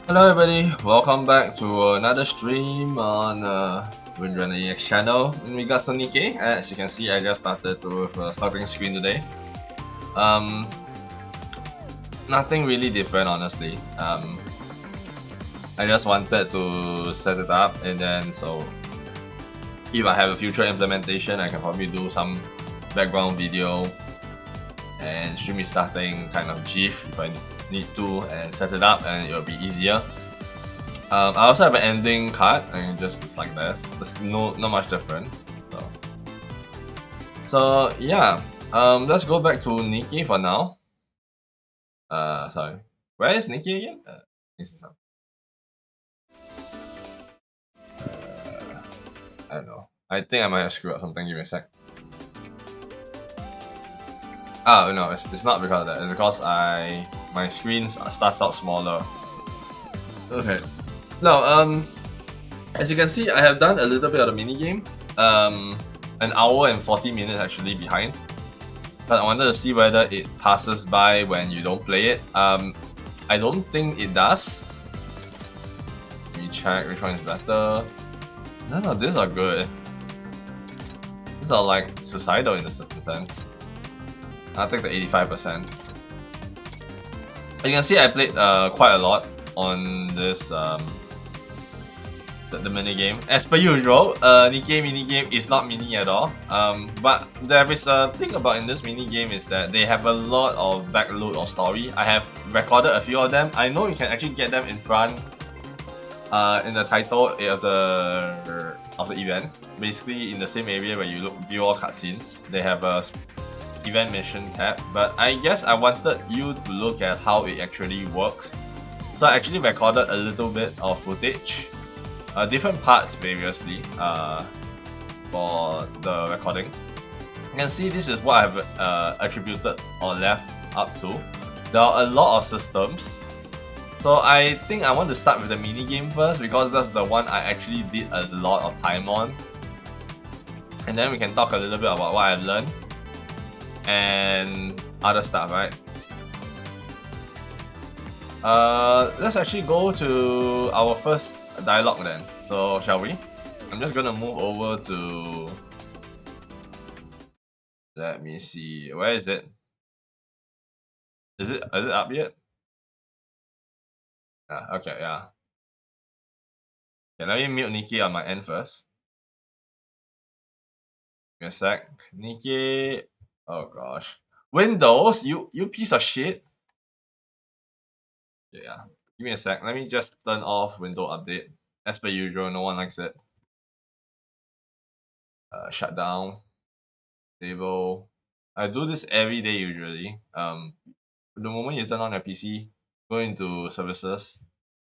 Hello everybody, welcome back to another stream on WindRunnerEX channel. In regards to Nikke, as you can see, I just started with a starting screen today. Um, Nothing really different, honestly. I just wanted to set it up, and then so if I have a future implementation, I can probably do some background video and stream it starting kind of GIF if I need to, and set it up, and it'll be easier. I also have an ending card, and just it's like this. There's not much different. So yeah, let's go back to Nikke for now. Sorry, where is Nikke again? This is I don't know. I think I might have screwed up something. Give me a sec. Oh no, it's not because of that. It's because my screen starts out smaller. Okay. Now as you can see, I have done a little bit of the mini game. An hour and 40 minutes actually behind. But I wanted to see whether it passes by when you don't play it. I don't think it does. Let me check which one is better. None of these are good. These are like suicidal in a certain sense. I'll take the 85%. You can see I played quite a lot on this the mini game. As per usual, Nikke mini game is not mini at all. But there is a thing about in this mini game is that they have a lot of backload of story. I have recorded a few of them. I know you can actually get them in front, in the title of the event. Basically, in the same area where you view all cutscenes, they have a event mission tab. But I guess I wanted you to look at how it actually works. So I actually recorded a little bit of footage. Different parts variously for the recording. You can see this is what I've attributed or left up to. There are a lot of systems. So I think I want to start with the mini game first because that's the one I actually did a lot of time on. And then we can talk a little bit about what I've learned and other stuff, right? Let's actually go to our first dialogue then. So shall we? I'm just gonna move over to. Let me see. Where is it? Is it up yet? Okay, yeah. Okay, let me mute Nikke on my end first. Give me a sec. Nikke. Oh gosh. Windows, you piece of shit. Yeah. Give me a sec. Let me just turn off window update. As per usual, no one likes it. Shut down. Disable. I do this every day usually. The moment you turn on your PC, go into services,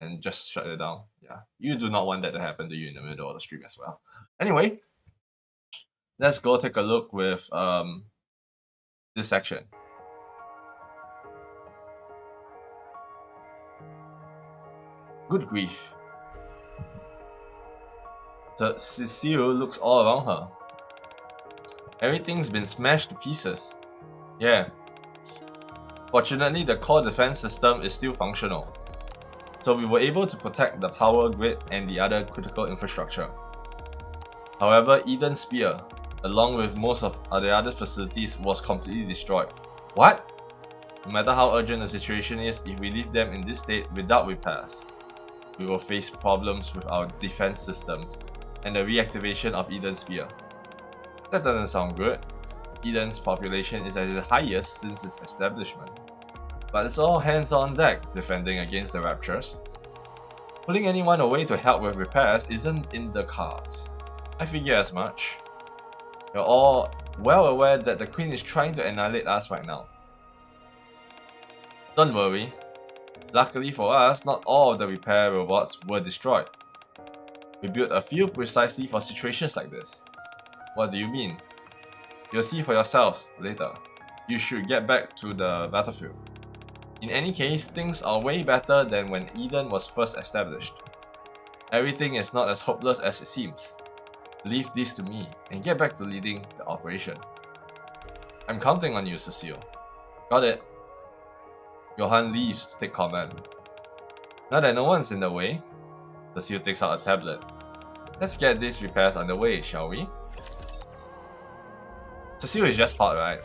and just shut it down. Yeah, you do not want that to happen to you in the middle of the stream as well. Anyway, let's go take a look with this section. Good grief. Cecile looks all around her. Everything's been smashed to pieces. Yeah. Fortunately, the core defense system is still functional. So we were able to protect the power grid and the other critical infrastructure. However, Eden's Spear, along with most of the other facilities, was completely destroyed. What? No matter how urgent the situation is, if we leave them in this state without repairs, we will face problems with our defense systems and the reactivation of Eden's Spear. That doesn't sound good. Eden's population is at its highest since its establishment. But it's all hands on deck defending against the Raptures. Pulling anyone away to help with repairs isn't in the cards. I figure as much. You're all well aware that the Queen is trying to annihilate us right now. Don't worry. Luckily for us, not all of the repair robots were destroyed. We built a few precisely for situations like this. What do you mean? You'll see for yourselves later. You should get back to the battlefield. In any case, things are way better than when Eden was first established. Everything is not as hopeless as it seems. Leave this to me and get back to leading the operation. I'm counting on you, Cecile. Got it. Johan leaves to take command. Now that no one's in the way, Cecile takes out a tablet. Let's get these repairs underway, shall we? Cecile is just hot, right?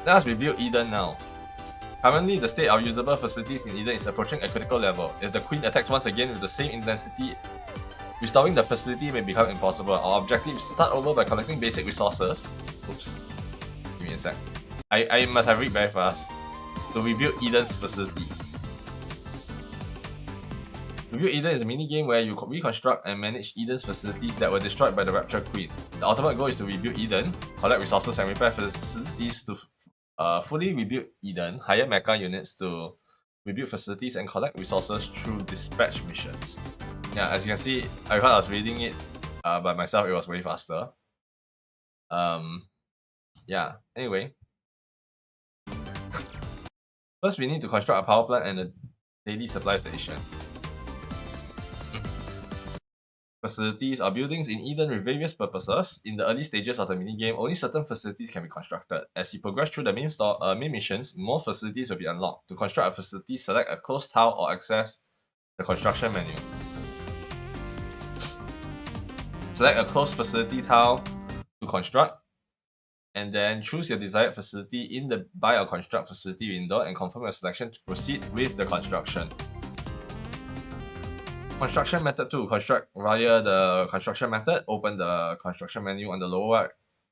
Let us rebuild Eden now. Currently, the state of usable facilities in Eden is approaching a critical level. If the Queen attacks once again with the same intensity, restoring the facility may become impossible. Our objective is to start over by collecting basic resources. Oops. Give me a sec. I must have read very fast. To rebuild Eden's facility. Rebuild Eden is a mini-game where you reconstruct and manage Eden's facilities that were destroyed by the Rapture Queen. The ultimate goal is to rebuild Eden, collect resources and repair facilities to fully rebuild Eden, hire mecha units to rebuild facilities and collect resources through dispatch missions. Yeah, as you can see, I was reading it by myself, it was way faster. Yeah, anyway. First, we need to construct a power plant and a daily supply station. Facilities are buildings in Eden with various purposes. In the early stages of the minigame, only certain facilities can be constructed. As you progress through the main missions, more facilities will be unlocked. To construct a facility, select a closed tile or access the construction menu. Select a closed facility tile to construct, and then choose your desired facility in the Buy or Construct Facility window and confirm your selection to proceed with the construction. Construction method 2. Construct via the construction method. Open the construction menu on the lower right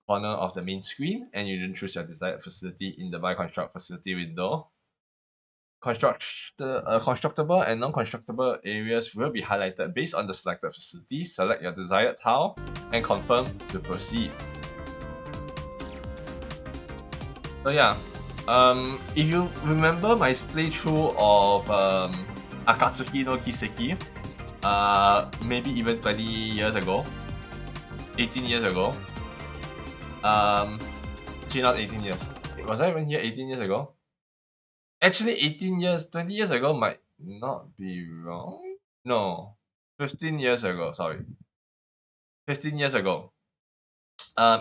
corner of the main screen, and you then choose your desired facility in the Buy Construct Facility window. Constructible and non-constructible areas will be highlighted based on the selected facility. Select your desired tile and confirm to proceed. So yeah, if you remember my playthrough of Akatsuki no Kiseki, maybe even 20 years ago, 18 years ago, actually not 18 years, was I even here 18 years ago? Actually 18 years, 20 years ago might not be wrong. No, 15 years ago, sorry. 15 years ago.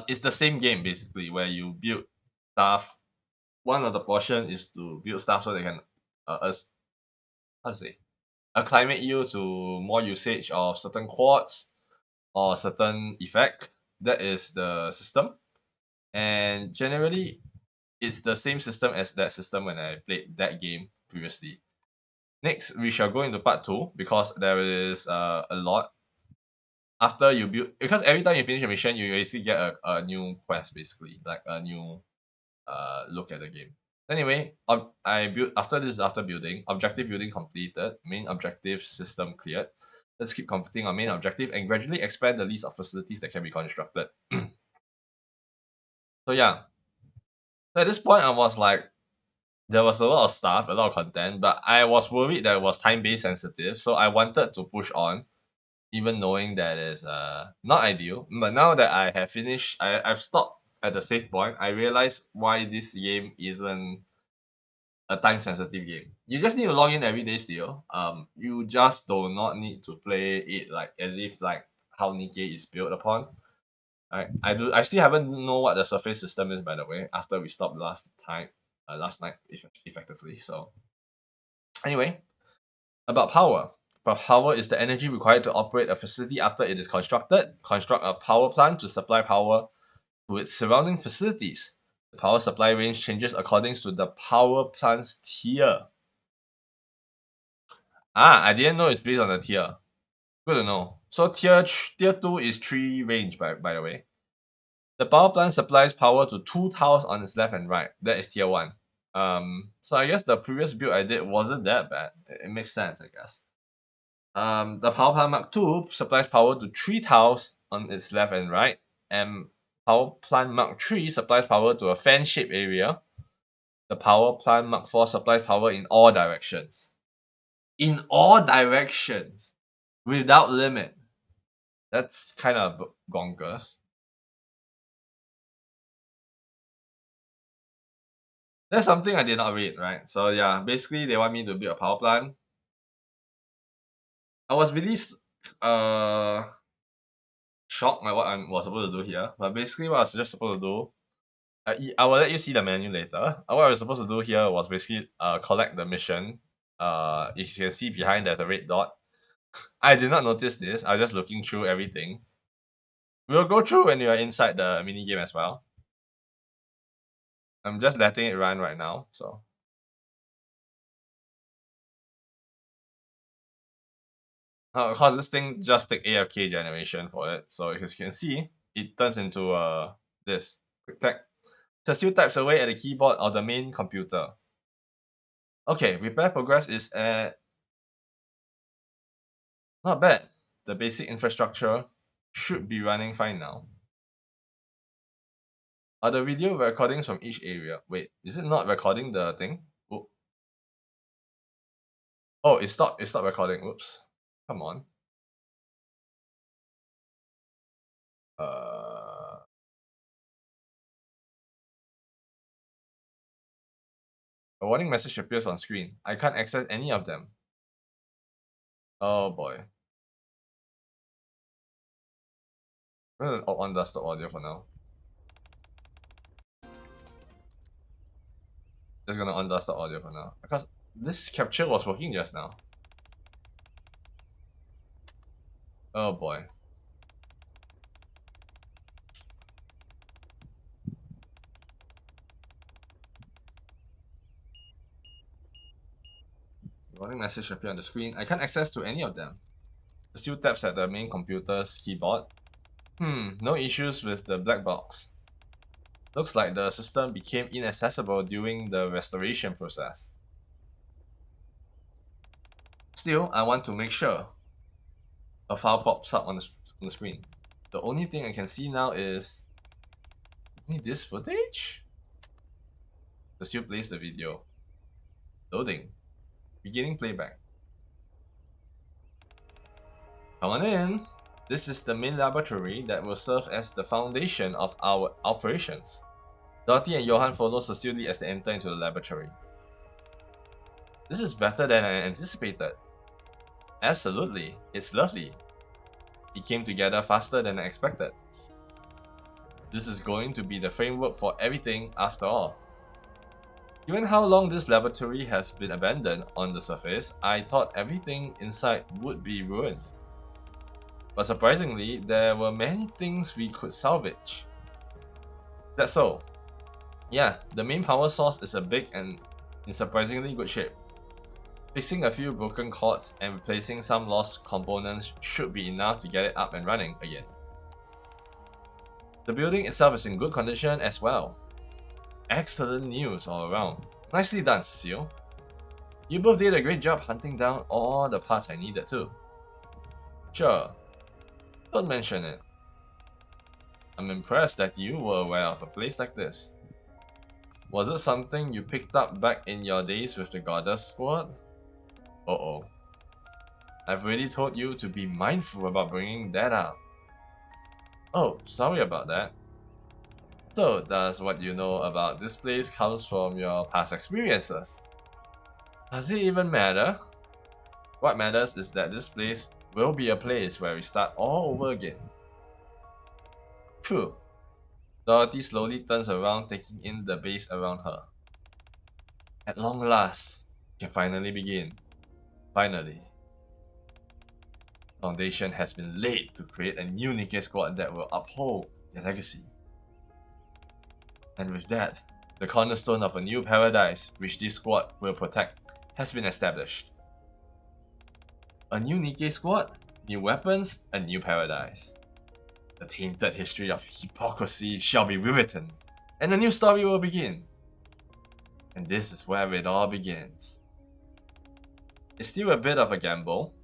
It's the same game basically where you build stuff. One of the portion is to build stuff so they can how to say, acclimate you to more usage of certain quads or certain effect. That is the system. And generally, it's the same system as that system when I played that game previously. Next, we shall go into part 2 because there is a lot. After you build, because every time you finish a mission, you basically get a new quest, basically, like a new look at the game. Anyway, I built after building, objective building completed, main objective system cleared. Let's keep completing our main objective and gradually expand the list of facilities that can be constructed. So yeah. So at this point I was like, there was a lot of stuff, a lot of content, but I was worried that it was time-based sensitive, so I wanted to push on, even knowing that it's not ideal. But now that I have finished, I've stopped at the save point, I realized why this game isn't a time sensitive game. You just need to log in every day still. You just do not need to play it like as if like how Nikke is built upon. I still haven't know what the surface system is, by the way, after we stopped last night effectively. So anyway, about power. But power is the energy required to operate a facility after it is constructed. Construct a power plant to supply power to its surrounding facilities. The power supply range changes according to the power plant's tier. I didn't know it's based on the tier. Good to know. So tier 2 is 3 range, by the way. The power plant supplies power to 2 tiles on its left and right. That is tier 1. So I guess the previous build I did wasn't that bad. It makes sense, I guess. The power plant Mark 2 supplies power to 3 tiles on its left and right, and power plant Mark 3 supplies power to a fan-shaped area. The power plant Mark 4 supplies power in all directions. In all directions, without limit. That's kind of bonkers. That's something I did not read, right? So yeah, basically they want me to build a power plant. I was really shocked by what I was supposed to do here. But basically what I was just supposed to do, I will let you see the menu later. What I was supposed to do here was basically collect the mission You can see behind there's a red dot. I did not notice this. I was just looking through everything. We'll go through when you are inside the mini game as well. I'm just letting it run right now, so. Cause this thing just take AFK generation for it. So as you can see, it turns into this quick tech. So still types away at the keyboard of the main computer. Okay, repair progress is at not bad. The basic infrastructure should be running fine now. Are the video recordings from each area? Wait, is it not recording the thing? Oh, it stopped recording. Oops. Come on. A warning message appears on screen. I can't access any of them. Oh boy. I'm gonna undust the audio for now. Just gonna undust the audio for now. Because this capture was working just now. Oh boy. Warning message appear on the screen. I can't access to any of them. Still taps at the main computer's keyboard. No issues with the black box. Looks like the system became inaccessible during the restoration process. Still, I want to make sure a file pops up on the screen. The only thing I can see now is only this footage? The still plays the video. Loading. Beginning playback. Come on in. This is the main laboratory that will serve as the foundation of our operations. Dorothy and Johan follow Cecily as they enter into the laboratory. This is better than I anticipated. Absolutely, it's lovely. It came together faster than I expected. This is going to be the framework for everything after all. Given how long this laboratory has been abandoned on the surface, I thought everything inside would be ruined. But surprisingly, there were many things we could salvage. That's so. Yeah, the main power source is big and in surprisingly good shape. Fixing a few broken cords and replacing some lost components should be enough to get it up and running again. The building itself is in good condition as well. Excellent news all around. Nicely done, Cecile. You both did a great job hunting down all the parts I needed too. Sure. Don't mention it. I'm impressed that you were aware of a place like this. Was it something you picked up back in your days with the Goddess Squad? Uh-oh. I've already told you to be mindful about bringing that up. Oh, sorry about that. So, does what you know about this place comes from your past experiences? Does it even matter? What matters is that this place will be a place where we start all over again. True. Dorothy slowly turns around, taking in the base around her. At long last, we can finally begin. Finally. Foundation has been laid to create a new Nikke squad that will uphold their legacy. And with that, the cornerstone of a new paradise which this squad will protect has been established. A new Nikke squad, new weapons, a new paradise. The tainted history of hypocrisy shall be rewritten, and a new story will begin. And this is where it all begins. It's still a bit of a gamble.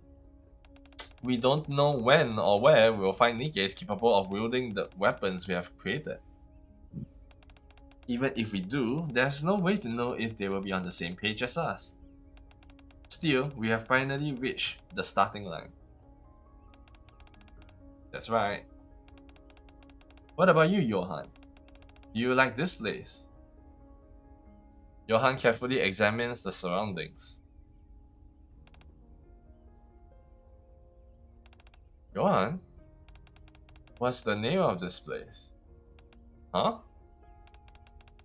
We don't know when or where we'll find Nikkes capable of wielding the weapons we have created. Even if we do, there's no way to know if they will be on the same page as us. Still, we have finally reached the starting line. That's right. What about you, Johan? Do you like this place? Johan carefully examines the surroundings. Johan? What's the name of this place? Huh?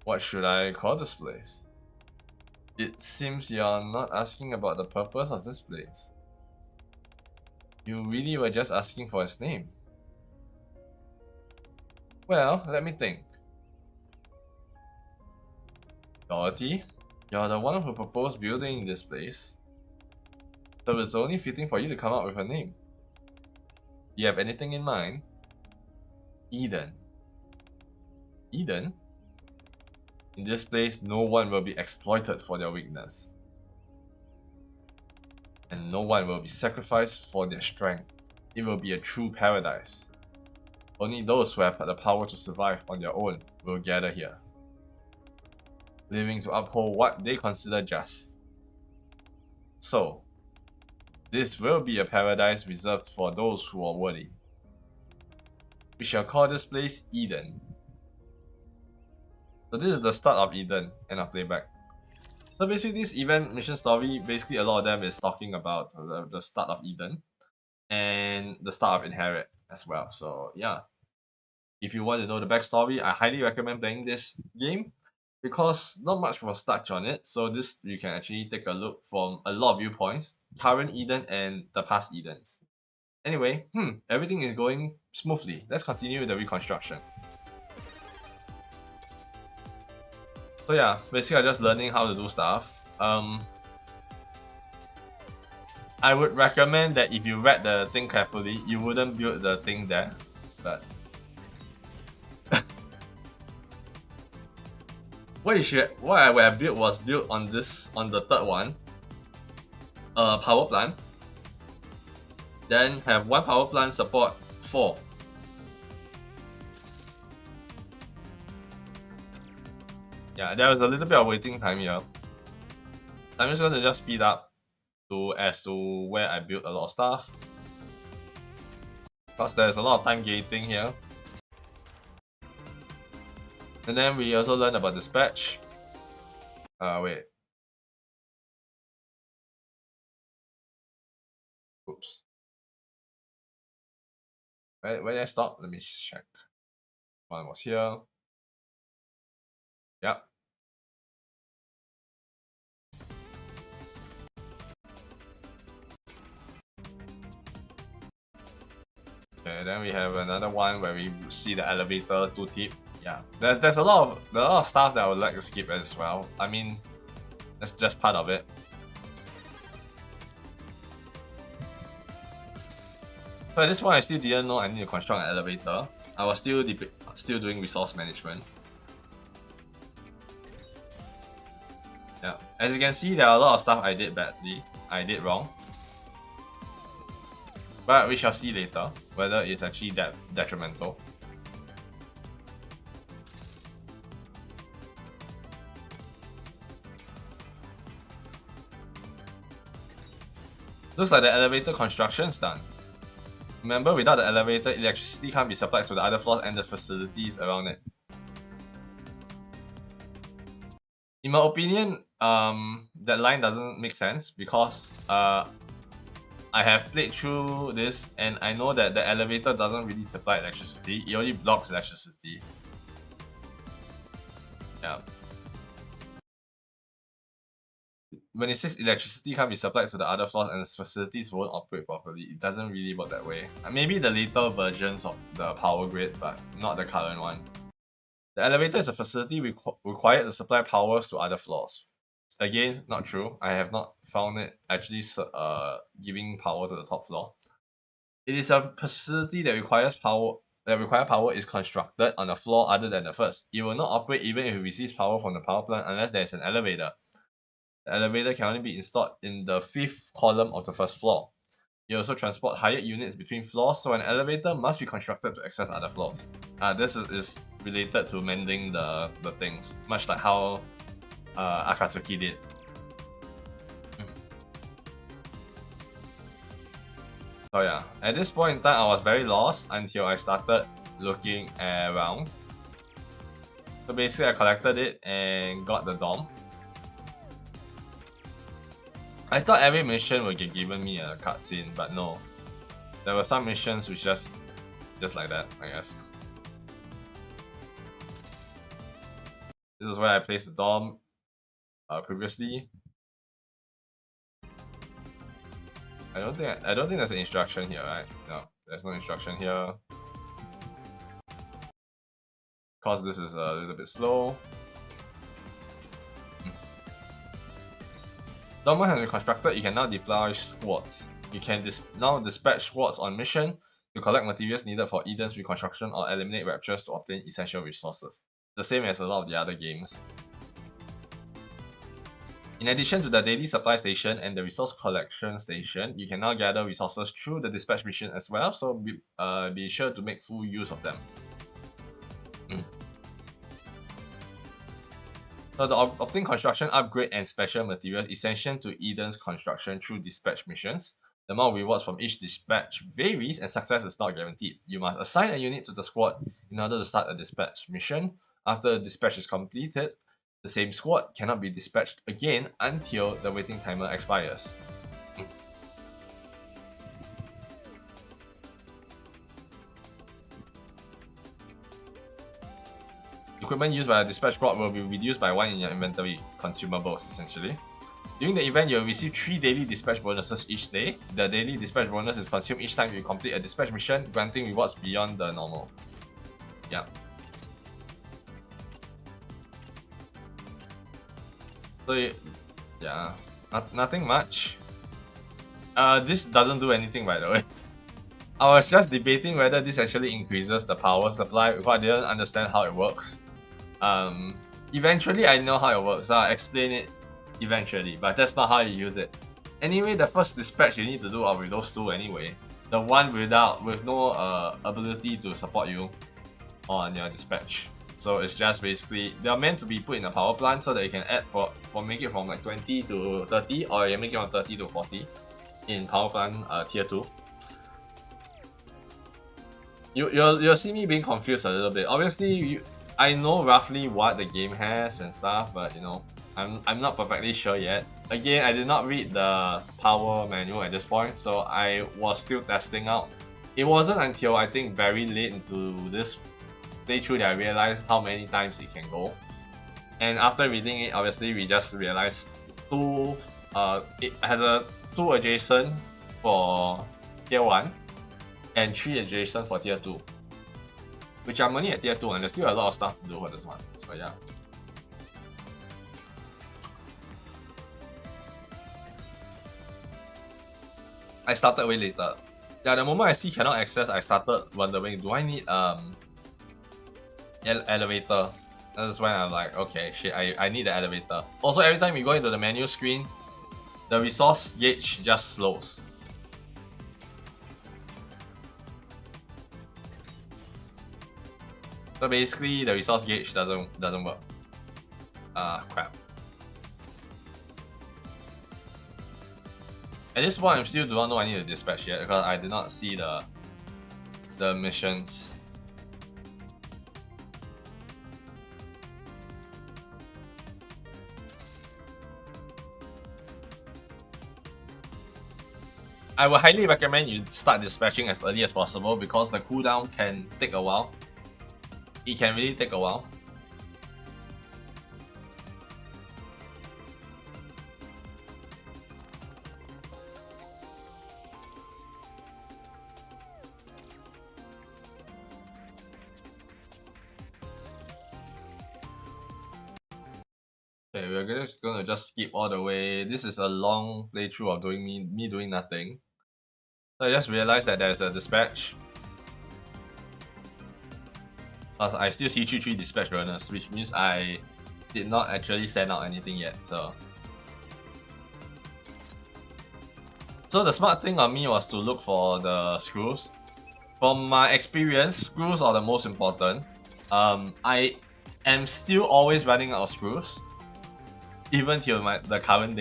What should I call this place? It seems you're not asking about the purpose of this place. You really were just asking for his name. Well, let me think. Dorothy, you're the one who proposed building this place, so it's only fitting for you to come up with a name. Do you have anything in mind? Eden. Eden? In this place, no one will be exploited for their weakness. And no one will be sacrificed for their strength. It will be a true paradise. Only those who have the power to survive on their own will gather here, living to uphold what they consider just. So, this will be a paradise reserved for those who are worthy. We shall call this place Eden. So this is the start of Eden, end of playback. So basically this event mission story, basically a lot of them is talking about the start of Eden and the start of Inherit as well. So yeah, if you want to know the backstory, I highly recommend playing this game because not much was touched on it. So this you can actually take a look from a lot of viewpoints, current Eden and the past Edens. Anyway, everything is going smoothly. Let's continue with the reconstruction. So yeah, basically I'm just learning how to do stuff. I would recommend that if you read the thing carefully, you wouldn't build the thing there. But what I would have built was built on the third one. Power plant. Then have one power plant support 4. Yeah, there was a little bit of waiting time here. I'm just gonna speed up as to where I built a lot of stuff. Because there's a lot of time gating here. And then we also learned about dispatch. Wait. Oops. Where did I stop? Let me check. One was here. Yep. Okay, then we have another one where we see the elevator tooltip. Yeah, there's a lot of stuff that I would like to skip as well. I mean, that's just part of it. So at this point, I still didn't know I need to construct an elevator. I was still doing resource management. Yeah, as you can see, there are a lot of stuff I did badly. I did wrong. But we shall see later whether it's actually that detrimental. Looks like the elevator construction's done. Remember, without the elevator, electricity can't be supplied to the other floors and the facilities around it. In my opinion, that line doesn't make sense because I have played through this and I know that the elevator doesn't really supply electricity, it only blocks electricity. Yeah. When it says electricity can't be supplied to the other floors and the facilities won't operate properly, it doesn't really work that way. Maybe the later versions of the power grid, but not the current one. The elevator is a facility required to supply powers to other floors. Again, not true. I have not found it actually giving power to the top floor. It is a facility that requires power. Power is constructed on a floor other than the first. It will not operate even if it receives power from the power plant unless there is an elevator. The elevator can only be installed in the 5th column of the first floor. It also transports higher units between floors, so an elevator must be constructed to access other floors. This is related to mending the things, much like how Akatsuki did. So yeah, at this point in time, I was very lost until I started looking around. So basically, I collected it and got the dome. I thought every mission would get given me a cutscene, but no. There were some missions which just like that, I guess. This is where I placed the dome. previously. I don't think there's an instruction here, right? No, there's no instruction here. Cause this is a little bit slow. Dormant has been constructed. You can now deploy squads. You can now dispatch squads on mission to collect materials needed for Eden's reconstruction or eliminate raptures to obtain essential resources. The same as a lot of the other games. In addition to the daily supply station and the resource collection station, you can now gather resources through the dispatch mission as well, so be sure to make full use of them. So to obtain construction, upgrade, and special materials essential to Eden's construction through dispatch missions. The amount of rewards from each dispatch varies and success is not guaranteed. You must assign a unit to the squad in order to start a dispatch mission. After the dispatch is completed, the same squad cannot be dispatched again until the waiting timer expires. Equipment used by a dispatch squad will be reduced by 1 in your inventory, consumables essentially. During the event, you'll receive 3 daily dispatch bonuses each day. The daily dispatch bonus is consumed each time you complete a dispatch mission, granting rewards beyond the normal. Yeah. So yeah, nothing much. This doesn't do anything, by the way. I was just debating whether this actually increases the power supply because I didn't understand how it works. Eventually I know how it works, so I'll explain it eventually, but that's not how you use it. Anyway, the first dispatch you need to do are with those two anyway. The one with no ability to support you on your dispatch. So it's just basically, they're meant to be put in a power plant so that you can add make it from like 20 to 30, or you make it from 30 to 40 in power plant tier 2. You'll see me being confused a little bit. Obviously, I know roughly what the game has and stuff, but you know, I'm not perfectly sure yet. Again, I did not read the power manual at this point, so I was still testing out. It wasn't until I think very late into this playthrough that I realized how many times it can go. And after reading it, obviously we just realized it has 2 adjacent for tier 1 and 3 adjacent for tier 2. Which I'm only at tier 2 and there's still a lot of stuff to do for this one. So yeah. I started way later. Yeah, the moment I see cannot access, I started wondering, do I need elevator? That's when I'm like, okay, shit, I need the elevator. Also, every time you go into the menu screen, the resource gauge just slows. So basically, the resource gauge doesn't work. Crap. At this point, I still do not know I need to dispatch yet because I did not see the missions. I would highly recommend you start dispatching as early as possible because the cooldown can take a while. It can really take a while. Okay, we're just gonna skip all the way. This is a long playthrough of doing me doing nothing. So I just realized that there's a dispatch. I still see 3 dispatch runners, which means I did not actually send out anything yet. So the smart thing on me was to look for the screws. From my experience, screws are the most important. I am still always running out of screws, even till the current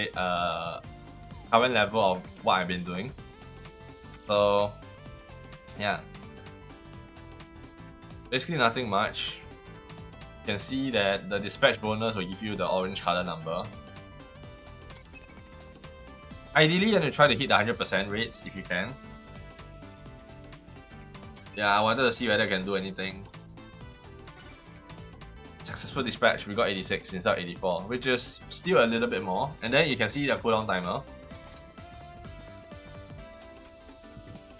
level of what I've been doing. So yeah, basically nothing much. You can see that the dispatch bonus will give you the orange color number. Ideally, you want to try to hit the 100% rates if you can. Yeah, I wanted to see whether I can do anything. successful dispatch, we got 86 instead of 84, which is still a little bit more. And then you can see the cooldown timer.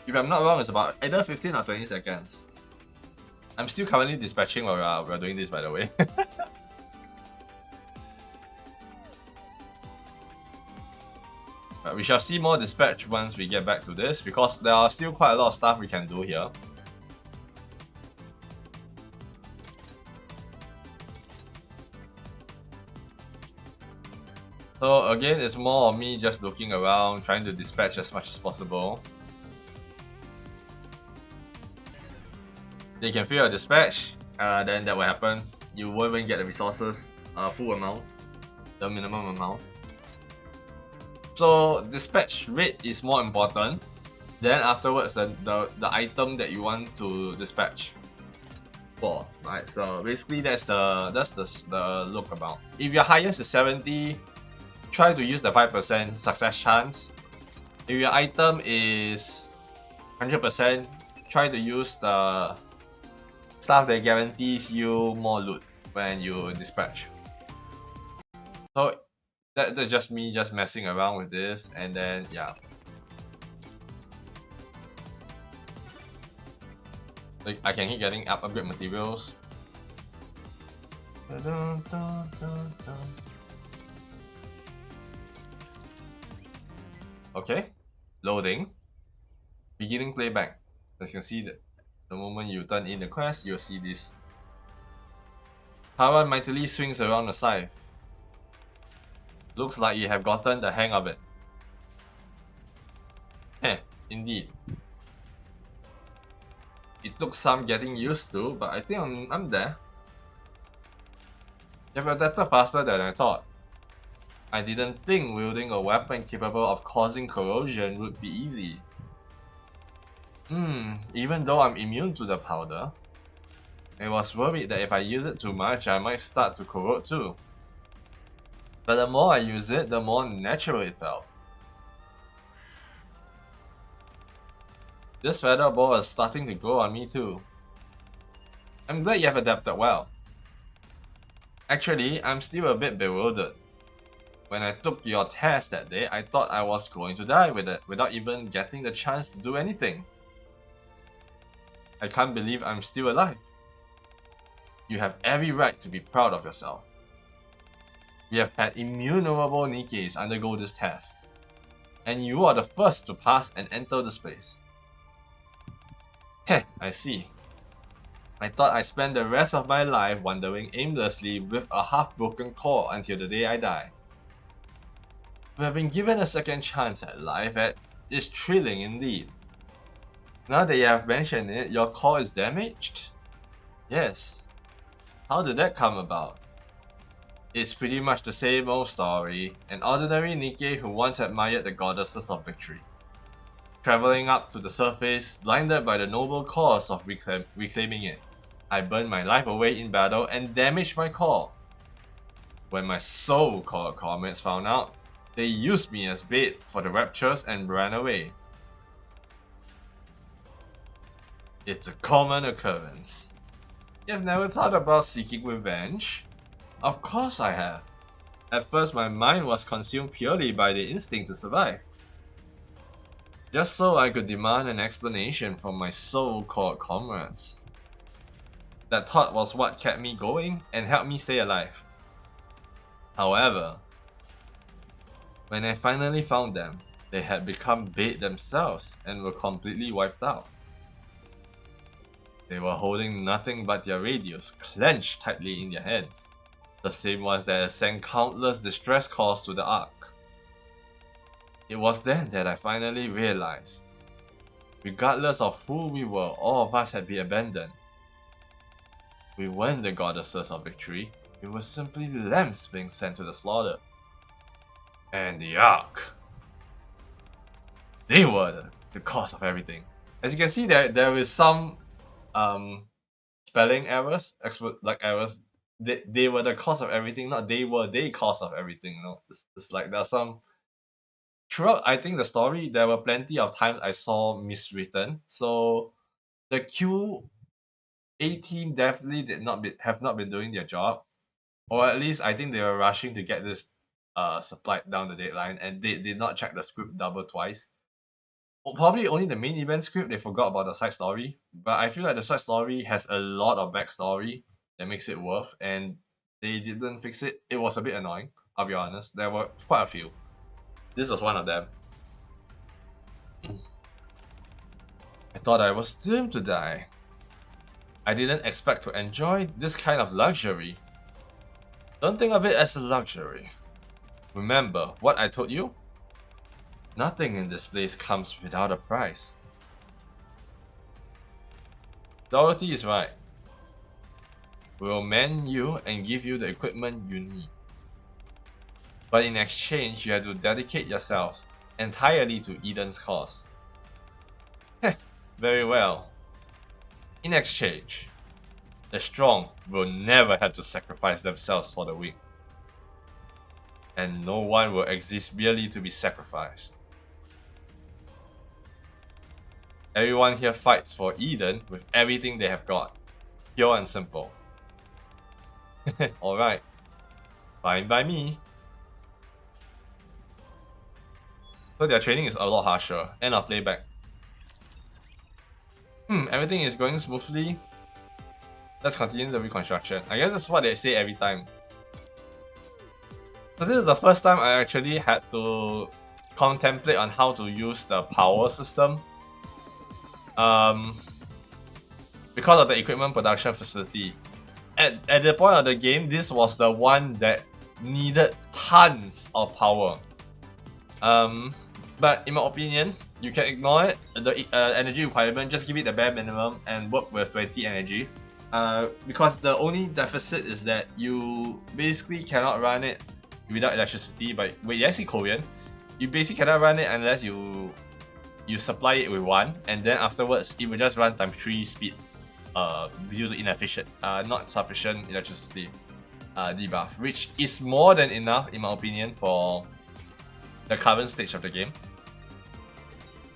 If I'm not wrong, it's about either 15 or 20 seconds. I'm still currently dispatching while we're doing this, by the way. But we shall see more dispatch once we get back to this, because there are still quite a lot of stuff we can do here. So again, it's more of me just looking around, trying to dispatch as much as possible. You can fill your dispatch, then that will happen. You won't even get the resources, full amount, the minimum amount. So dispatch rate is more important. Then afterwards, the item that you want to dispatch for, right? So basically, that's the look about. If your highest is 70, try to use the 5% success chance. If your item is 100%, try to use the stuff that guarantees you more loot when you dispatch. So that's just me just messing around with this, and then yeah. Like I can keep getting upgrade materials. Okay, loading. Beginning playback. As you can see that the moment you turn in the quest, you'll see this. Power mightily swings around the scythe. Looks like you have gotten the hang of it. Heh, indeed. It took some getting used to, but I think I'm there. You've adapted faster than I thought. I didn't think wielding a weapon capable of causing corrosion would be easy. Even though I'm immune to the powder, I was worried that if I use it too much, I might start to corrode too. But the more I use it, the more natural it felt. This feather ball is starting to grow on me too. I'm glad you have adapted well. Actually, I'm still a bit bewildered. When I took your test that day, I thought I was going to die with it without even getting the chance to do anything. I can't believe I'm still alive. You have every right to be proud of yourself. We have had innumerable Nikkes undergo this test, and you are the first to pass and enter the space. Heh, I see. I thought I'd spend the rest of my life wandering aimlessly with a half-broken core until the day I die. To have been given a second chance at life is thrilling indeed. Now that you have mentioned it, your core is damaged? Yes. How did that come about? It's pretty much the same old story, an ordinary Nikke who once admired the goddesses of victory. Traveling up to the surface, blinded by the noble cause of reclaiming it, I burned my life away in battle and damaged my core. When my so-called comrades found out, they used me as bait for the raptures and ran away. It's a common occurrence. You've never thought about seeking revenge? Of course I have. At first my mind was consumed purely by the instinct to survive. Just so I could demand an explanation from my so-called comrades. That thought was what kept me going and helped me stay alive. However, when I finally found them, they had become bait themselves and were completely wiped out. They were holding nothing but their radios clenched tightly in their hands, the same ones that had sent countless distress calls to the Ark. It was then that I finally realized, regardless of who we were, all of us had been abandoned. We weren't the goddesses of victory, we were simply lambs being sent to the slaughter. And the Ark, they were the cause of everything. As you can see, there is some spelling errors, errors. They were the cause of everything, not they were the cause of everything. It's like there's some throughout. I think the story there were plenty of times I saw miswritten. So the QA team definitely have not been doing their job. Or at least I think they were rushing to get this supplied down the deadline, and they did not check the script double twice. Well, probably only the main event script, they forgot about the side story. But I feel like the side story has a lot of backstory that makes it worth, and they didn't fix it. It was a bit annoying, I'll be honest. There were quite a few. This was one of them. I thought I was doomed to die. I didn't expect to enjoy this kind of luxury. Don't think of it as a luxury. Remember what I told you? Nothing in this place comes without a price. Dorothy is right. We'll mend you and give you the equipment you need. But in exchange, you have to dedicate yourself entirely to Eden's cause. Heh, very well. In exchange, the strong will never have to sacrifice themselves for the weak. And no one will exist merely to be sacrificed. Everyone here fights for Eden with everything they have got. Pure and simple. Alright. Fine by me. So their training is a lot harsher. End of playback. Everything is going smoothly. Let's continue the reconstruction. I guess that's what they say every time. So this is the first time I actually had to contemplate on how to use the power system. Because of the equipment production facility. At the point of the game, this was the one that needed tons of power. But in my opinion, you can ignore it, the energy requirement, just give it the bare minimum and work with 20 energy. Because the only deficit is that you basically cannot run it without electricity. But wait, you see Korean? You basically cannot run it unless you supply it with 1, and then afterwards it will just run times 3 speed due to inefficient, not sufficient electricity debuff, which is more than enough in my opinion for the current stage of the game.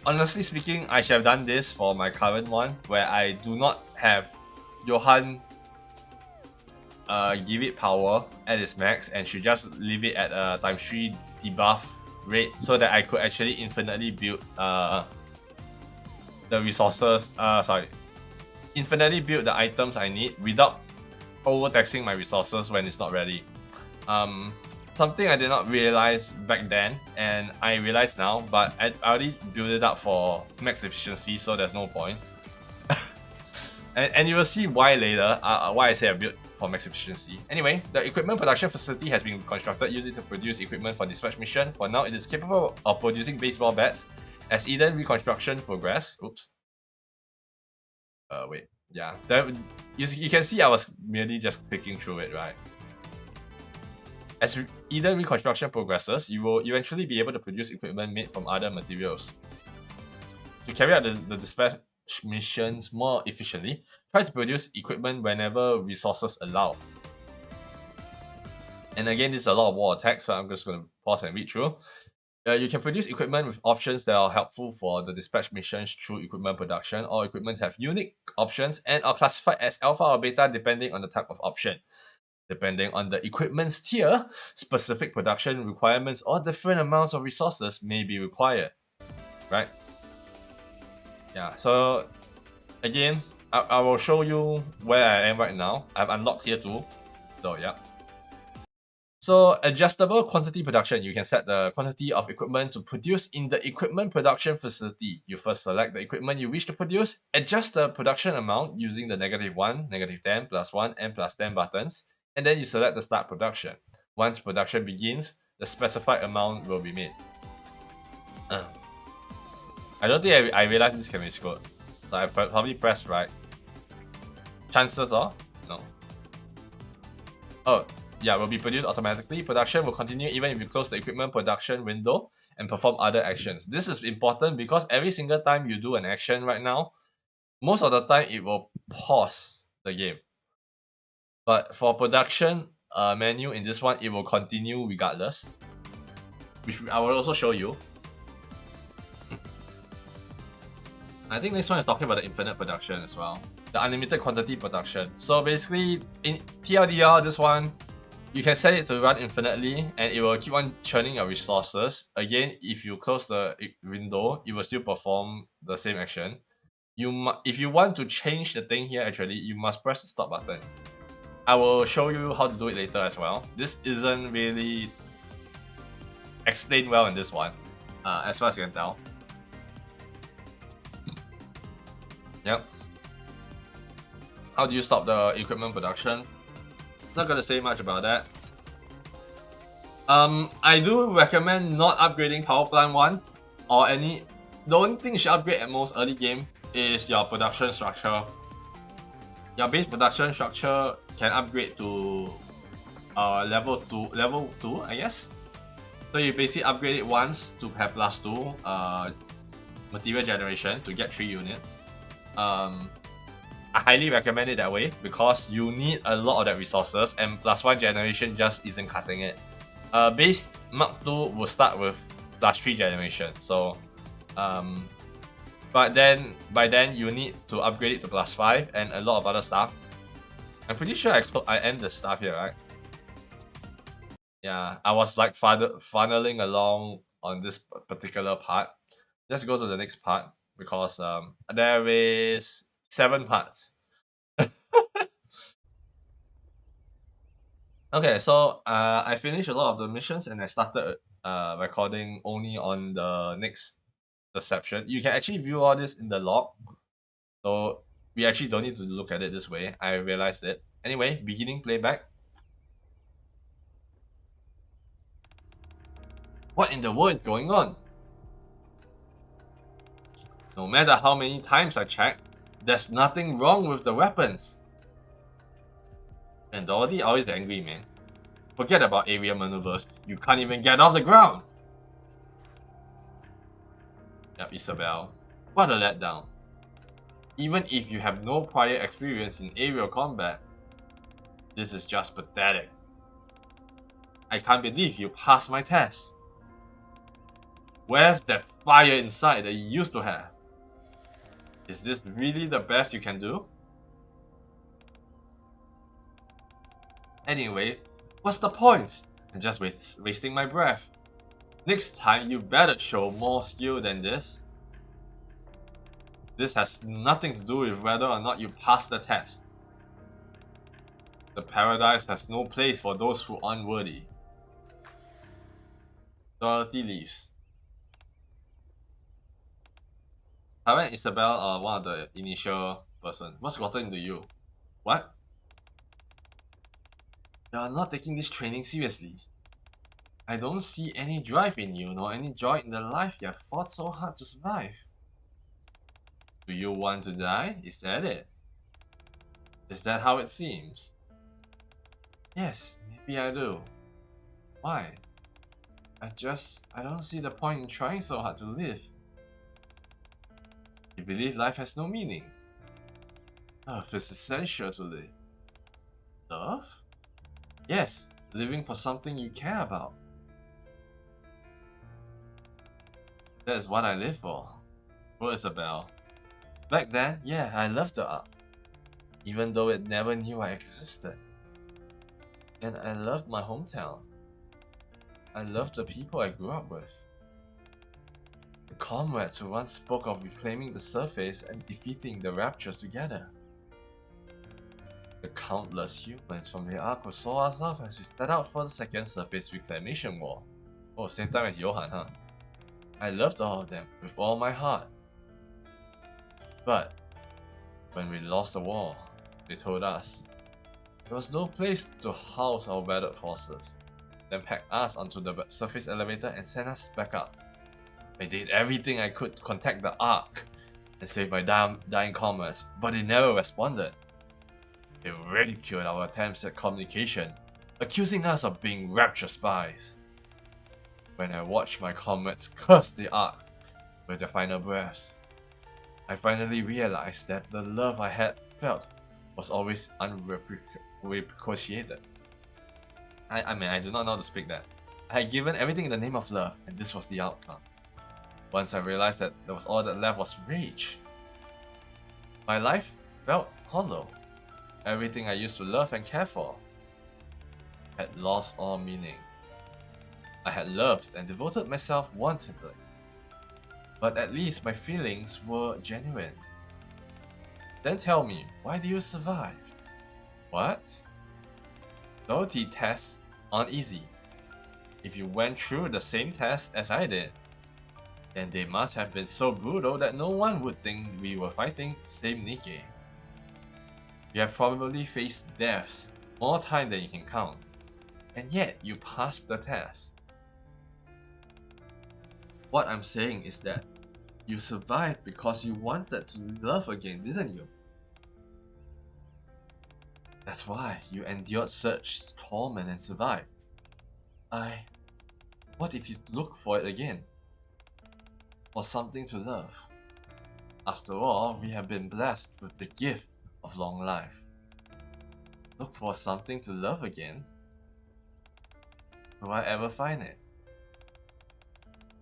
Honestly speaking, I should have done this for my current one, where I do not have Johan give it power at its max and should just leave it at a times 3 debuff rate, so that I could actually infinitely build the resources, infinitely build the items I need without overtaxing my resources when it's not ready. Something I did not realize back then, and I realize now, but I already built it up for max efficiency, so there's no point. and you will see why later, why I say I built for max efficiency. Anyway, the equipment production facility has been constructed using to produce equipment for dispatch mission. For now, it is capable of producing baseball bats. As Eden reconstruction progress, wait, yeah, you can see I was merely just clicking through it, right? As Eden reconstruction progresses, you will eventually be able to produce equipment made from other materials. To carry out the dispatch missions more efficiently, try to produce equipment whenever resources allow. And again, this is a lot of war attack, so I'm just going to pause and read through. You can produce equipment with options that are helpful for the dispatch missions through equipment production. All equipment have unique options and are classified as alpha or beta depending on the type of option. Depending on the equipment's tier, specific production requirements or different amounts of resources may be required. Right? Yeah, so again, I will show you where I am right now. I've unlocked tier 2. So yeah. So adjustable quantity production, you can set the quantity of equipment to produce in the equipment production facility. You first select the equipment you wish to produce, adjust the production amount using the -1, -10, +1, and +10 buttons, and then you select the start production. Once production begins, the specified amount will be made. I don't think I realized this can be scored. So I probably pressed right. Chances are? No. Oh, yeah, will be produced automatically. Production will continue even if you close the equipment production window and perform other actions. This is important because every single time you do an action right now, most of the time it will pause the game. But for production menu in this one, it will continue regardless, which I will also show you. I think this one is talking about the infinite production as well. The unlimited quantity production. So basically, in TLDR, this one, You can set it to run infinitely and it will keep on churning your resources. Again, if you close the window, it will still perform the same action. If you want to change the thing here, actually, you must press the stop button. I will show you how to do it later as well. This isn't really explained well in this one, as far as you can tell. Yep. How do you stop the equipment production? Not gonna say much about that. I do recommend not upgrading Power Plant 1 or any. The only thing you should upgrade at most early game is your production structure. Your base production structure can upgrade to level 2, I guess. So you basically upgrade it once to have +2 material generation to get 3 units. I highly recommend it that way because you need a lot of that resources and +1 generation just isn't cutting it. Base Mark 2 will start with +3 generation, so but then by then you need to upgrade it to +5 and a lot of other stuff. I'm pretty sure I end the stuff here, right? Yeah, I was like funneling along on this particular part. Let's go to the next part because there is 7 parts. Okay, so I finished a lot of the missions and I started recording only on the next deception. You can actually view all this in the log, so we actually don't need to look at it this way. I realized it. Anyway, beginning playback. What in the world is going on? No matter how many times I check, there's nothing wrong with the weapons. And Dorothy always angry, man. Forget about area maneuvers. You can't even get off the ground. Yep, Isabel. What a letdown. Even if you have no prior experience in aerial combat, this is just pathetic. I can't believe you passed my test. Where's that fire inside that you used to have? Is this really the best you can do? Anyway, what's the point? I'm just wasting my breath. Next time you better show more skill than this. This has nothing to do with whether or not you pass the test. The paradise has no place for those who are unworthy. Dorothy leaves. Tara and Isabel are one of the initial person. What's gotten into you? What? You are not taking this training seriously. I don't see any drive in you, nor any joy in the life you have fought so hard to survive. Do you want to die? Is that it? Is that how it seems? Yes, maybe I do. Why? I don't see the point in trying so hard to live. You believe life has no meaning. Love is essential to live. Love? Yes, living for something you care about. That is what I live for. Well, Isabel. Back then, yeah, I loved the art. Even though it never knew I existed. And I loved my hometown. I loved the people I grew up with. The comrades who once spoke of reclaiming the surface and defeating the raptures together. The countless humans from the Ark who saw us off as we set out for the second surface reclamation war. Oh, same time as Johan, huh? I loved all of them with all my heart. But when we lost the war, they told us there was no place to house our battered forces. Then packed us onto the surface elevator and sent us back up. I did everything I could to contact the Ark and save my dying comrades, but they never responded. They ridiculed our attempts at communication, accusing us of being rapture spies. When I watched my comrades curse the Ark with their final breaths, I finally realized that the love I had felt was always unreciprocated. I mean, I do not know how to speak that. I had given everything in the name of love, and this was the outcome. Once I realized that there was all that left was rage. My life felt hollow. Everything I used to love and care for. had lost all meaning. I had loved and devoted myself wantedly, but at least my feelings were genuine. Then tell me, why do you survive? What? The OT tests aren't easy. If you went through the same test as I did, then they must have been so brutal that no one would think we were fighting same Nikke. You have probably faced deaths more time than you can count, and yet you passed the test. What I'm saying is that you survived because you wanted to love again, didn't you? That's why you endured such torment and survived. What if you look for it again? For something to love? After all, we have been blessed with the gift of long life. Look for something to love again? Will I ever find it?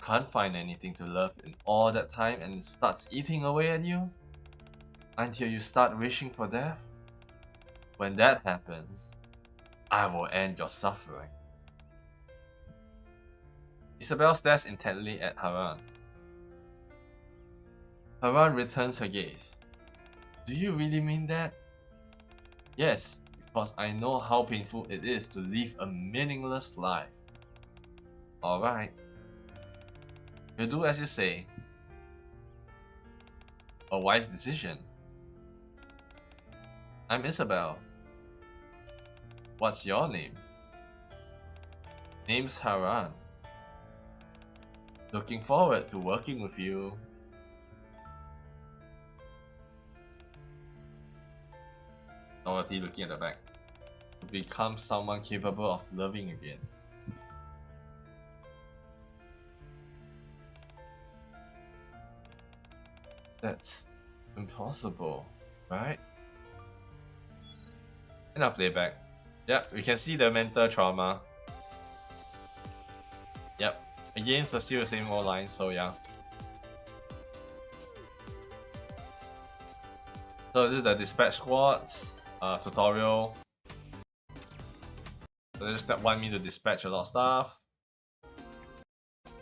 Can't find anything to love in all that time and it starts eating away at you? Until you start wishing for death? When that happens, I will end your suffering. Isabel stares intently at Haran. Haran returns her gaze. Do you really mean that? Yes, because I know how painful it is to live a meaningless life. Alright. You do as you say. A wise decision. I'm Isabel. What's your name? Name's Haran. Looking forward to working with you. Dorothy looking at the back. To become someone capable of loving again. That's impossible, right? And I'll play back. Yep, we can see the mental trauma. Yep, again, it's still the same old line, so yeah. So this is the dispatch squads tutorial. So they just want me to dispatch a lot of stuff.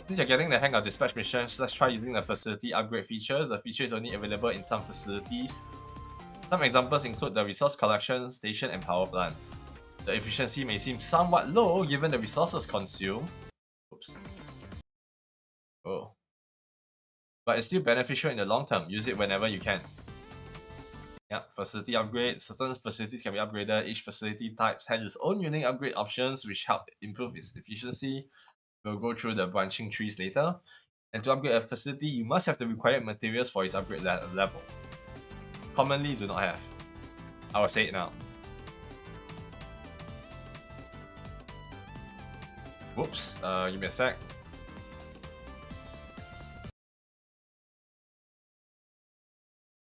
Since you're getting the hang of dispatch missions, let's try using the facility upgrade feature. The feature is only available in some facilities. Some examples include the resource collection station and power plants. The efficiency may seem somewhat low given the resources consumed. Oops. Oh. But it's still beneficial in the long term. Use it whenever you can. Yeah, facility upgrade. Certain facilities can be upgraded. Each facility type has its own unique upgrade options which help improve its efficiency. We'll go through the branching trees later. And to upgrade a facility, you must have the required materials for its upgrade level. Commonly do not have. I will say it now. Whoops, give me a sec.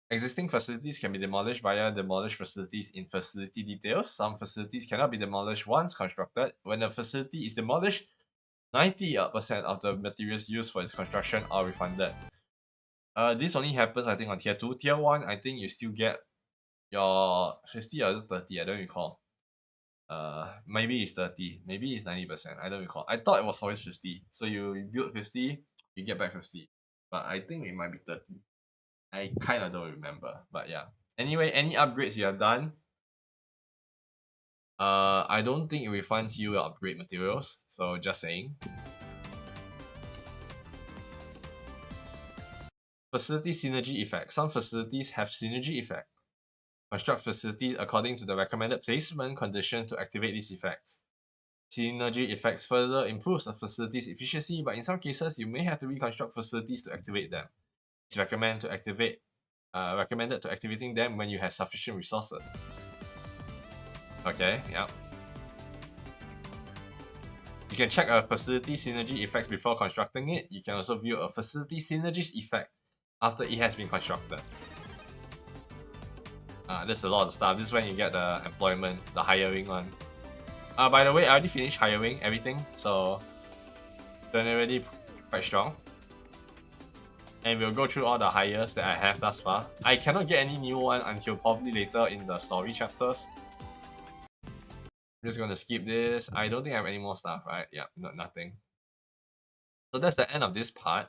Existing facilities can be demolished via demolish facilities in facility details. Some facilities cannot be demolished once constructed. When a facility is demolished, 90% of the materials used for its construction are refunded. This only happens, I think, on tier 2. Tier 1, I think you still get your 50 or 30, I don't recall. Maybe it's 30, maybe it's 90%, I don't recall. I thought it was always 50. So you build 50, you get back 50. But I think it might be 30. I kind of don't remember, but yeah. Anyway, any upgrades you have done, I don't think it refunds you your upgrade materials, so just saying. Facility synergy effect. Some facilities have synergy effect. Construct facilities according to the recommended placement condition to activate this effect. Synergy effects further improves a facility's efficiency, but in some cases you may have to reconstruct facilities to activate them. It's recommended to activating them when you have sufficient resources. Okay, yeah. You can check a facility synergy effects before constructing it. You can also view a facility synergies effect after it has been constructed. There's a lot of stuff. This is when you get the employment, the hiring one. By the way, I already finished hiring everything, so generally quite strong. And we'll go through all the hires that I have thus far. I cannot get any new one until probably later in the story chapters. I'm just gonna skip this. I don't think I have any more stuff, right? Yeah, nothing. So that's the end of this part.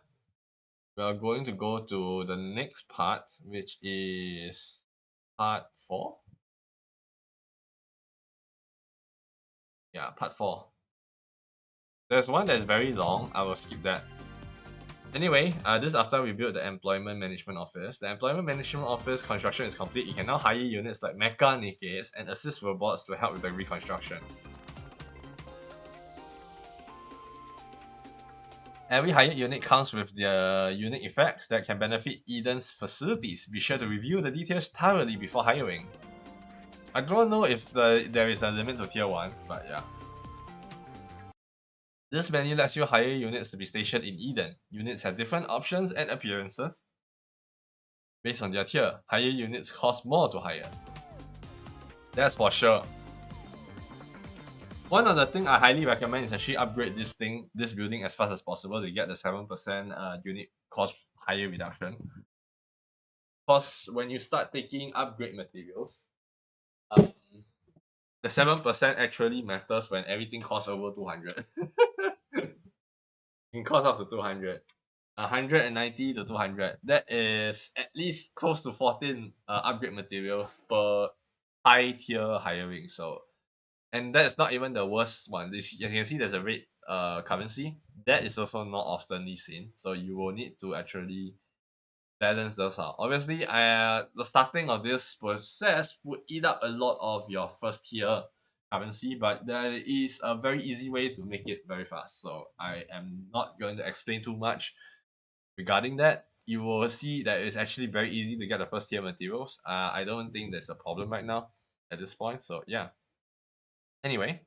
We are going to go to the next part, which is part 4. Yeah, part 4. There's one that's very long. I will skip that. Anyway, this is after we built the Employment Management Office. The Employment Management Office construction is complete. You can now hire units like Mecha Nikkes and assist robots to help with the reconstruction. Every hired unit comes with their unique effects that can benefit Eden's facilities. Be sure to review the details thoroughly before hiring. I don't know if there is a limit to tier 1, but yeah. This menu lets you hire units to be stationed in Eden. Units have different options and appearances. Based on their tier, higher units cost more to hire. That's for sure. One of the things I highly recommend is actually upgrade this building as fast as possible to get the 7% unit cost higher reduction. Because when you start taking upgrade materials, the 7% actually matters when everything costs over 200. It can cost up to 200. 190 to 200. That is at least close to 14 upgrade materials per high tier hiring. So, and that is not even the worst one. As you can see, there's a red currency. That is also not oftenly seen. So you will need to actually balance those out. Obviously, the starting of this process would eat up a lot of your first tier currency, but there is a very easy way to make it very fast. So I am not going to explain too much regarding that. You will see that it's actually very easy to get the first tier materials. I don't think there's a problem right now at this point. So yeah. Anyway,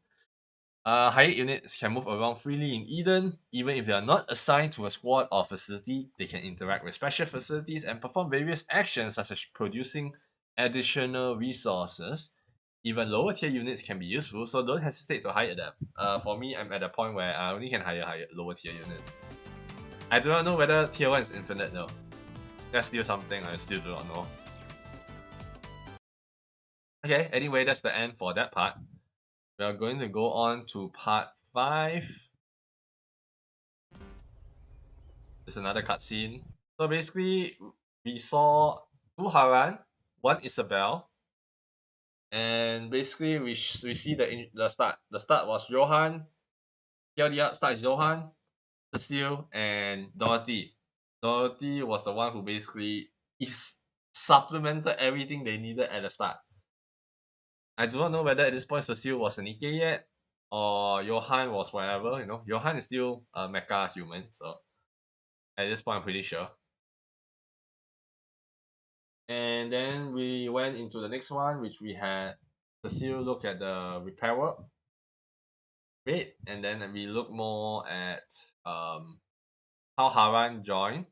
hired units can move around freely in Eden. Even if they are not assigned to a squad or facility, they can interact with special facilities and perform various actions such as producing additional resources. Even lower tier units can be useful, so don't hesitate to hire them. For me, I'm at a point where I only can hire lower tier units. I do not know whether tier 1 is infinite though. That's still something I still do not know. Okay, anyway, that's the end for that part. We are going to go on to part 5. There's another cutscene. So basically, we saw 2 Haran, 1 Isabel, and basically we see the start. The start was Johan. Here the start is Johan, Cecile, and Dorothy. Dorothy was the one who basically supplemented everything they needed at the start. I do not know whether at this point Cecile was a Nikke yet, or Johan was whatever, Johan is still a mecha human, so at this point I'm pretty sure. And then we went into the next one, which we had Cecile look at the repair work. Great. And then we look more at how Haran joined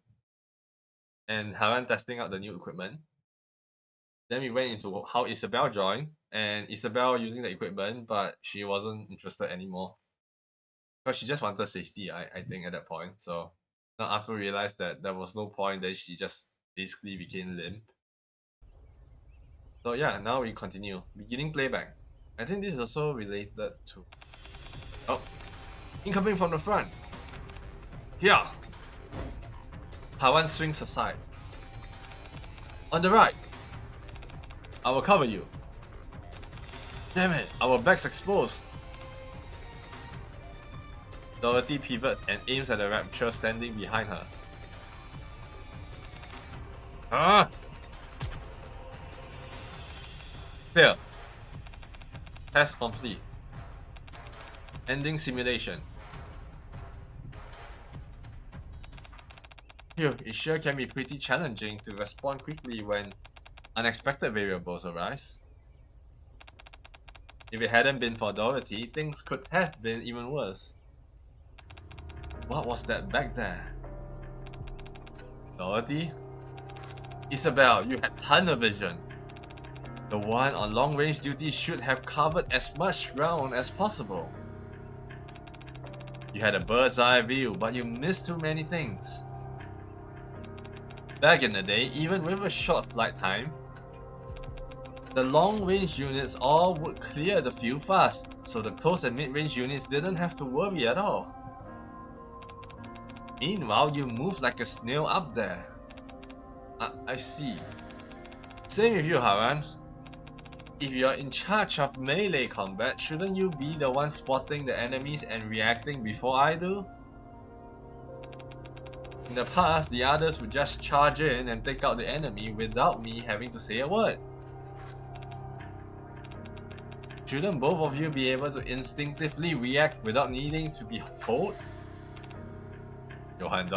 and Haran testing out the new equipment. Then we went into how Isabel joined and Isabel using the equipment, but she wasn't interested anymore. Because she just wanted safety, I think, at that point. So now after we realized that there was no point, then she just basically became limp. So yeah, now we continue. Beginning playback. I think this is also related to... Oh! Incoming from the front! Here! Haran swings aside. On the right! I will cover you. Damn it, our back's exposed. Dorothy pivots and aims at the Rapture standing behind her. Ah! Clear. Test complete. Ending simulation. Phew, it sure can be pretty challenging to respond quickly when unexpected variables arise. If it hadn't been for Dorothy, things could have been even worse. What was that back there? Dorothy? Isabel, you had tunnel vision. The one on long-range duty should have covered as much ground as possible. You had a bird's eye view, but you missed too many things. Back in the day, even with a short flight time, The long-range units all would clear the field fast, so the close and mid-range units didn't have to worry at all. Meanwhile, you move like a snail up there. I see. Same with you, Haran. If you're in charge of melee combat, shouldn't you be the one spotting the enemies and reacting before I do? In the past, the others would just charge in and take out the enemy without me having to say a word. Shouldn't both of you be able to instinctively react without needing to be told? Johan ...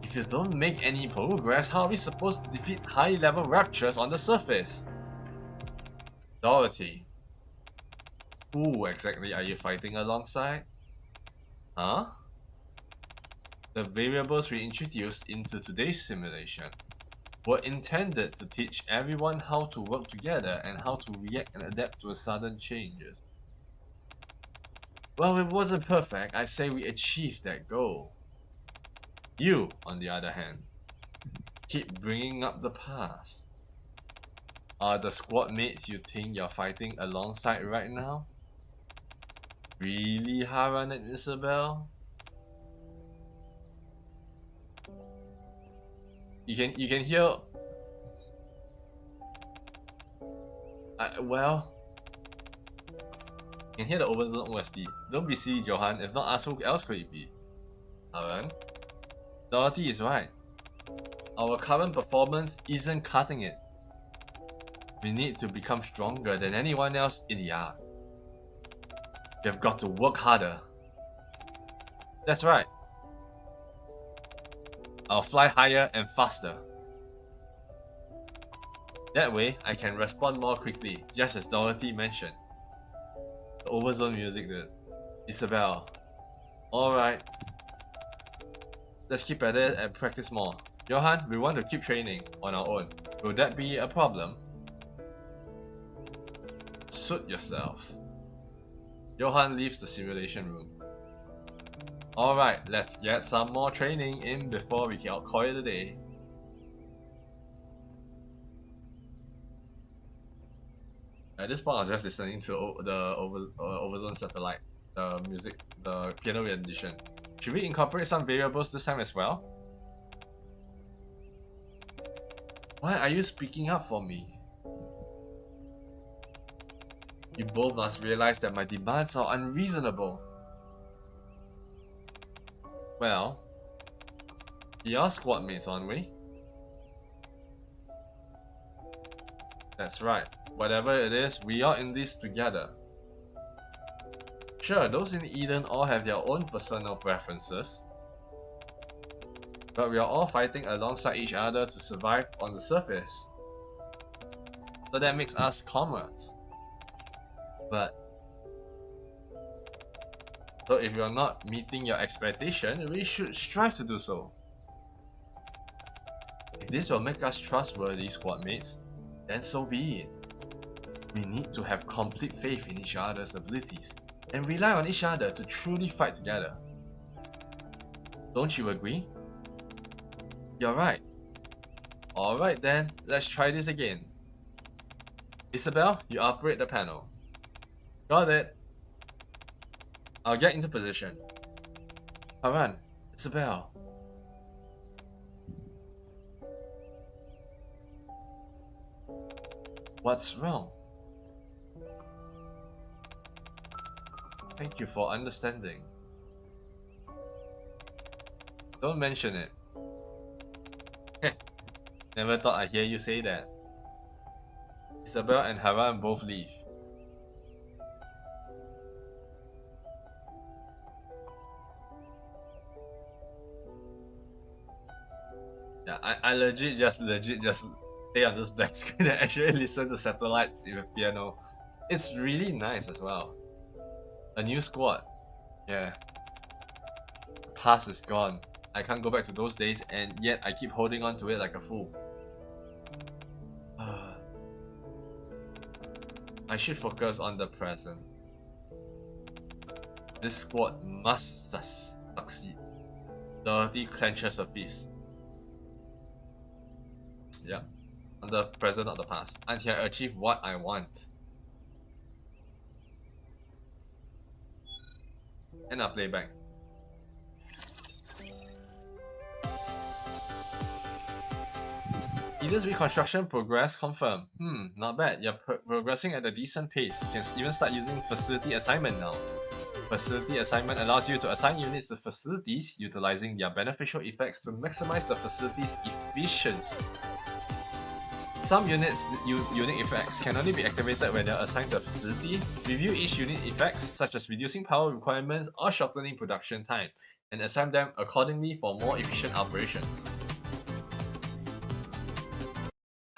If you don't make any progress, how are we supposed to defeat high-level raptures on the surface? Dorothy. Who exactly are you fighting alongside? Huh? The variables we introduced into today's simulation were intended to teach everyone how to work together and how to react and adapt to sudden changes. Well, it wasn't perfect. I'd say we achieved that goal. You, on the other hand, keep bringing up the past. Are the squad mates you think you're fighting alongside right now really Haran and Isabel? You can hear. Well, you can hear the overzone OST. Don't be silly, Johan. If not us, who else could it be? Haran? Dorothy is right. Our current performance isn't cutting it. We need to become stronger than anyone else in the yard. We have got to work harder. That's right. I'll fly higher and faster. That way, I can respond more quickly, just as Dorothy mentioned. The overzone music did. Isabel. Alright. Let's keep at it and practice more. Johan, we want to keep training on our own. Will that be a problem? Suit yourselves. Johan leaves the simulation room. Alright, let's get some more training in before we can call it a day. At this point, I'm just listening to the Overzone Satellite, the music, the piano rendition. Should we incorporate some variables this time as well? Why are you speaking up for me? You both must realize that my demands are unreasonable. Well, we are squad mates, aren't we? That's right. Whatever it is, we are in this together. Sure, those in Eden all have their own personal preferences, but we are all fighting alongside each other to survive on the surface. So that makes us comrades. So if you are not meeting your expectation, we should strive to do so. If this will make us trustworthy squad mates, then so be it. We need to have complete faith in each other's abilities and rely on each other to truly fight together. Don't you agree? You're right. Alright then, let's try this again. Isabel, you operate the panel. Got it. I'll get into position. Haran, Isabel. What's wrong? Thank you for understanding. Don't mention it. Never thought I'd hear you say that. Isabel and Haran both leave. Yeah, I legit just stay on this black screen and actually listen to satellites with piano. It's really nice as well. A new squad. Yeah. The past is gone. I can't go back to those days, and yet I keep holding on to it like a fool. I should focus on the present. This squad must succeed. Dorothy clenches her fist. Yeah. On the present, not the past. Until I achieve what I want. And I'll play back. Eden's reconstruction progress confirmed. Not bad. You're progressing at a decent pace. You can even start using facility assignment now. Facility assignment allows you to assign units to facilities, utilizing their beneficial effects to maximize the facility's efficiency. Some units' unique effects can only be activated when they are assigned to a facility. Review each unit effects, such as reducing power requirements or shortening production time, and assign them accordingly for more efficient operations.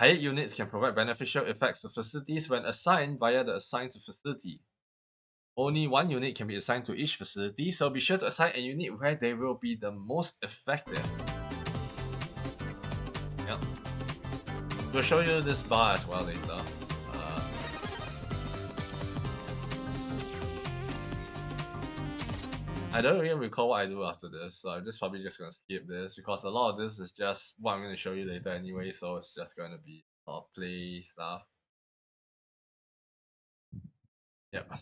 Hired units can provide beneficial effects to facilities when assigned via the Assign to Facility. Only one unit can be assigned to each facility, so be sure to assign a unit where they will be the most effective. Yep. We'll show you this bar as well later. I don't really recall what I do after this, so I'm probably just gonna skip this because a lot of this is just what I'm gonna show you later anyway, so it's just gonna be play stuff. Yep.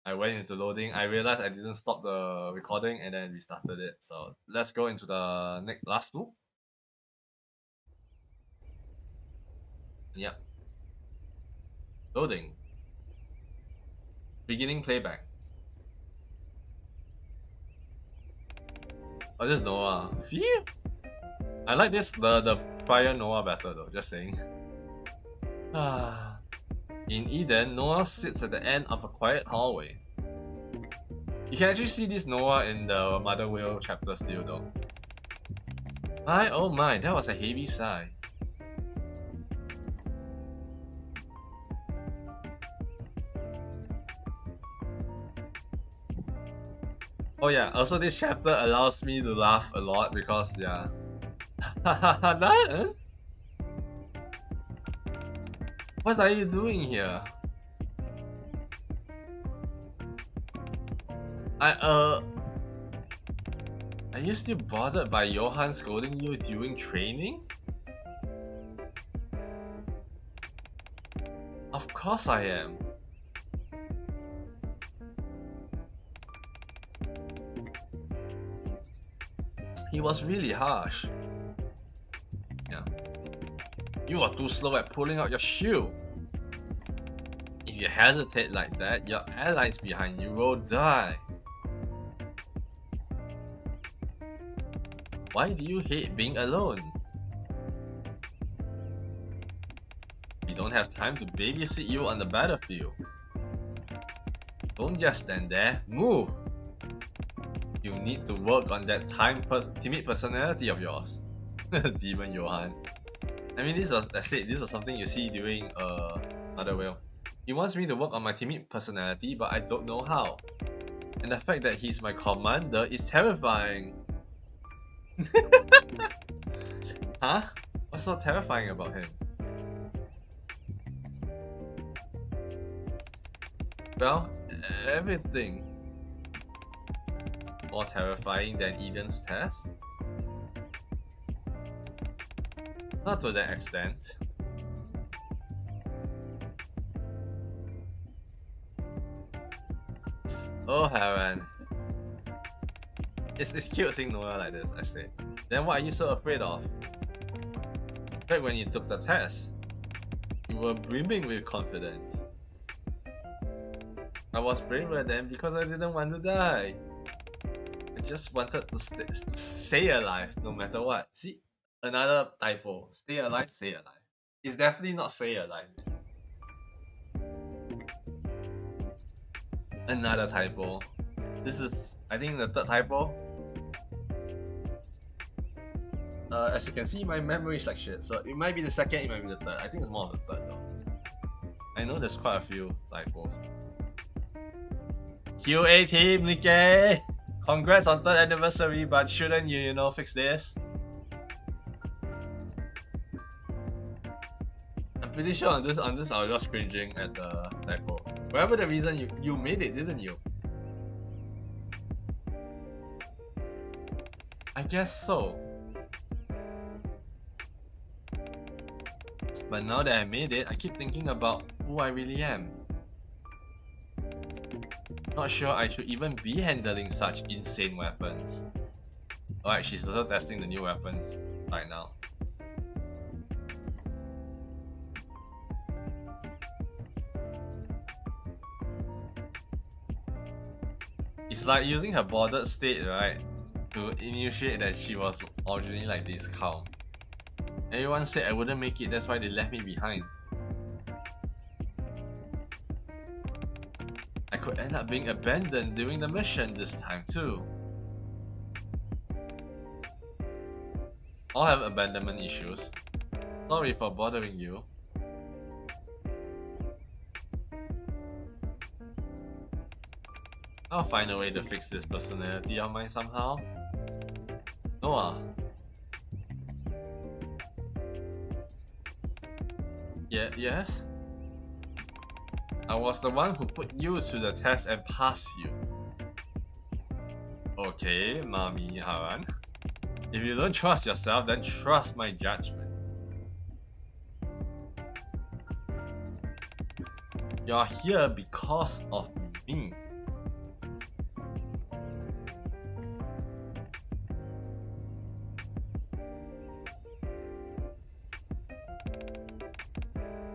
I went into loading, I realized I didn't stop the recording and then restarted it. So let's go into the last loop. Yep. Loading. Beginning playback. Oh, this is Noah. Phew! I like this, the prior Noah better though, just saying. In Eden, Noah sits at the end of a quiet hallway. You can actually see this Noah in the Mother Whale chapter still though. Oh my, that was a heavy sigh. Oh yeah, also this chapter allows me to laugh a lot because yeah. What are you doing here? Are you still bothered by Johan scolding you during training? Of course I am. He was really harsh. Yeah. You are too slow at pulling out your shield. If you hesitate like that, your allies behind you will die. Why do you hate being alone? We don't have time to babysit you on the battlefield. Don't just stand there, move! You need to work on that timid personality of yours. Demon Johan. I mean, this was something you see during Mother Whale. He wants me to work on my timid personality, but I don't know how. And the fact that he's my commander is terrifying. Huh? What's so terrifying about him? Well, everything. More terrifying than Eden's test? Not to that extent. Oh, Haran. It's cute seeing Noah like this, I say. Then what are you so afraid of? Back when you took the test, you were brimming with confidence. I was braver then because I didn't want to die. I just wanted to stay alive no matter what. See, another typo. Stay alive, stay alive. It's definitely not stay alive. Another typo. This is, I think, the third typo. As you can see, my memory is like shit, so it might be the second, it might be the third. I think it's more of the third though. I know there's quite a few typos. QA team, Nikke! Congrats on 3rd anniversary, but shouldn't you, fix this? I'm pretty sure on this I was just cringing at the typo. Whatever the reason, you made it, didn't you? I guess so. But now that I made it, I keep thinking about who I really am. Not sure I should even be handling such insane weapons. Alright, she's also testing the new weapons right now. It's like using her bothered state, right, to initiate that she was originally like this calm. Everyone said I wouldn't make it, that's why they left me behind. I could end up being abandoned during the mission this time too. I'll have abandonment issues. Sorry for bothering you. I'll find a way to fix this personality of mine somehow. Noah. Yes? I was the one who put you to the test and passed you. Okay, Mommy Haran. If you don't trust yourself, then trust my judgment. You're here because of me.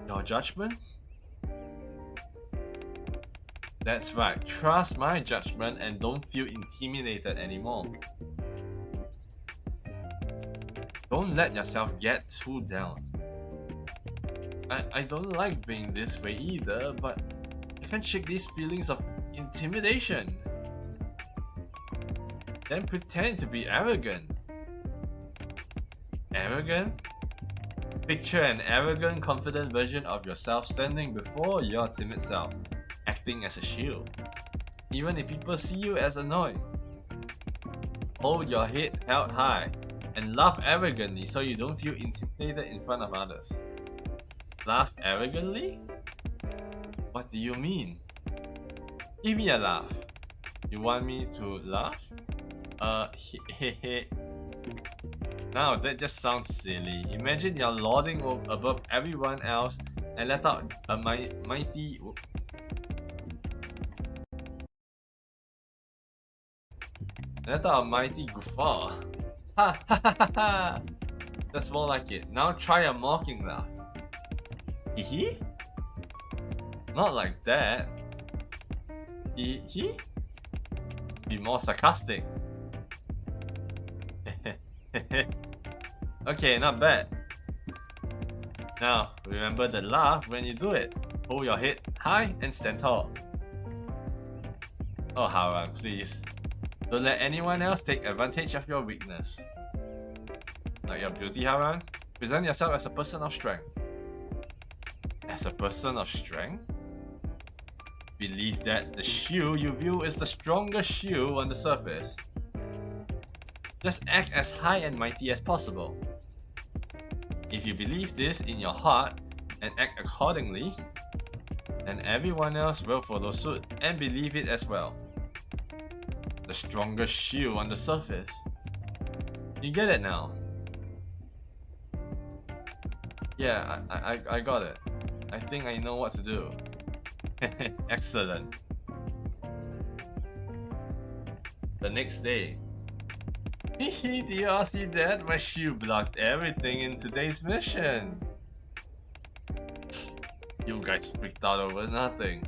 Your judgment? That's right, trust my judgment and don't feel intimidated anymore. Don't let yourself get too down. I don't like being this way either, but I can't shake these feelings of intimidation. Then pretend to be arrogant. Arrogant? Picture an arrogant, confident version of yourself standing before your timid self, acting as a shield, even if people see you as annoying. Hold your head held high and laugh arrogantly so you don't feel intimidated in front of others. Laugh arrogantly? What do you mean? Give me a laugh. You want me to laugh? Hehe. Now that just sounds silly. Imagine you're lording above everyone else and let out a mighty guffaw. Ha ha ha ha ha! That's more like it. Now try a mocking laugh. Hee? Not like that. Hee? Be more sarcastic. Okay, not bad. Now, remember the laugh when you do it. Hold your head high and stand tall. Oh Haran, please. Don't let anyone else take advantage of your weakness. Like your beauty, Haran. Present yourself as a person of strength. As a person of strength? Believe that the shield you view is the strongest shield on the surface. Just act as high and mighty as possible. If you believe this in your heart and act accordingly, then everyone else will follow suit and believe it as well. The strongest shield on the surface. You get it now? Yeah, I got it. I think I know what to do. Excellent. The next day. Hehe, do you all see that? My shield blocked everything in today's mission. You guys freaked out over nothing.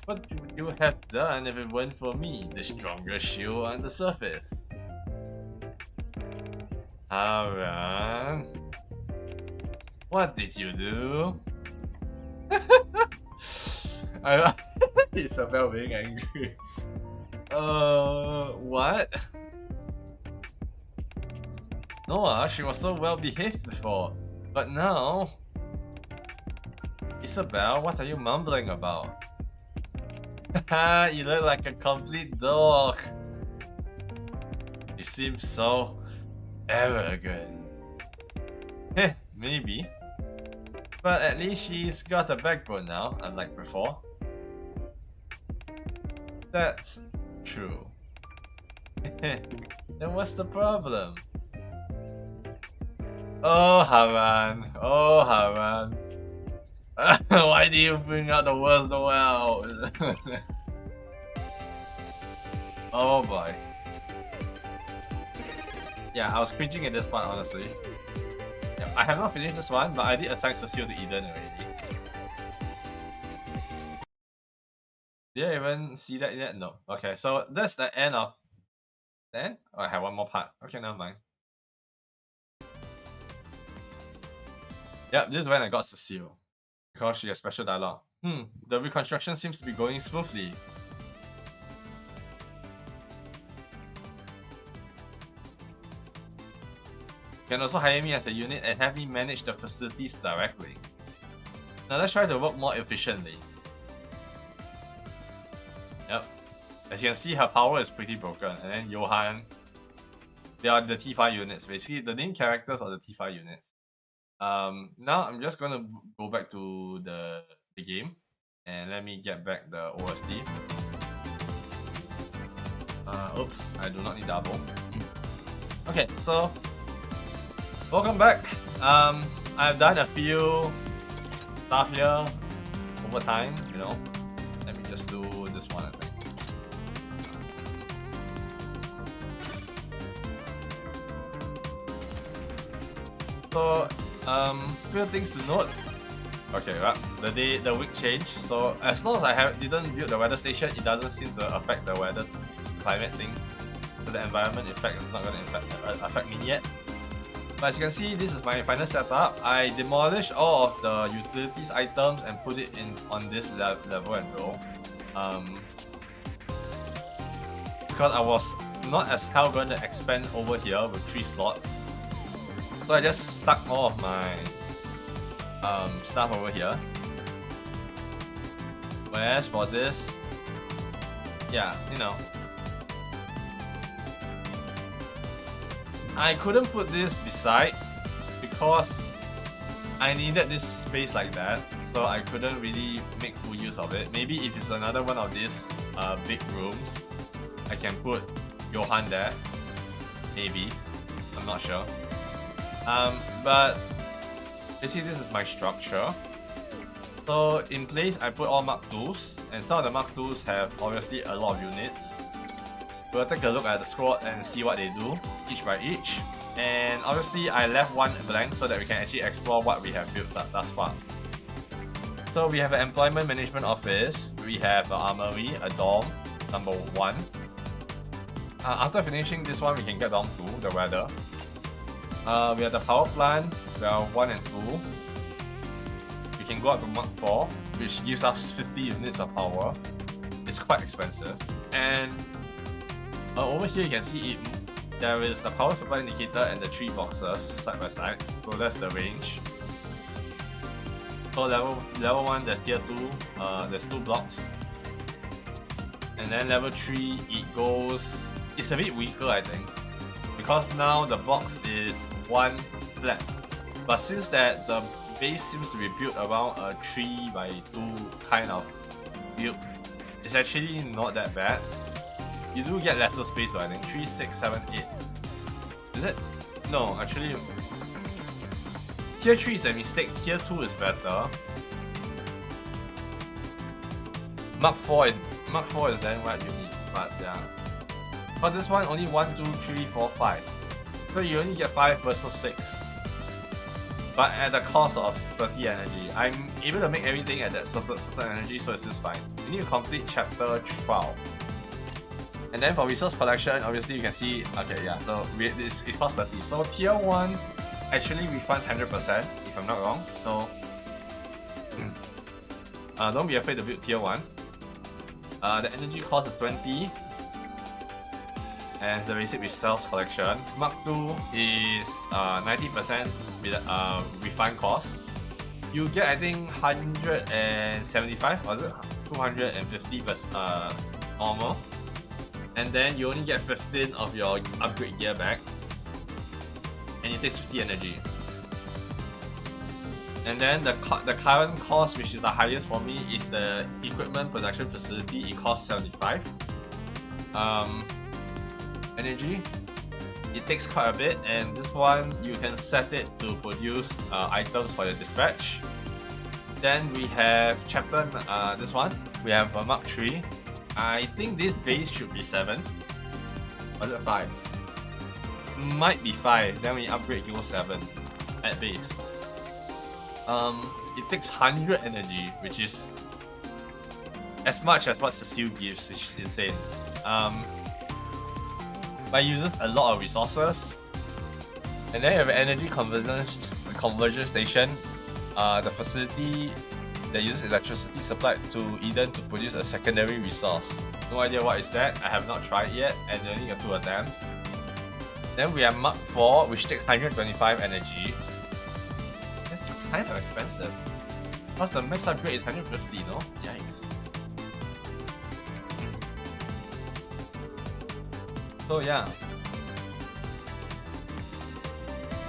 What would you have done if it weren't for me, the strongest shield on the surface? Haran, what did you do? Isabel being angry. What? Noah, she was so well behaved before, but now... Isabel, what are you mumbling about? Haha, you look like a complete dog. You seem so arrogant. Heh, maybe. But at least she's got a backbone now, unlike before. That's true. Then what's the problem? Oh, Haran. Oh, Haran. Why do you bring out the worst Noel? Oh boy. Yeah, I was cringing at this part, honestly. Yeah, I have not finished this one, but I did assign Cecile to Eden already. Did I even see that yet? No. Okay, so that's the end of... Then? Oh, I have one more part. Okay, never mind. Yep, this is when I got Cecile. Because she has special dialogue. The reconstruction seems to be going smoothly. You can also hire me as a unit and have me manage the facilities directly. Now let's try to work more efficiently. Yep. As you can see, her power is pretty broken. And then Johan, they are the T5 units. Basically, the main characters are the T5 units. Now I'm just gonna go back to the game. And let me get back the OST. Oops, I do not need double. Okay, so welcome back. I've done a few stuff here over time, you know. Let me just do this one, I think. So, few things to note. Okay, right. The week change. So as long as I didn't build the weather station, it doesn't seem to affect the weather climate thing. So the environment effect is not going to affect me yet. But as you can see, this is my final setup. I demolished all of the utilities items and put it in on this level and row. Because I was not as hell going to expand over here with 3 slots. So I just stuck all of my stuff over here. Whereas for this, yeah, you know, I couldn't put this beside because I needed this space like that, so I couldn't really make full use of it. Maybe if it's another one of these big rooms, I can put Johan there. Maybe, I'm not sure. But basically this is my structure. So in place I put all Mark 2s, and some of the Mark 2s have obviously a lot of units. We'll take a look at the squad and see what they do, each by each. And obviously I left one blank so that we can actually explore what we have built thus far. So we have an employment management office, we have an armory, a dorm, number 1. After finishing this one, we can get down to the weather. We have the power plant, we are 1 and 2. We can go up to Mark 4, which gives us 50 units of power. It's quite expensive. And over here you can see there is the power supply indicator and the 3 boxes side by side. So that's the range. So level 1 there's tier 2, there's 2 blocks. And then level 3 it's a bit weaker I think. Because now the box is 1 flat. But since that the base seems to be built around a 3 by 2 kind of build, it's actually not that bad. You do get lesser space though, I think. 3, 6, 7, 8. Is it? No, actually. Tier 3 is a mistake, tier 2 is better. Mark 4 is then what you need, but yeah. For this one, only 1, 2, 3, 4, 5. So you only get 5 versus 6. But at the cost of 30 energy. I'm able to make everything at that certain energy, so it's just fine. You need to complete chapter 12. And then for resource collection, obviously you can see, okay, yeah, so it costs 30. So tier 1 actually refunds 100%, if I'm not wrong. So don't be afraid to build tier 1. The energy cost is 20. And the basic resource collection. Mark 2 is 90% with refund cost. You get I think 175 or is it 250 normal. And then you only get 15 of your upgrade gear back. And it takes 50 energy. And then the current cost, which is the highest for me, is the equipment production facility. It costs 75 energy. it takes quite a bit, and this one you can set it to produce items for your dispatch. Then we have chapter, this one, we have a Mark 3. I think this base should be 7. Was it 5? Might be 5, then we upgrade to 7 at base. It takes 100 energy, which is as much as what Cecile gives, which is insane. But it uses a lot of resources. And then you have an energy conversion station. The facility that uses electricity supplied to Eden to produce a secondary resource. No idea what is that, I have not tried yet, and they only got 2 attempts. Then we have Mark 4, which takes 125 energy. It's kind of expensive. Plus the max upgrade is 150, no? Yikes. So yeah.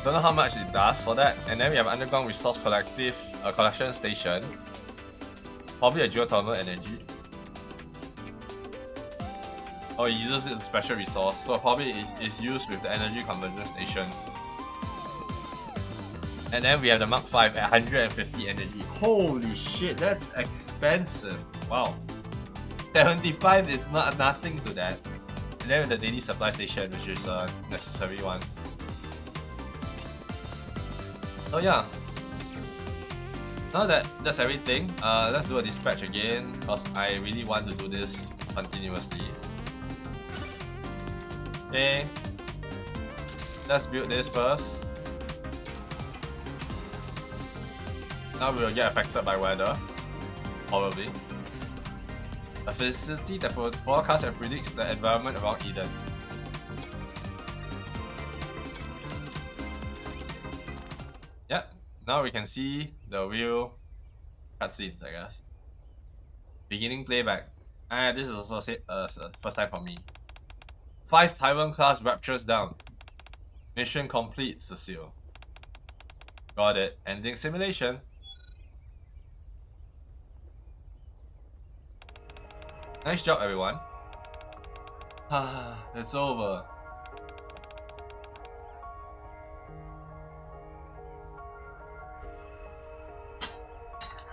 Don't know how much it does for that. And then we have underground resource collection station. Probably a geothermal energy. Oh, it uses it in special resource, so probably it's used with the energy conversion station. And then we have the Mark 5 at 150 energy. Holy shit, that's expensive. Wow. 75 is not nothing to that. And then the daily supply station, which is a necessary one. So yeah. Now that that's everything, let's do a dispatch again, because I really want to do this continuously. Okay. Let's build this first. Now we will get affected by weather. Probably. A facility that forecasts and predicts the environment around Eden. Yep, now we can see the real cutscenes, I guess. Beginning playback. This is also first time for me. 5 Taiwan class raptures down. Mission complete, Cecile. Got it. Ending simulation. Nice job, everyone. It's over.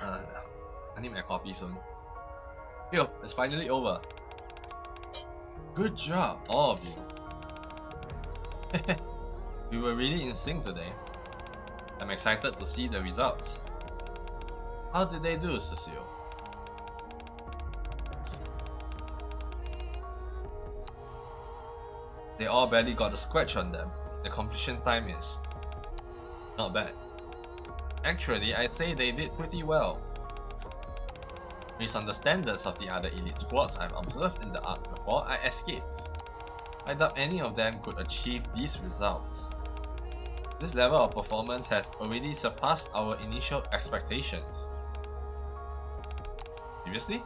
I need my coffee soon. Yo, it's finally over. Good job, all of you. We were really in sync today. I'm excited to see the results. How did they do, Cecile? They all barely got a scratch on them. The completion time is not bad. Actually, I'd say they did pretty well. Based on the standards of the other elite squads I've observed in the arc before I escaped, I doubt any of them could achieve these results. This level of performance has already surpassed our initial expectations. Seriously?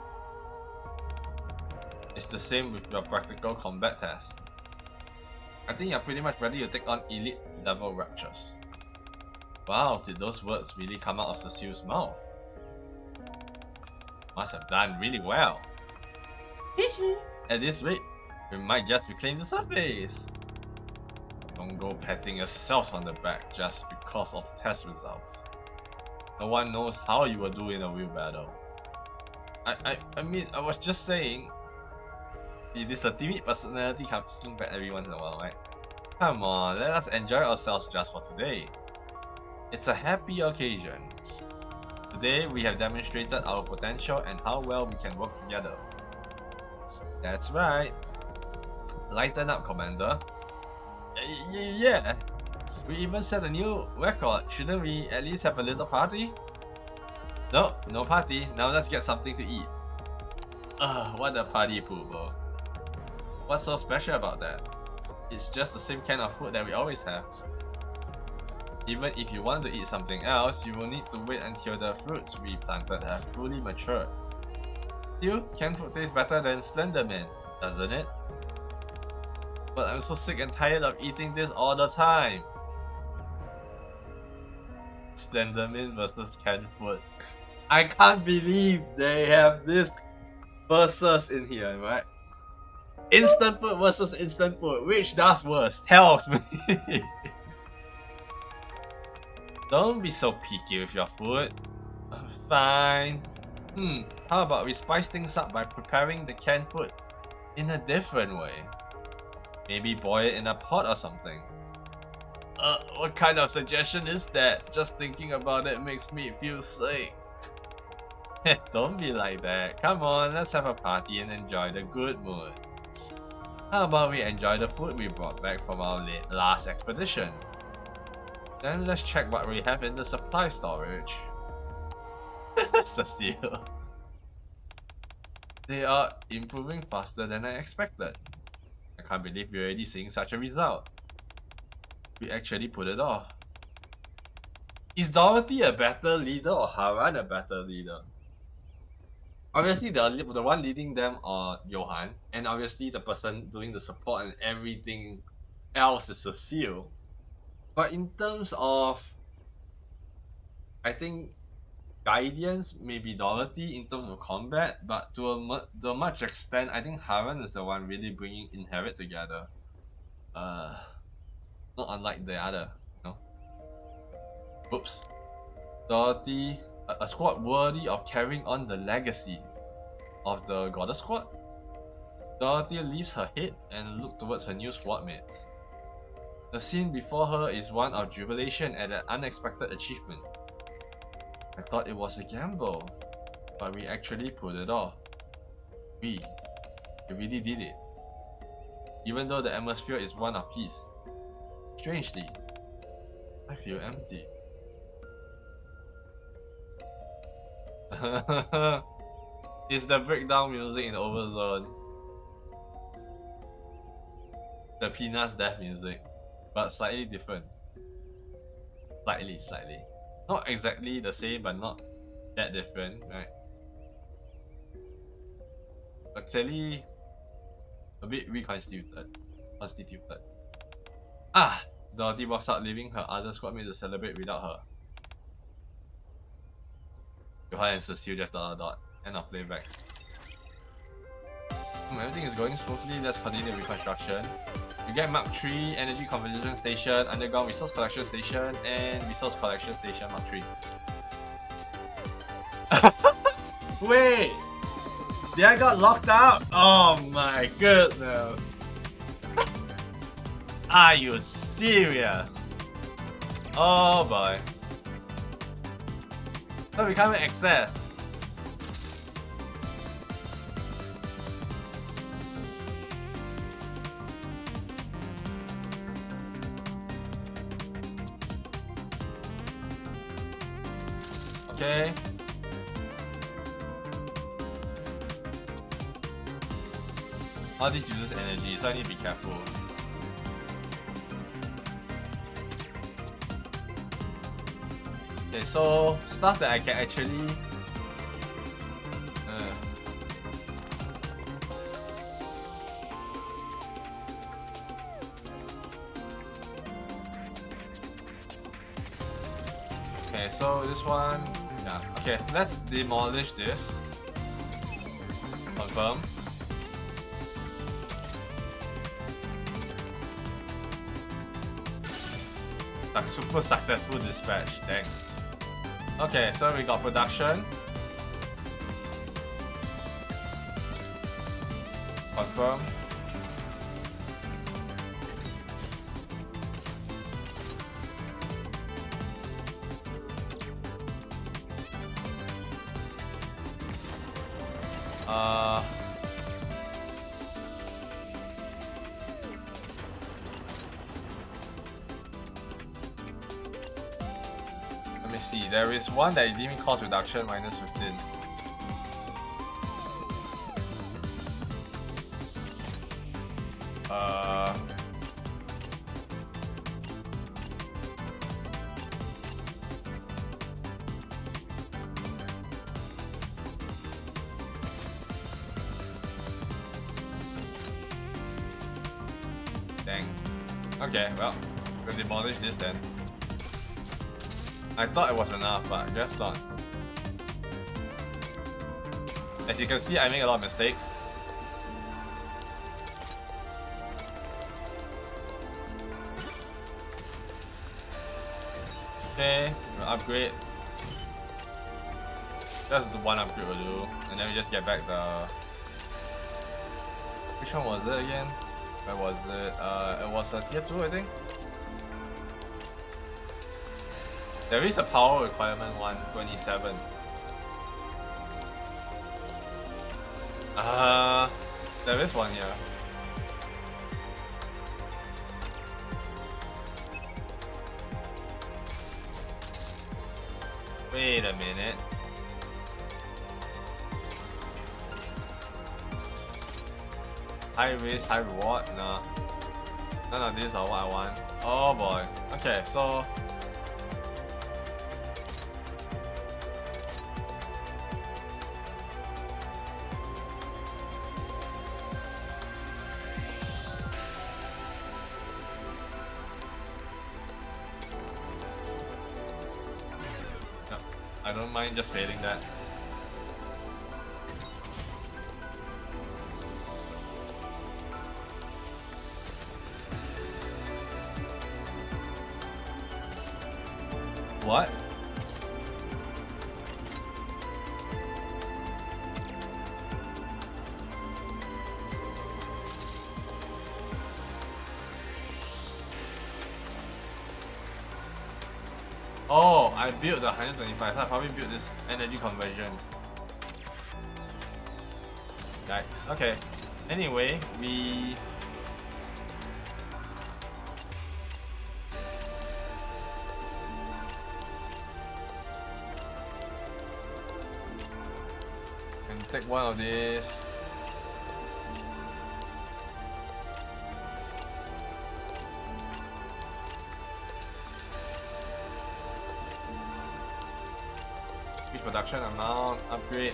It's the same with your practical combat test. I think you're pretty much ready to take on elite level raptures. Wow, did those words really come out of Cecile's mouth? Must have done really well. At this rate, we might just reclaim the surface. Don't go patting yourselves on the back just because of the test results. No one knows how you will do in a real battle. I mean, I was just saying. This is a timid personality coming back every once in a while, right? Come on, let us enjoy ourselves just for today. It's a happy occasion. Today we have demonstrated our potential and how well we can work together. That's right. Lighten up, Commander. Yeah. We even set a new record. Shouldn't we at least have a little party? No, no party. Now let's get something to eat. What a party pooper. What's so special about that? It's just the same kind of food that we always have. Even if you want to eat something else, you will need to wait until the fruits we planted have fully matured. Still, canned food tastes better than Slenderman, doesn't it? But I'm so sick and tired of eating this all the time. Slenderman versus canned food. I can't believe they have this versus in here, right? Instant food versus instant food. Which does worse? Tell me. Don't be so picky with your food. Fine. How about we spice things up by preparing the canned food in a different way? Maybe boil it in a pot or something. What kind of suggestion is that? Just thinking about it makes me feel sick. Don't be like that. Come on, let's have a party and enjoy the good mood. How about we enjoy the food we brought back from our last expedition? Then let's check what we have in the supply storage. Cecile. They are improving faster than I expected. I can't believe we're already seeing such a result. We actually put it off. Is Dorothy a better leader or Haran a better leader? Obviously the one leading them are Johan, and obviously the person doing the support and everything else is Cecile. But in terms of, I think, guidance, maybe Dorothy in terms of combat, but to a much extent, I think Haran is the one really bringing Inherit together. Not unlike the other, you know. Oops. Dorothy, a squad worthy of carrying on the legacy of the Goddess Squad. Dorothy lifts her head and looks towards her new squad mates. The scene before her is one of jubilation at an unexpected achievement. I thought it was a gamble, but we actually pulled it off. We really did it. Even though the atmosphere is one of peace. Strangely, I feel empty. It's the breakdown music in Overzone. The Peanuts death music, but slightly different. Slightly. Not exactly the same, but not that different, right? But clearly a bit reconstituted. Dorothy walks out, leaving her other squad mates to celebrate without her. Johan and Cecile just ... End of playback. Everything is going smoothly. Let's continue reconstruction. You get Mark 3, Energy Conversion Station, Underground Resource Collection Station, and Resource Collection Station Mark 3. Wait! Did I got locked out? Oh my goodness! Are you serious? Oh boy. So we can't access. Okay. All these uses energy, so I need to be careful. Okay, so stuff that I can actually okay, so this one, yeah, okay, let's demolish this. Confirm. A super successful dispatch, thanks. Okay, so we got production. Confirm. Let me see, there is one that is giving cost reduction minus 15. Dang. Okay, well, we'll demolish this then. I thought it was enough, but I guess not. As you can see, I make a lot of mistakes. Okay, we'll upgrade. Just the one upgrade will do, and then we just get back the. Which one was it again? Where was it? It was a tier 2, I think. There is a power requirement 127. There is one here. Wait a minute. High risk, high reward? Nah. None of these are what I want. Oh boy. Okay, so I don't mind just failing that. What? Oh, I built the 125, so I probably built this energy conversion. Yikes. Okay. Anyway, we can take one of these. Production amount, upgrade.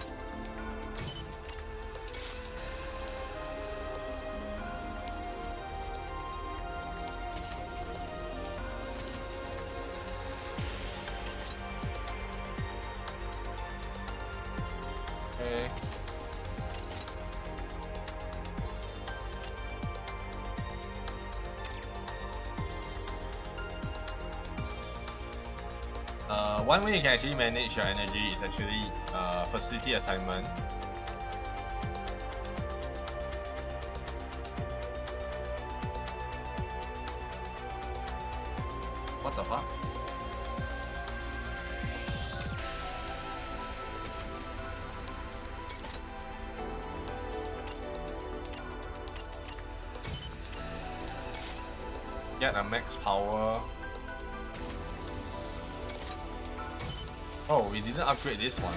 Okay. One way you can actually manage your energy is actually facility assignment. What the fuck? Get a max power. Oh, we didn't upgrade this one.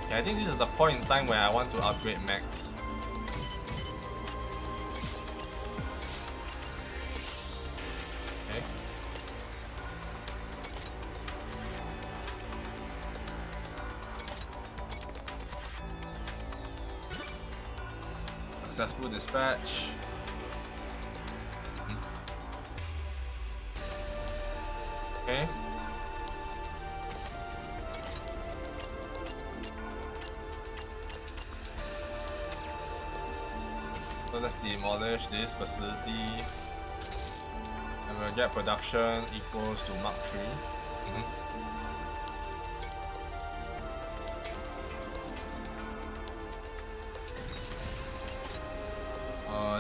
Okay, I think this is the point in time where I want to upgrade max. Okay. Successful dispatch. Okay. So let's demolish this facility and we'll get production equals to Mark 3.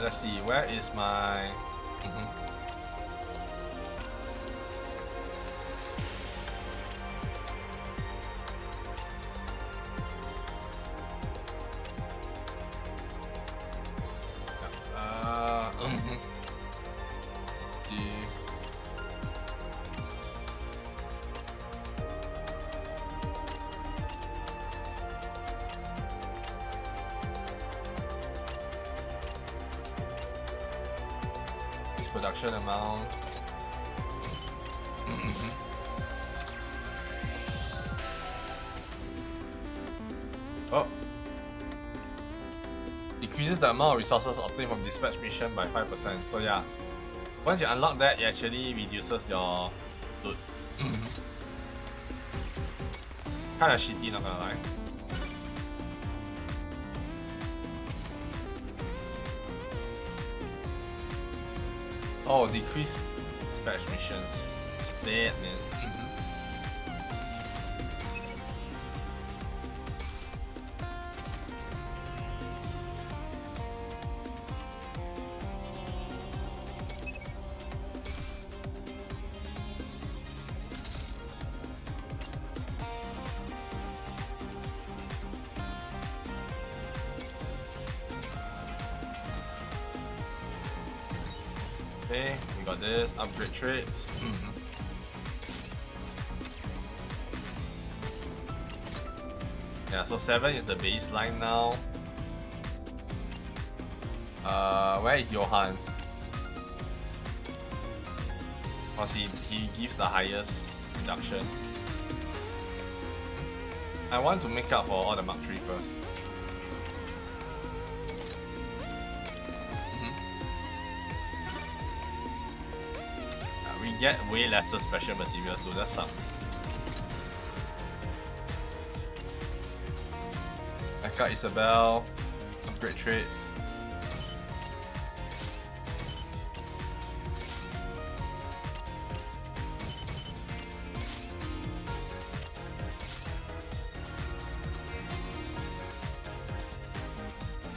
Let's see, where is my production amount. Oh, decreases the amount of resources obtained from dispatch mission by 5%. So yeah, once you unlock that, it actually reduces your loot. Kinda shitty, not gonna lie. Oh, decrease dispatch missions. It's bad, man. Okay, we got this. Upgrade traits. Yeah, so 7 is the baseline now. Where is Johan? Because he gives the highest reduction. I want to make up for all the Mark 3 first. We get way lesser special materials, so that sucks. Back up Isabel, upgrade traits.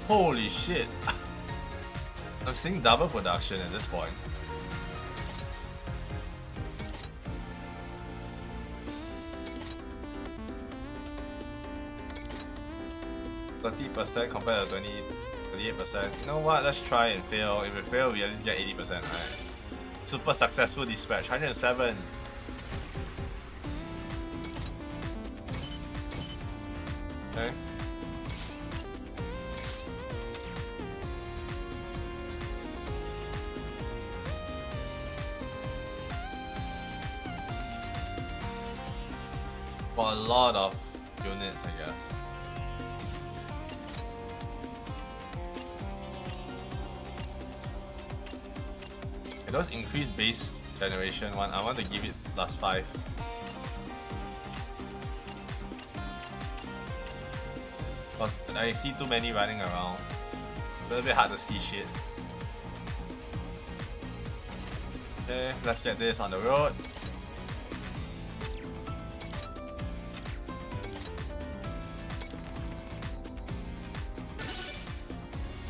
Holy shit! I'm seeing double production at this point. %, compared to 28%. You know what? Let's try and fail. If we fail, we at least get 80%, right? Super successful dispatch, 107. Okay. For a lot of units, I guess. It does increase base generation one. I want to give it +5. Because I see too many running around. A little bit hard to see shit. Okay, let's get this on the road.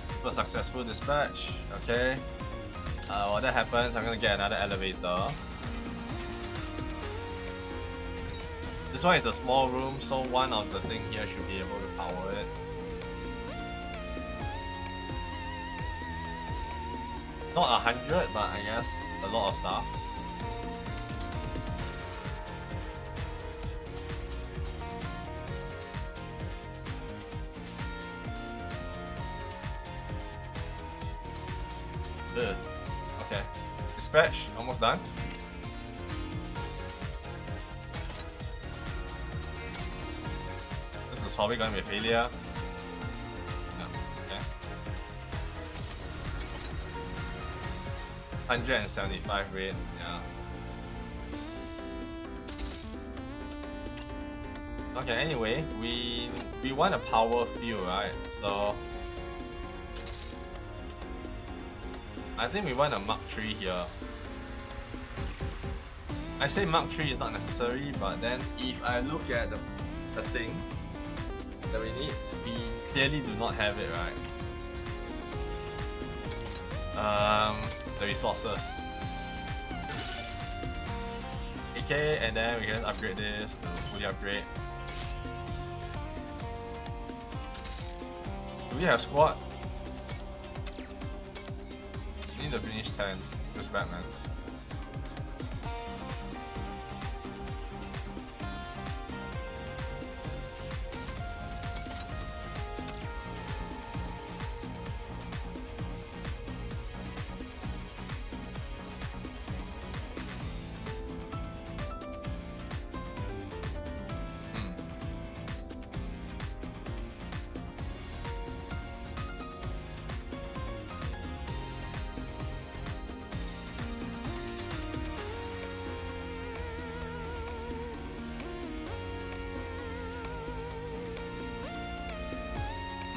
Super successful dispatch. Okay. While that happens, I'm gonna get another elevator. This one is a small room, so one of the thing here should be able to power it. Not 100, but I guess a lot of stuff. Ugh. Okay. Dispatch, almost done. This is probably gonna be a failure. No. Okay. 175 rate, yeah. Okay, anyway, we want a power fuel, right? So I think we want a Mark 3 here. I say Mark 3 is not necessary, but then if I look at the thing that we need, we clearly do not have it, right? The resources. Okay, and then we can upgrade this to fully upgrade. Do we have squad? We need to finish 10. Who's Batman?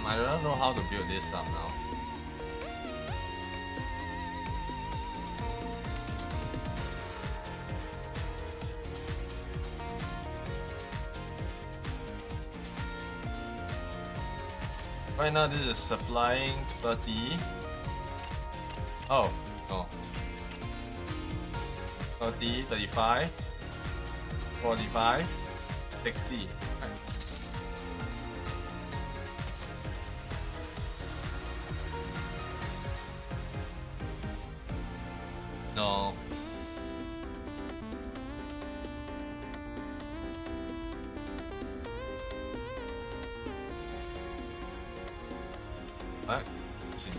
I don't know how to build this up now. Right now this is supplying 30. Oh, no. 30, 35, 45, 60. Right. No. What? See.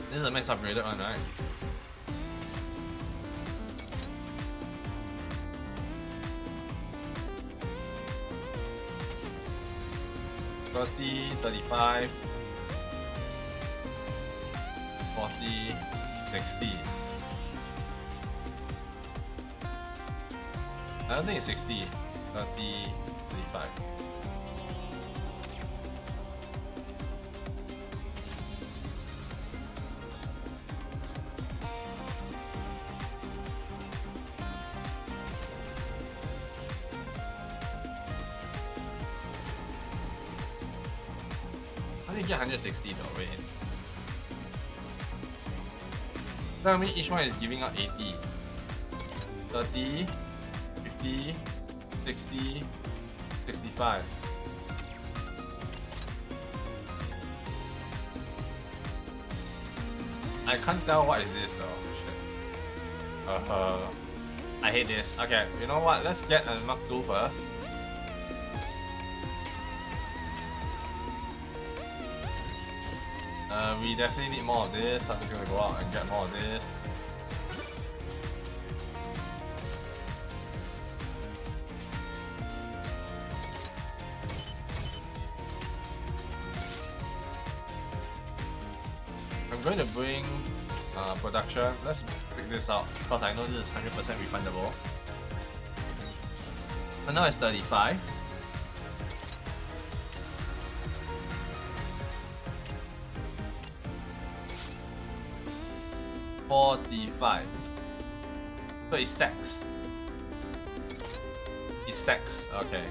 This is a max upgraded one, right? $30, $35, $40, $60. I don't think it's 60, 30, 35. How do you get 160 though? Wait. Tell me each one is giving out 80. 30, 50, 60, 65. I can't tell what is this though. Shit. I hate this. Okay, you know what? Let's get a Mark II first. We definitely need more of this, so I'm gonna go out and get more of this. I'm going to bring production. Let's pick this out because I know this is 100% refundable. So now it's 35. $45. So it stacks. It stacks. Okay.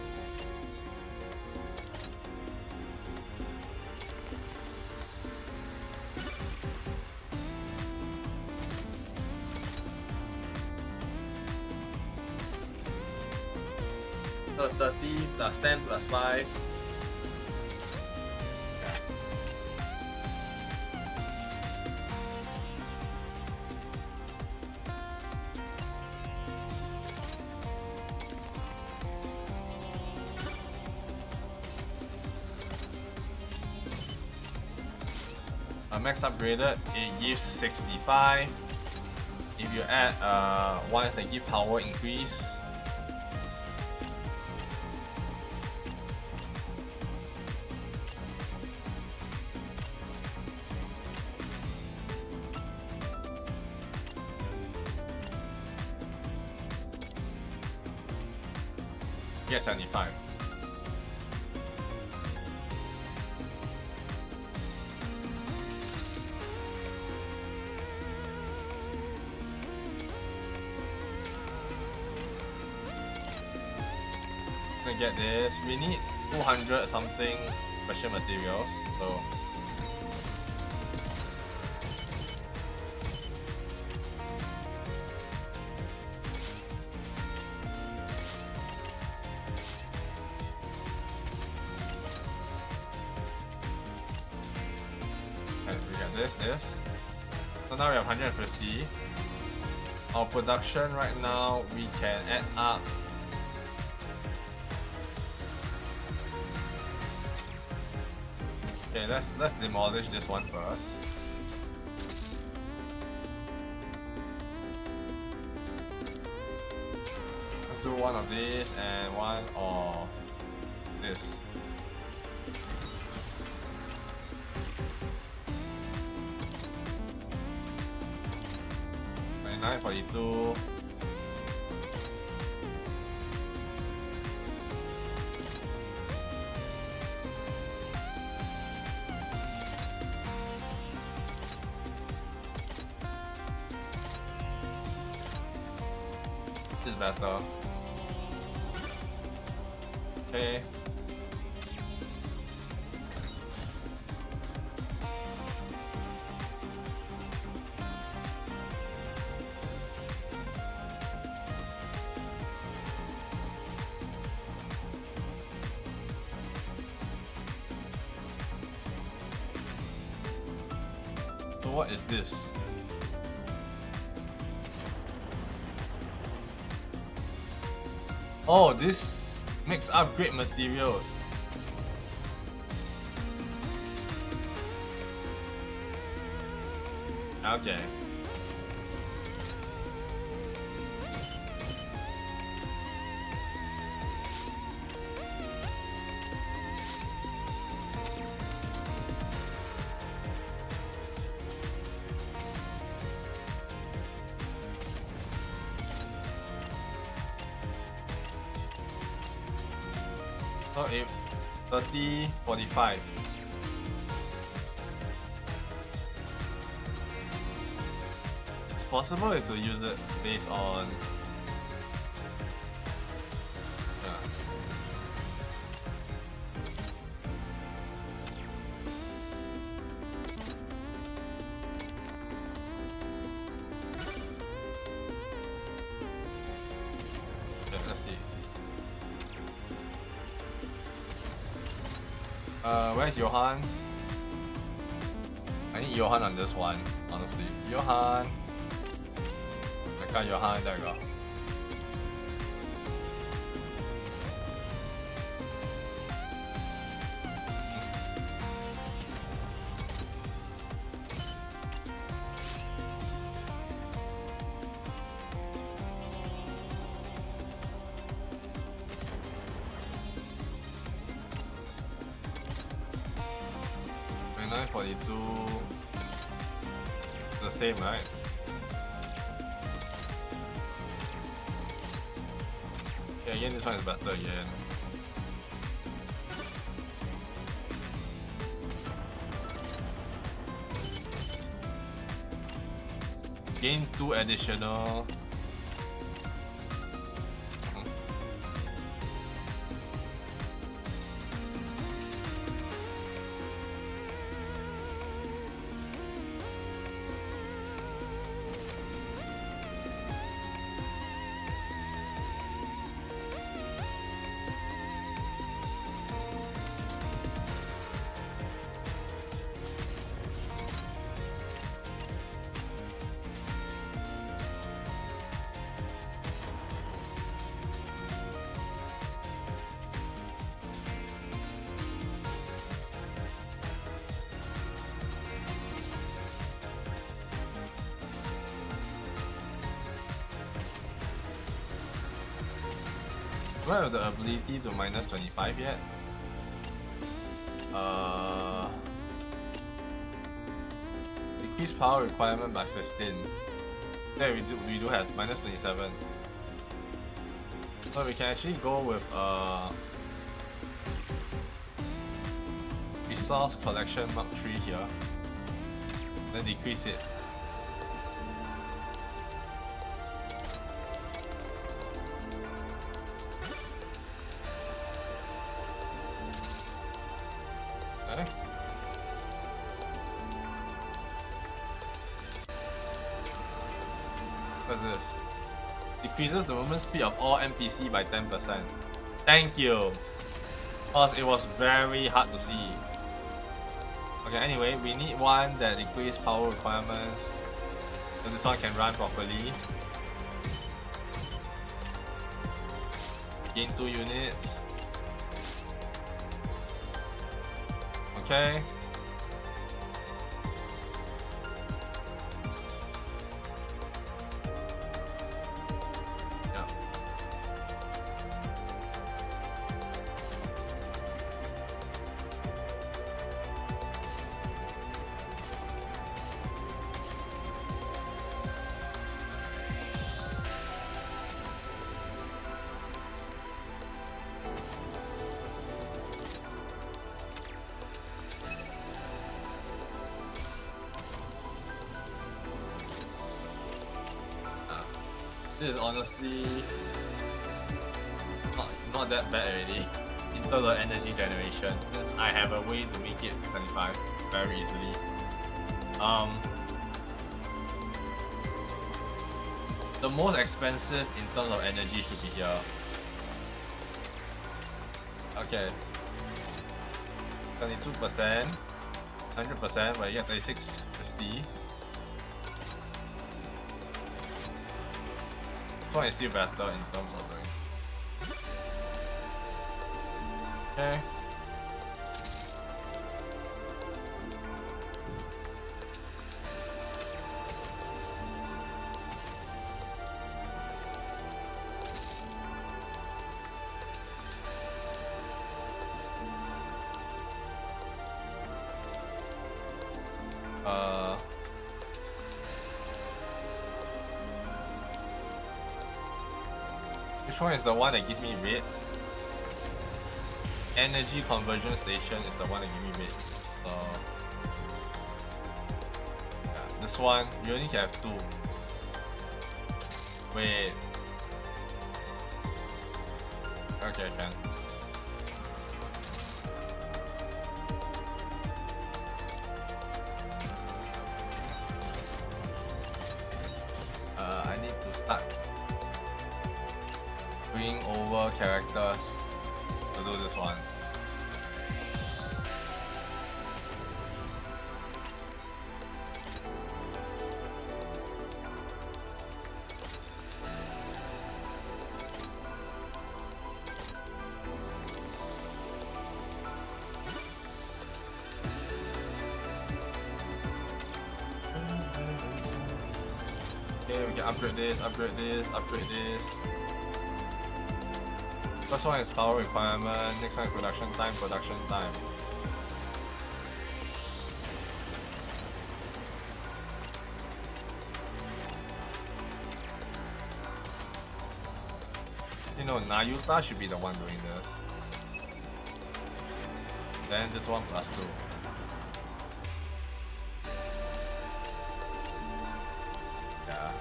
So 30 plus 10 plus 5. Max upgraded, it gives 65. If you add ones that give power increase, get 75. Get this. We need 200 something special materials, so okay, we got this. So now we have 150. Our production right now we can add up. Okay, let's demolish this one first. Let's do one of these and one of this. $29.42. Is better. So what is this? Oh, this makes upgrade materials. Okay. So 30, 45. It's possible to use it based on let's see. Where's Johan? I need Johan on this one, honestly. Johan. I got Johan, there we go. The same, right? Yeah, again, this one is better again. Gain 2 additional. Do I have the ability to minus 25 yet? Decrease power requirement by 15. Yeah, we do have minus 27. So we can actually go with resource collection Mark 3 here. Then decrease it. What's this? Decreases the movement speed of all NPC by 10%. Thank you! Because it was very hard to see. Okay, anyway, we need one that decreases power requirements. So this one can run properly. Gain 2 units. Okay. This is honestly not that bad already in terms of energy generation, since I have a way to make it 75 very easily. The most expensive in terms of energy should be here. Okay. 22%, 100%, but you get 36 see. This one is still better in terms of doing. Okay. Which one is the one that gives me red? Energy conversion station is the one that gives me red. So yeah, this one you only can have 2. Wait. Okay, I can. I need to start bringing over characters to do this one. Okay, we can upgrade this, upgrade this, upgrade this. First one is power requirement, next one is production time, production time. You know, Nayuta should be the one doing this. Then this one +2. Yeah.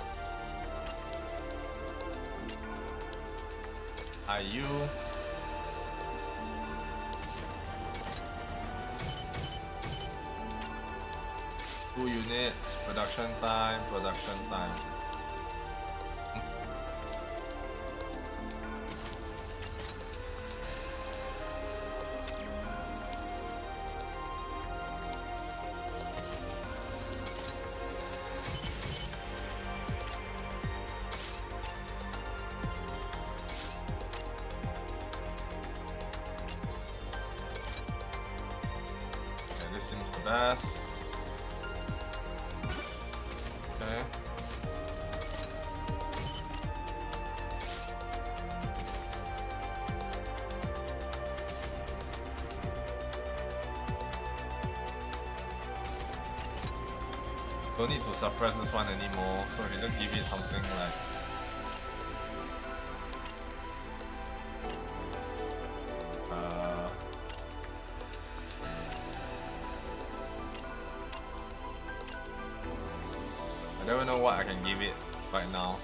IU. Two units, production time, production time. This seems the best. Okay. Don't need to suppress this one anymore, so we can just give it something like I don't know what I can give it right now.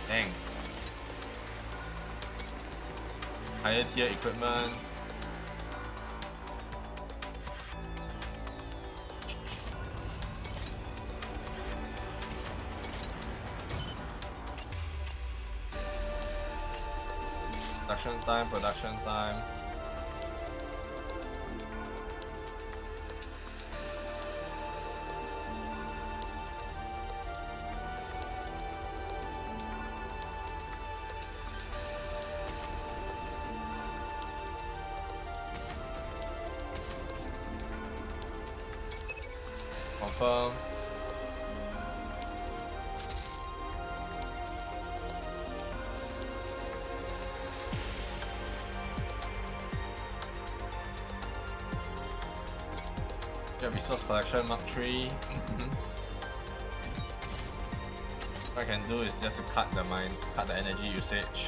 Dang. Higher tier equipment. Production time, production time. Confirm. Get resource collection Mark 3. What I can do is just to cut the energy usage.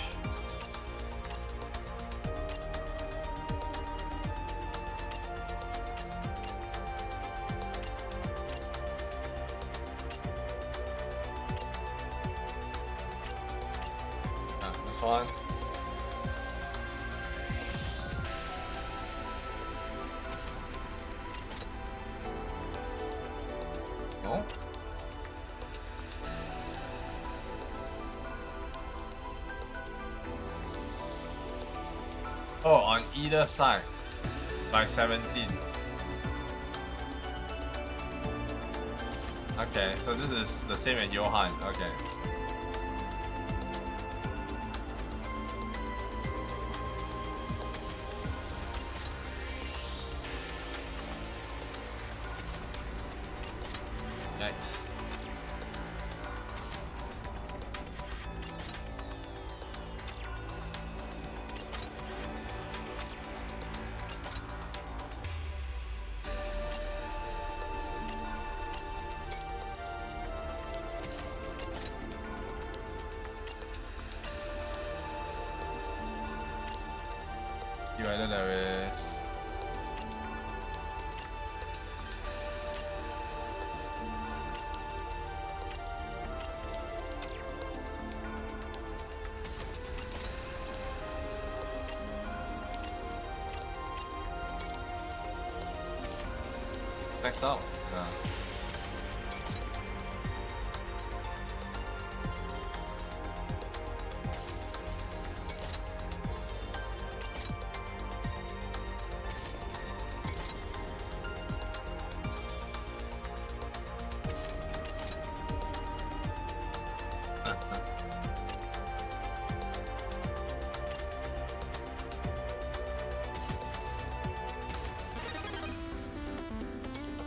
This one. No? Oh, on either side. By 17. Okay, so this is the same as Johan. Okay. Yikes. Either there is next out. Yeah.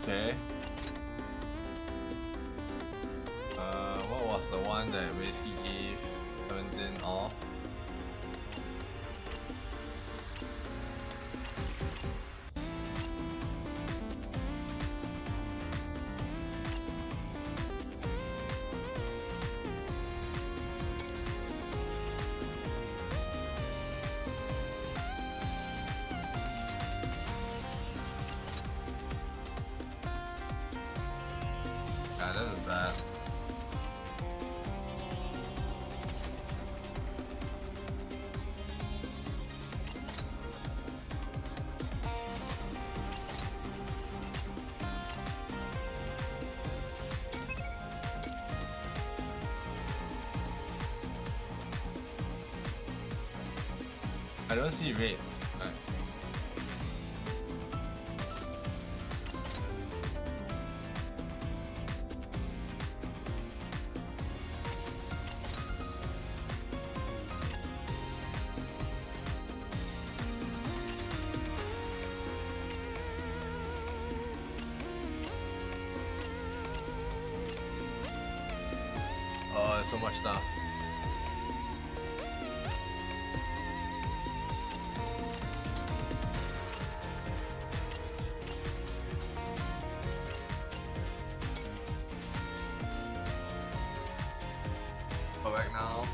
Okay. What was the one that basically gave 17 off? Yeah, that is bad. I don't see red. Right. Oh, there's so much stuff. Go back now.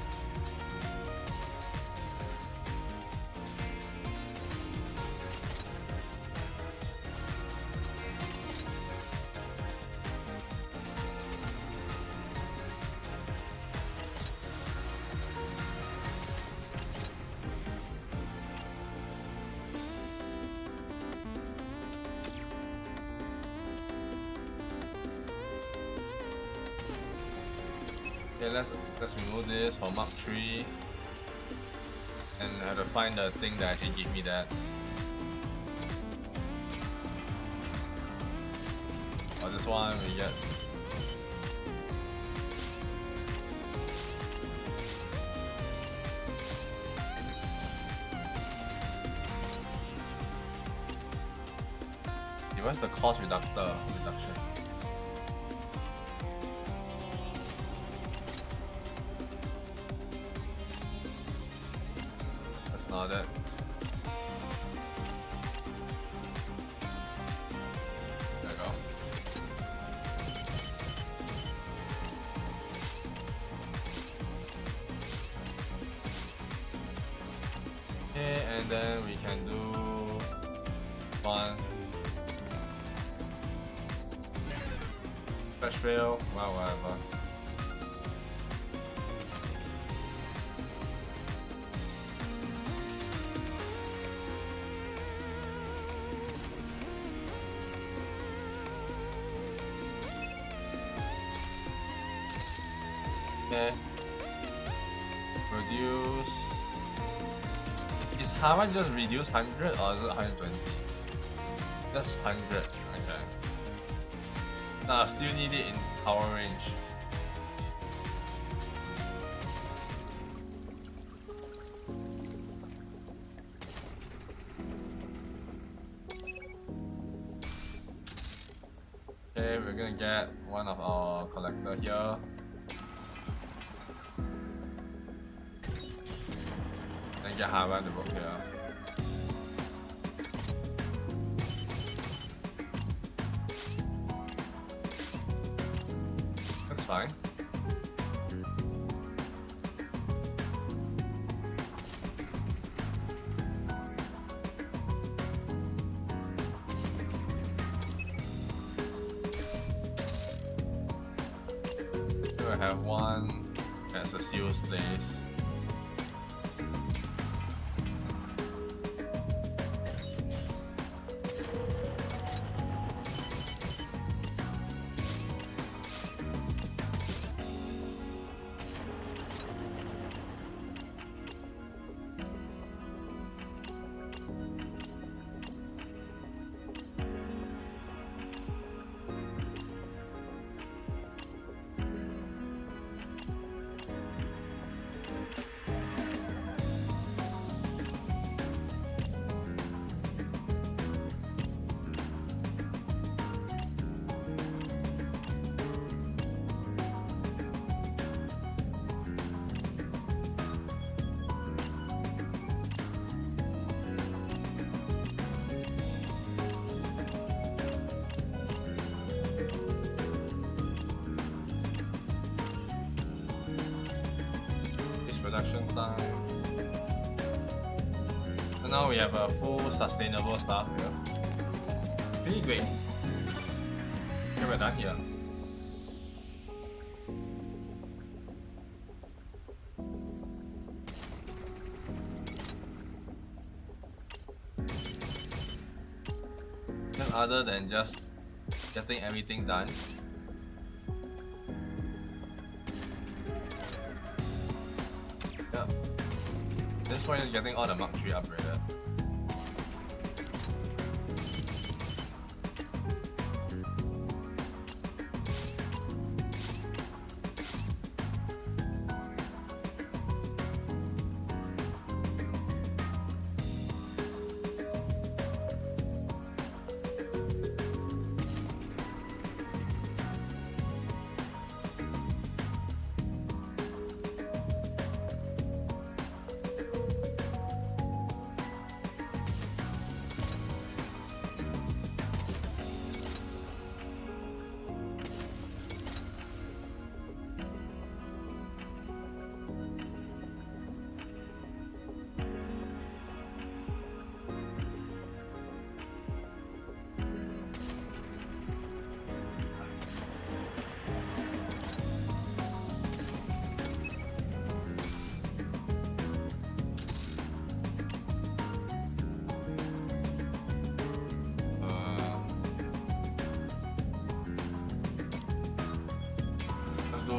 Okay, let's remove this for Mark 3 and I have to find the thing that actually gave me that. Oh, this one we get. What's the cost reduction? That's not it. There we go. Okay, and then we can do one. Fresh fail, well, whatever. Okay. Reduce. Is Hava just reduce 100 or is it 120? Just 100. Okay. Nah, still need it in power range. Okay, we're gonna get one of our collector here. And get Hava to book here. That's fine. So I have one as a seals place. Production time. So now we have a full sustainable stuff here. Pretty great. Okay, we're done here. Then other than just getting everything done, this point is getting all the Mark 3 upgraded.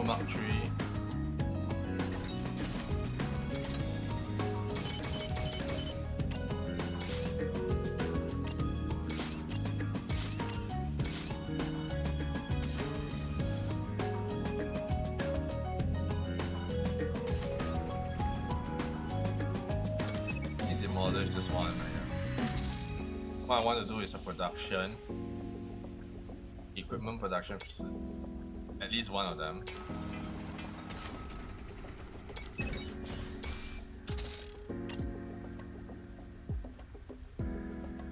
Mark 3. Demolish this one right here. What I want to do is a production, equipment production facility. At least one of them.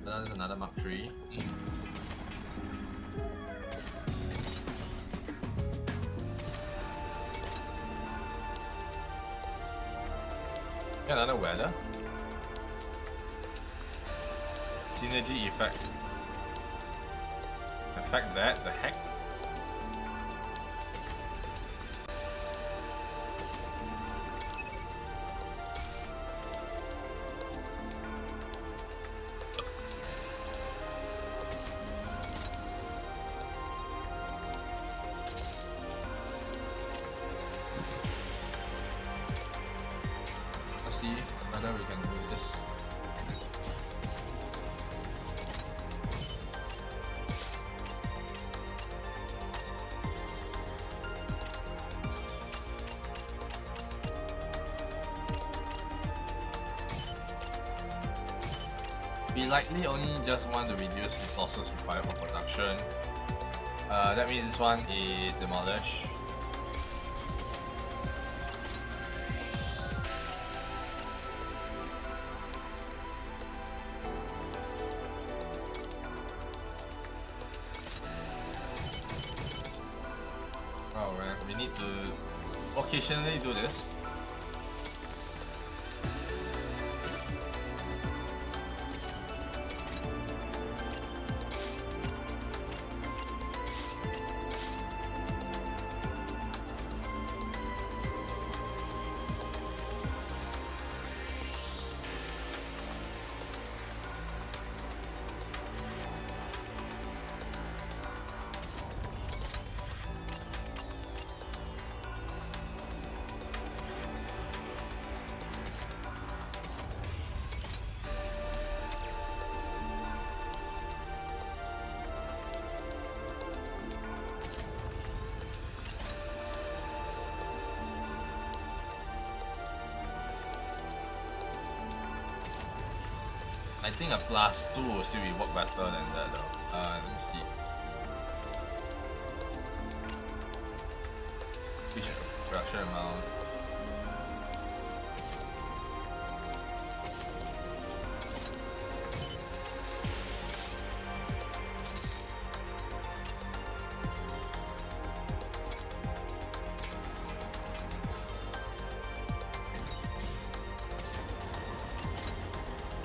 There's another Mark 3. Another weather. Synergy effect. Affect that, the heck? whether we can do this. We likely only just want to reduce resources required for production. That means this one is demolished. Oh man, we need to occasionally do this. I think a +2 will still be work better than that though. Let me see. Which production amount?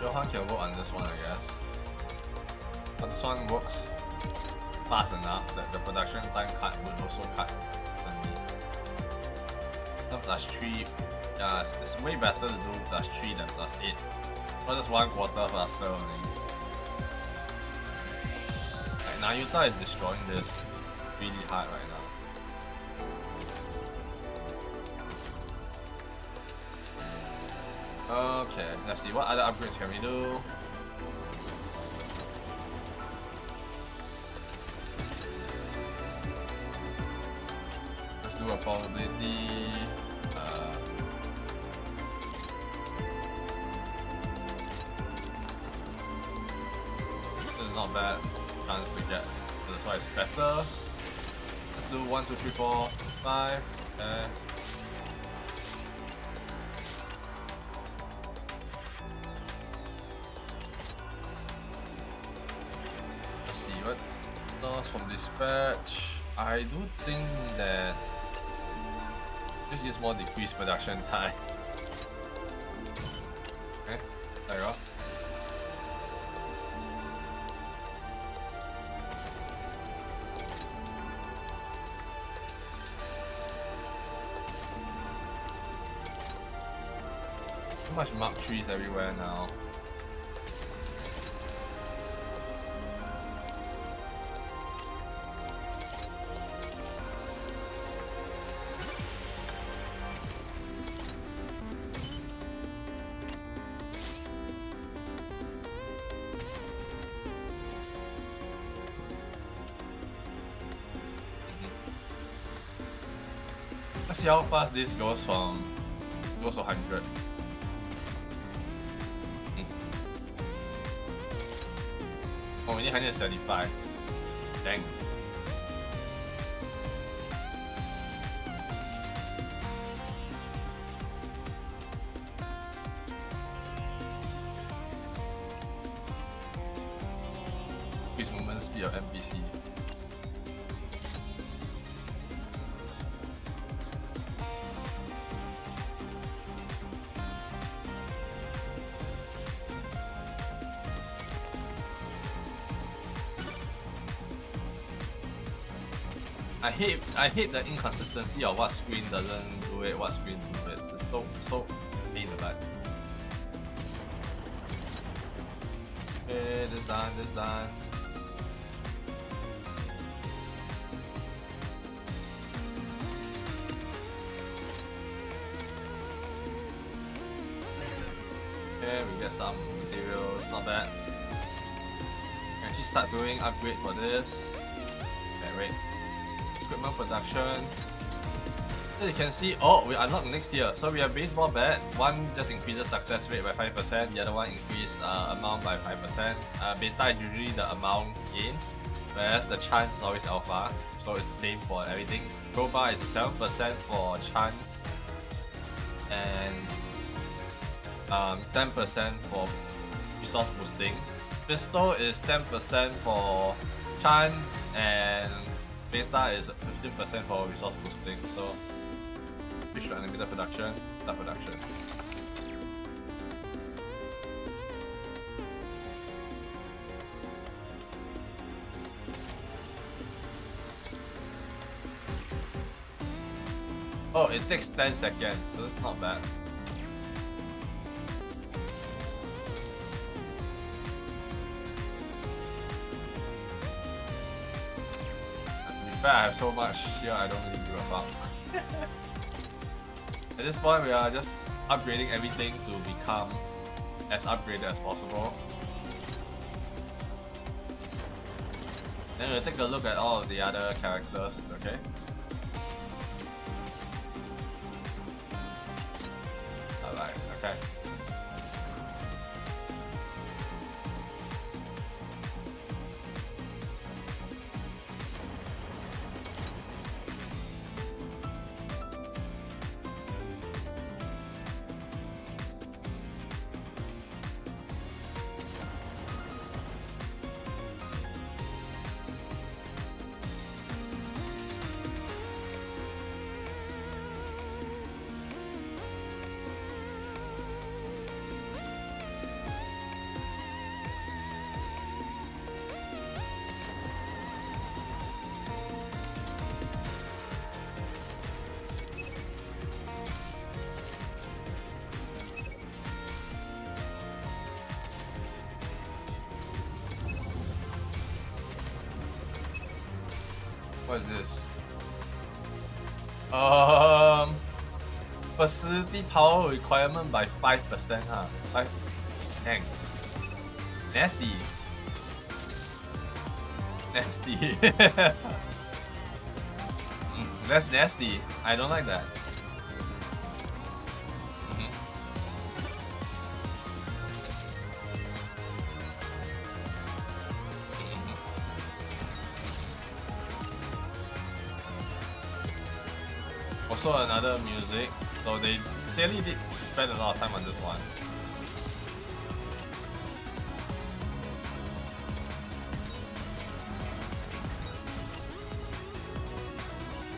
Johan can work on this one, I guess. But this one works fast enough that the production time cut would also cut than me. The +3, yeah, it's way better to do +3 than +8. But just 1/4 faster only. Like Nayuta is destroying this really hard right now. Okay, let's see what other upgrades can we do. Let's do a probability. This is not bad chance to get. So that's why it's better. Let's do 1, 2, 3, 4, 5. Okay. From dispatch, I do think that just use more decreased production time. Okay, there you go. Too much Mark 3s everywhere now. Let's see how fast this goes to 100. Oh, we need 175. Dang. Increase movement speed of NPC. I hate the inconsistency of what screen doesn't do it, what screen do it. It's so pain in the butt. Okay, this done. Okay, we get some materials, not bad. Can actually start doing upgrade for this. Okay, wait. Equipment production. So you can see, oh, we unlock next tier. So we have baseball bat. One just increases success rate by 5%. The other one increase amount by 5%. Beta is usually the amount gain, whereas the chance is always alpha. So it's the same for everything. Crowbar is 7% for chance, and 10% for resource boosting. Pistol is 10% for chance, and beta is 15% for resource boosting. So switch to unlimited production, start production. Oh, it takes 10 seconds, so it's not bad. To be fair, I have so much here, I don't really give a fuck. At this point, we are just upgrading everything to become as upgraded as possible. Then we'll take a look at all of the other characters, okay? Alright, okay. What is this? Facility power requirement by 5%, huh? 5. Dang. Nasty. Nasty. That's nasty. I don't like that. Also another music, so they clearly did spend a lot of time on this one.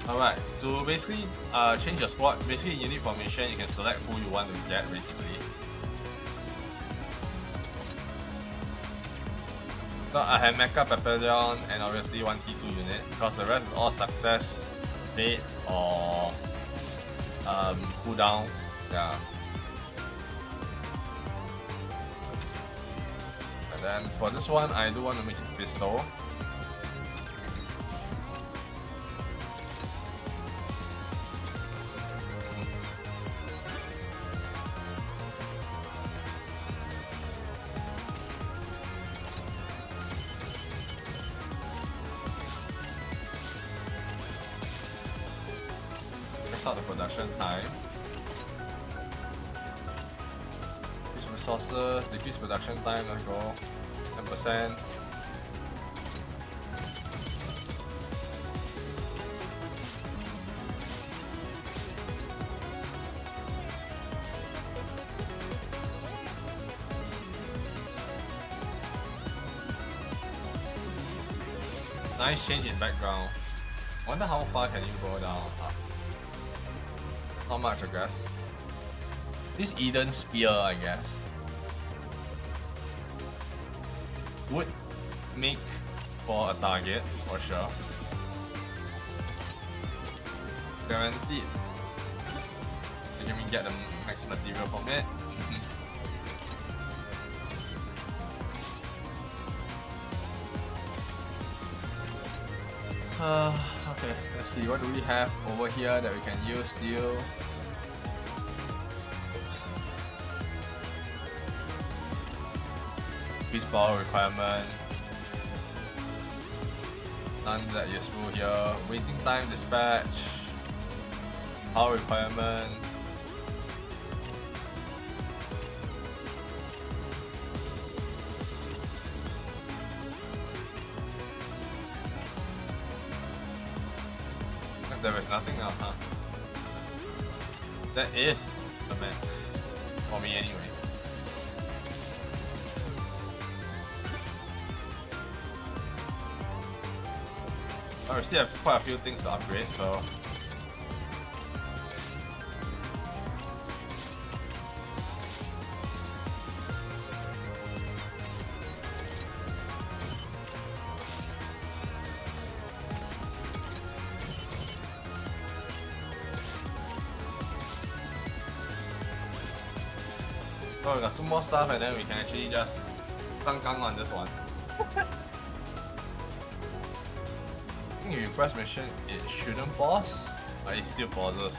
Alright, to basically change your squad, basically in unit formation you can select who you want to get basically. So I have Mecha Papillon and obviously one T2 unit, because the rest is all success, fate, or cooldown. Yeah. And then for this one, I do want to make it pistol. Out the production time. Increase resources, decrease production time, let's go. 10%. Nice change in background. Wonder how far can you go down? Not much, I guess. This Eden Spear, I guess, would make for a target, for sure. Guaranteed. You can get the max material from it. Okay, let's see, what do we have over here that we can use still? increased power requirement. None that useful here. Waiting time dispatch. Power requirement. Because there is nothing else, huh? That is the max. For me anyway. Oh, we still have quite a few things to upgrade, so... Oh, we got 2 more stuff and then we can actually just gang on this one. I think if you press mission, it shouldn't pause, but it still pauses.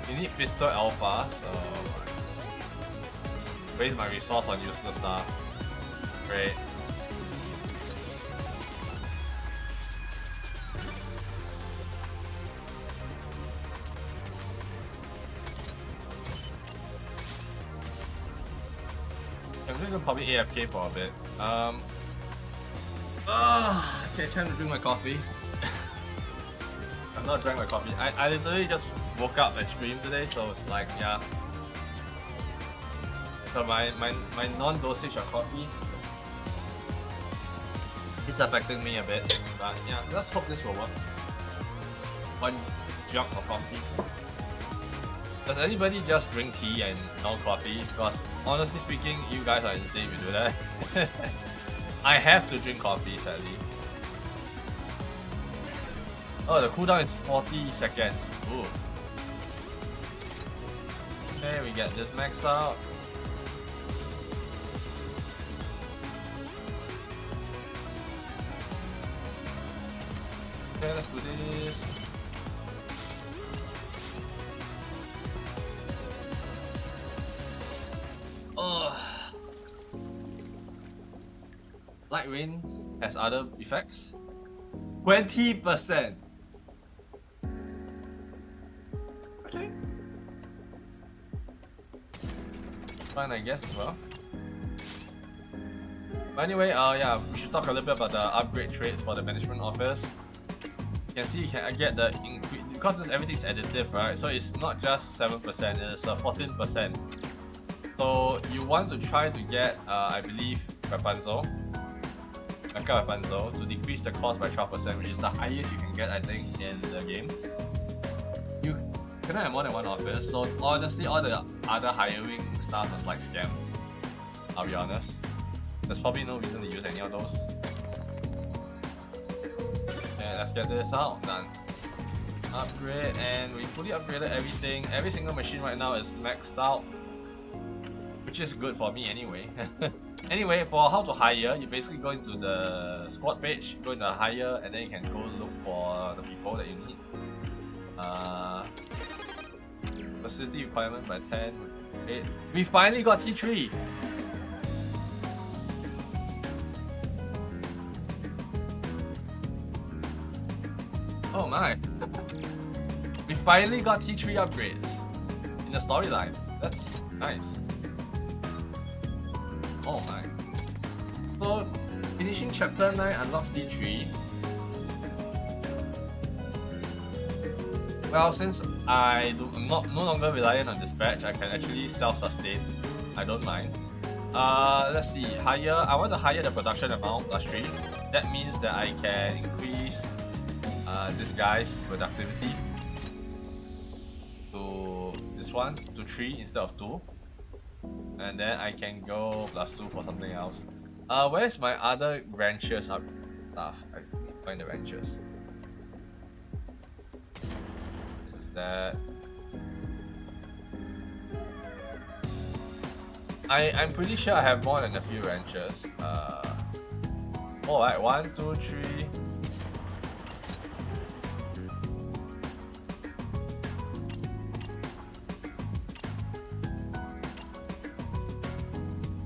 You need pistol alpha, so waste my resource on useless stuff. Great. I'm just gonna probably AFK for a bit. Okay, time to drink my coffee. I've not drank my coffee. I literally just woke up and streamed today, so it's like, yeah. So my non-dosage of coffee is affecting me a bit. But yeah, let's hope this will work. 1 jug of coffee. Does anybody just drink tea and no coffee? Because honestly speaking, you guys are insane if you do that. I have to drink coffee, sadly. Oh, the cooldown is 40 seconds. Ooh. Okay, we get this maxed out. Okay, let's do this. Light rain has other effects. 20%. Okay. Fine, I guess as well. But anyway, yeah, we should talk a little bit about the upgrade traits for the management office. You can see you can get the increase because everything's additive, right? So it's not just 7%, it's 14%. So you want to try to get, I believe, Rapunzel. To decrease the cost by 12%, which is the highest you can get, I think, in the game. You cannot have more than 1 office, so honestly, all the other hiring stuff is like scam. I'll be honest. There's probably no reason to use any of those. Okay, let's get this out. Done. Upgrade, and we fully upgraded everything. Every single machine right now is maxed out, which is good for me anyway. Anyway, for how to hire, you basically go into the squad page, go into hire, and then you can go look for the people that you need. Facility requirement by 10, 8. We finally got T3! Oh my! We finally got T3 upgrades in the storyline. That's nice. Oh my. So, finishing chapter 9 unlocks T3. Well, since I'm no longer reliant on dispatch, I can actually self-sustain. I don't mind. Let's see. Hire. I want to hire the production amount +3. That means that I can increase this guy's productivity to this one to 3 instead of 2. And then I can go +2 for something else. Where's my other ranches up stuff? I find the ranches. This is that. I'm pretty sure I have more than a few ranches. Alright, 1, 2, 3.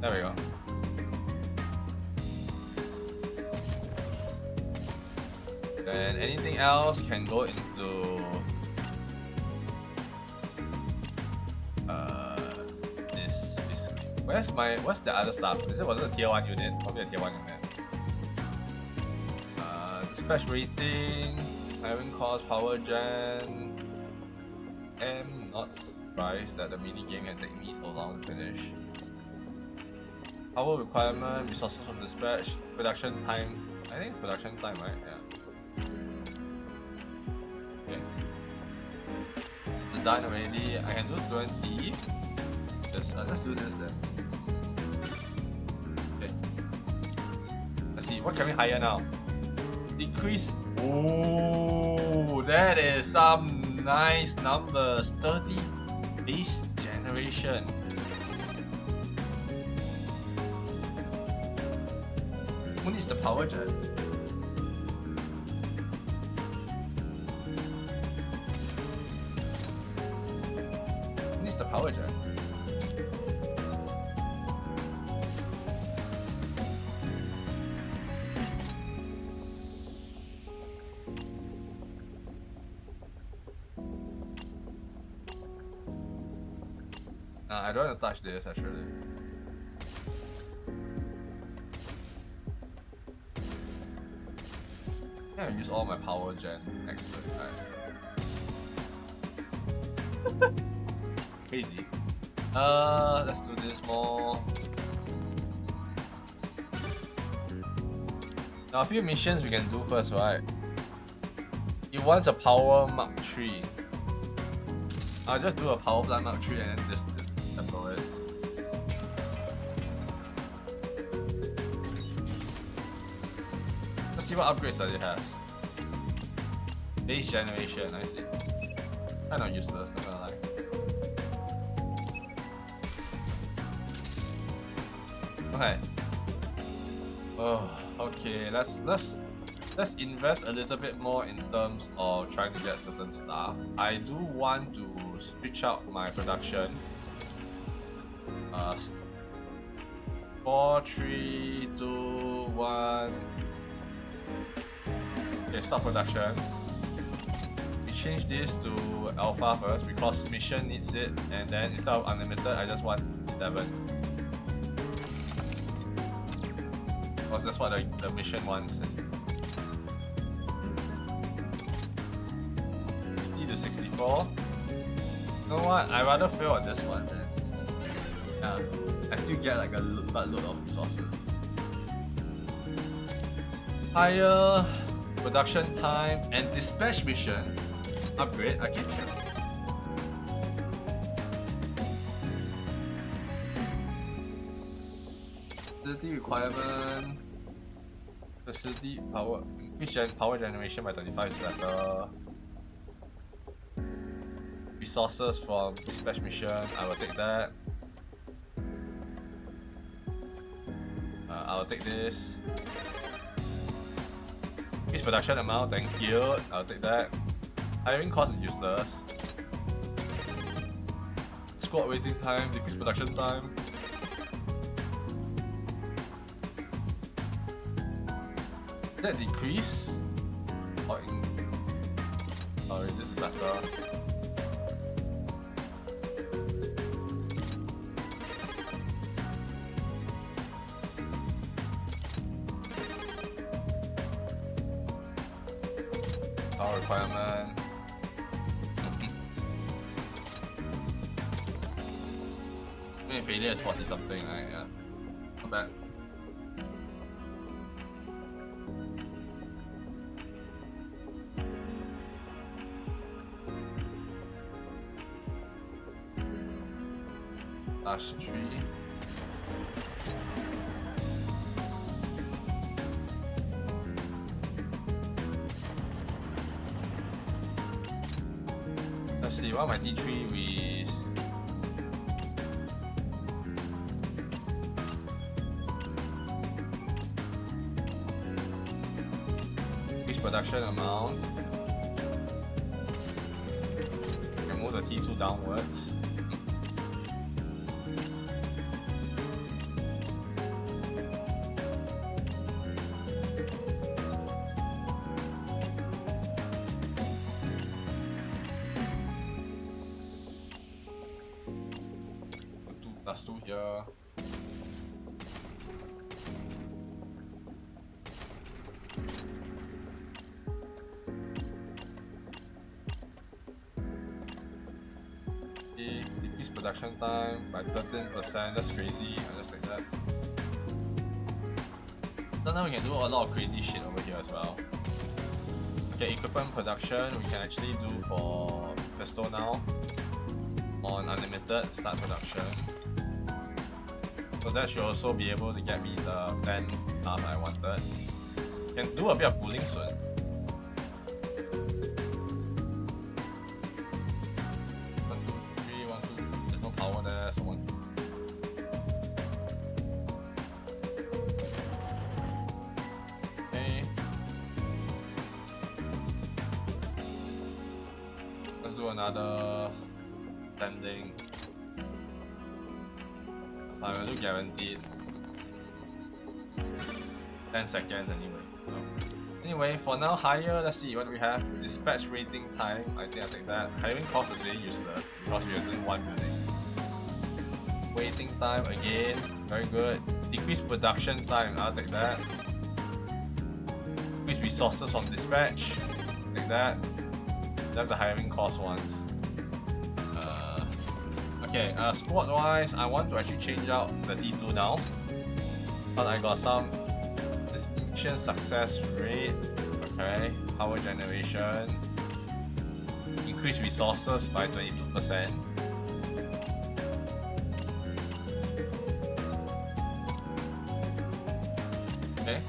There we go. And anything else can go into this basically. What's the other stuff? Was it a tier 1 unit? Probably a tier 1 unit. Dispatch rating, hiring cost, power gen. I'm not surprised that the mini game can take me so long to finish. Power requirement, resources from dispatch, production time. I think production time, right? Yeah. Okay. It's done already. I can do 20. Let's do this then. Okay. Let's see. What can we hire now? Decrease. Oh, that is some nice numbers. 30 base generation. Who needs the power gen? Who needs the power gen? I don't want to touch this actually. I use all my power gen. Excellent. Right. Crazy. Let's do this more. Now a few missions we can do first, right? It wants a power Mark 3. I'll just do a power plant Mark 3 and then just deploy it. Let's see what upgrades that it has. Base generation, I see. Kind of useless, not gonna lie. Okay. Oh, okay. Let's invest a little bit more in terms of trying to get certain stuff. I do want to switch out my production. 4, 3, 2, 1. Okay, stop production. We change this to alpha first because mission needs it, and then instead of unlimited, I just want 11. Because that's what the mission wants. 50 to 64. You know what? I'd rather fail on this one, man. Yeah, I still get like a buttload of resources. Higher production time and dispatch mission upgrade. Okay, sure. Facility requirement. Facility power. Increase power generation by 25 is better. Resources from dispatch mission. I will take that. I'll take this. Increase production amount, thank you. I'll take that. Hiring cost is useless. Squad waiting time, decrease production time. Did that decrease? Or in... Oh, this is better. Power requirement. I mean, failure is 40 something, right? Yeah. Not bad. Last 3. Let's see, what are my D3 with... Increase production amount. Remove the T2 downwards. last two here. Decrease production time by 13%. That's crazy. I'll just take that. So now we can do a lot of crazy shit over here as well. Okay, equipment production we can actually do for pistol now. On unlimited, start production. So that should also be able to get me the 10 stuff I wanted. Can do a bit of pooling soon. Another standing. I'm gonna do guaranteed 10 seconds anyway. So, anyway, for now, hire. Let's see what do we have. Dispatch waiting time. I think I'll take that. Hiring cost is really useless because we're doing one building. Waiting time again. Very good. Decrease production time. I'll take that. Increase resources from dispatch. Take that. Have the hiring cost ones. Okay, squad wise, I want to actually change out the D2 now. But I got some mission success rate. Okay, power generation. Increase resources by 22%. Okay.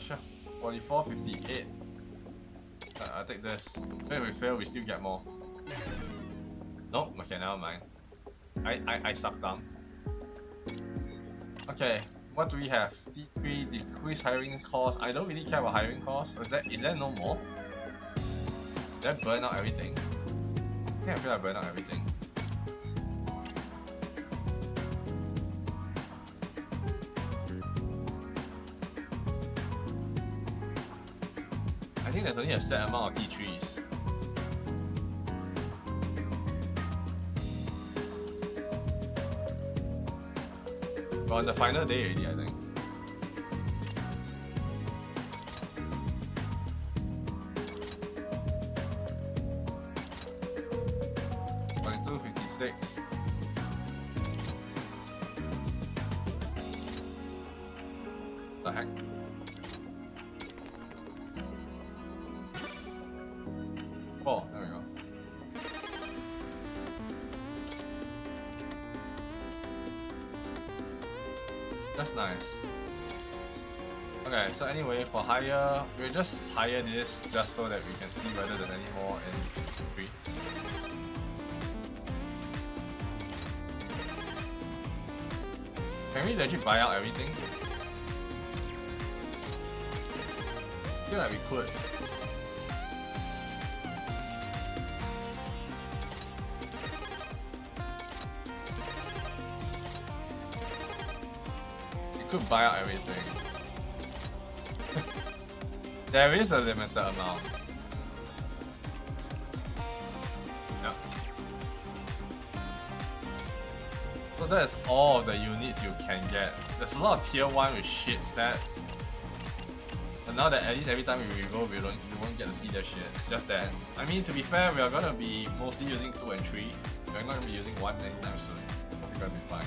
Sure. 44, 58. I'll take this. If we fail, we still get more. Nope, okay, never mind. I suck down. Okay, what do we have? D3, decrease hiring cost. I don't really care about hiring costs. Is there no more? Did I burn out everything? I think I feel like I burn out everything. I think there's only a set amount of D3s. We're on the final day already, I think. $22.56. The heck? Oh, there we go. That's nice. Okay, so anyway, for hire, we'll just hire this just so that we can see whether there's any more in 3. Can we legit buy out everything? I feel like we could. Could buy out everything. There is a limited amount. Yep. So that's all of the units you can get. There's a lot of tier 1 with shit stats. But now that at least every time we go, we won't get to see that shit. It's just that. I mean, to be fair, we are gonna be mostly using 2 and 3. We're not gonna be using 1 anytime soon. So we're gonna be fine.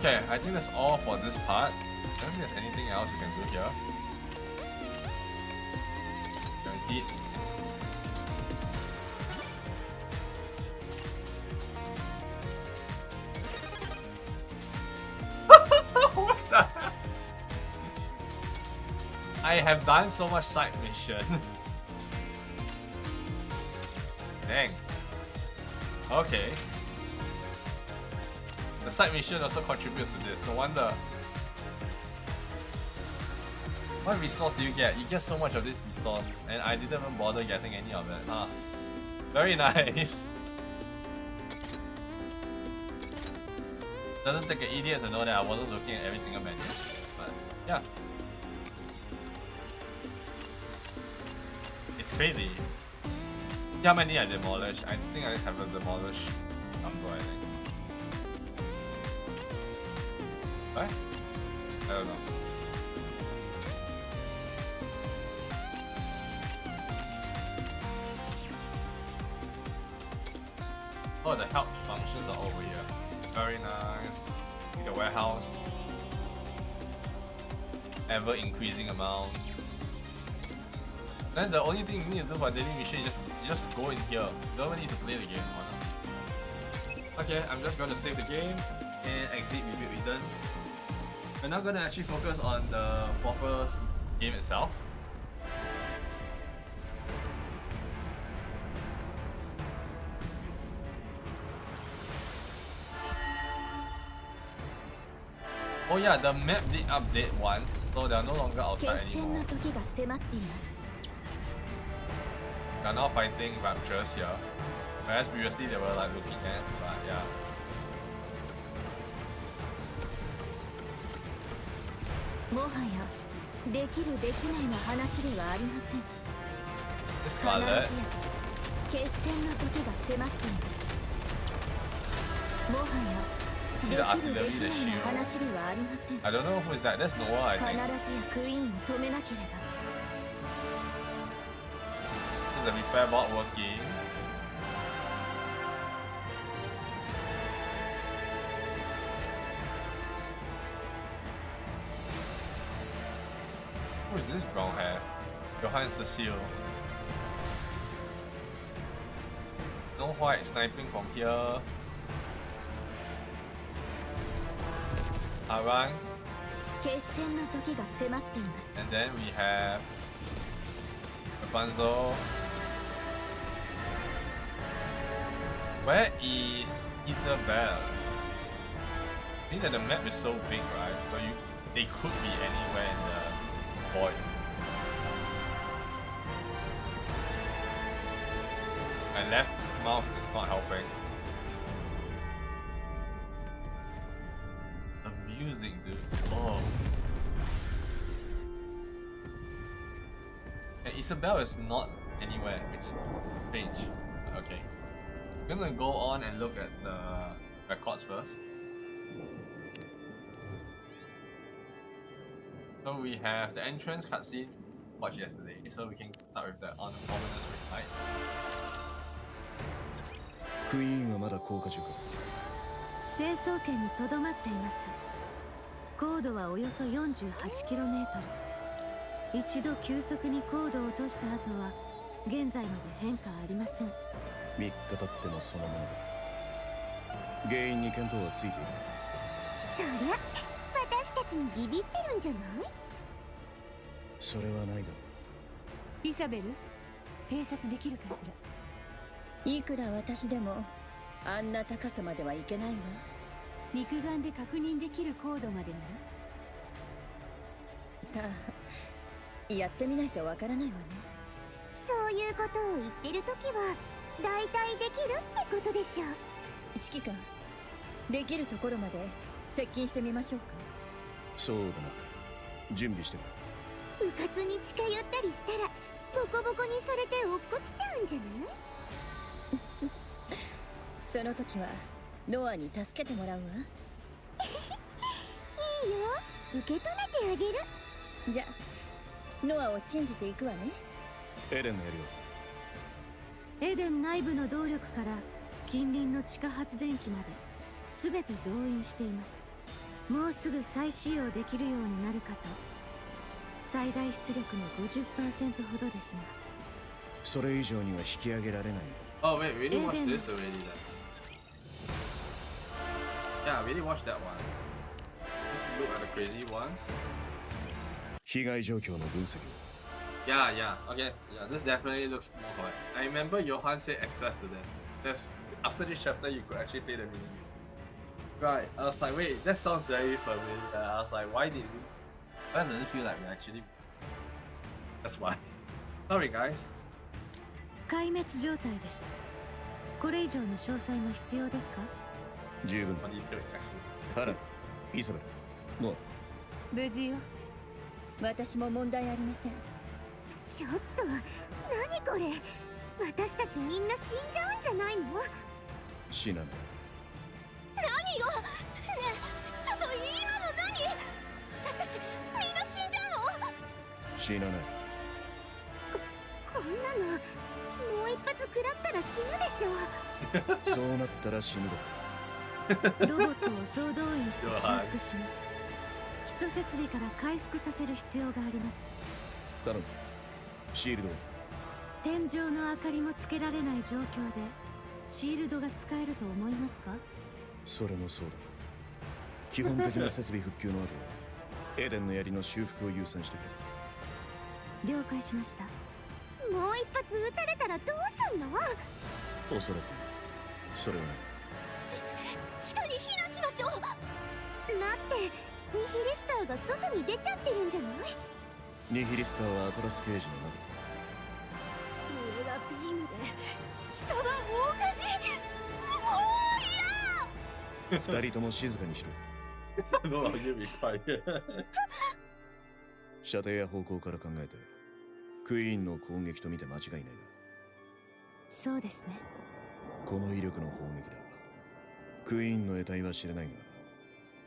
Okay, I think that's all for this part. I don't think there's anything else we can do here. Guaranteed. What the heck? I have done so much side mission. Dang. Okay. The side mission also contributes to this, no wonder. What resource do you get? You get so much of this resource, and I didn't even bother getting any of it. Very nice. Doesn't take an idiot to know that I wasn't looking at every single menu. But yeah. It's crazy. See how many I demolished? I think I have a demolished number, I think. Right? I don't know. Oh, the help functions are over here. Very nice. The warehouse. Ever increasing amount. Then the only thing you need to do for daily mission is just go in here. You don't even need to play the game, honestly. Okay, I'm just gonna save the game and exit repeat return. We're not gonna actually focus on the proper game itself. Oh yeah, the map did update once, so they are no longer outside anymore. They are now fighting raptures here, whereas previously they were like looking at, but yeah. This Scarlet. See the artillery, the shield. I don't know who is that. That's Noah, I think. This is the repair bot working. Who is this brown hair? Behind Cecile. No white sniping from here. Arang. And then we have Rapunzel. Where is Isabel? I think that the map is so big, right? So they could be anywhere in the void. My left mouse is not helping. Music, dude. Oh. And Isabel is not anywhere, which is strange. Okay. I'm gonna go on and look at the records first. So we have the entrance cutscene watched yesterday. So we can start with the ominous reply. Queen はまだ降下中か。成層圏にとどまっています。高度はおよそ 48km。一度急速に高度を落とした後は現在まで変化ありません。3日経ってもそのままだ。原因に見当はついている。そりゃ私たちにビビってるんじゃない？それはないだろう。イサベル、偵察できるかしら。いくら私でもあんな高さまでは行けないわ。肉眼で確認できる高度までに。さあ、やってみないとわからないわね。そういうことを言ってるときはだいたいできるってことでしょ。指揮官、できるところまで接近してみましょうか。そうだな。準備してる。うかつに近寄ったりしたらボコボコにされて落っこちちゃうんじゃない？その時はノアに助けてもらうわ。いいよ、受け止めてあげる。じゃあノアを信じていくわね。エデンのやるよ。エデン内部の動力から近隣の地下発電機まで全て動員しています。もうすぐ再使用できるようになるかと。最大出力の 50% ほどですが。それ以上には引き上げられない。Oh wait, we really watched this already then. Yeah, I really watched that one. Just look at the crazy ones. 被害状況の分析。Yeah, okay, yeah, this definitely looks more correct. I remember Johan said access to them. There's, after this chapter, you could actually play the mini game. Right, I was like, wait, that sounds very familiar. I was like, why does it feel like we actually... That's why. Sorry guys. 壊滅状態です。これ以上の詳細が必要ですか？十分。ハラ、イソベル、もう無事よ。私も問題ありません。ちょっと何これ、私たちみんな死んじゃうんじゃないの？死なない。何よねえ、ちょっと今の何？私たちみんな死んじゃうの？死なない。こんなのもう一発食らったら死ぬでしょ。そうなったら死ぬだ。ロボットを総動員して修復します。基礎設備から回復させる必要があります。頼む。シールドを。天井の明かりもつけられない状況でシールドが使えると思いますか？それもそうだ。基本的な設備復旧の後はエデンの槍の修復を優先してくれ。了解しました。もう一発撃たれたらどうすんの？おそらくそれはない。地下に避難しましょう。待って、ニヒリスターが外に出ちゃってるんじゃない？ニヒリスターはアトラス刑事の上がビームで下は大火事。もう中。二人とも静かにしろ。No, I'll give you quiet. 射程や方向から考えてクイーンの攻撃と見て間違いないな。そうですね。この威力の砲撃だ。クイーンの得体は知れないが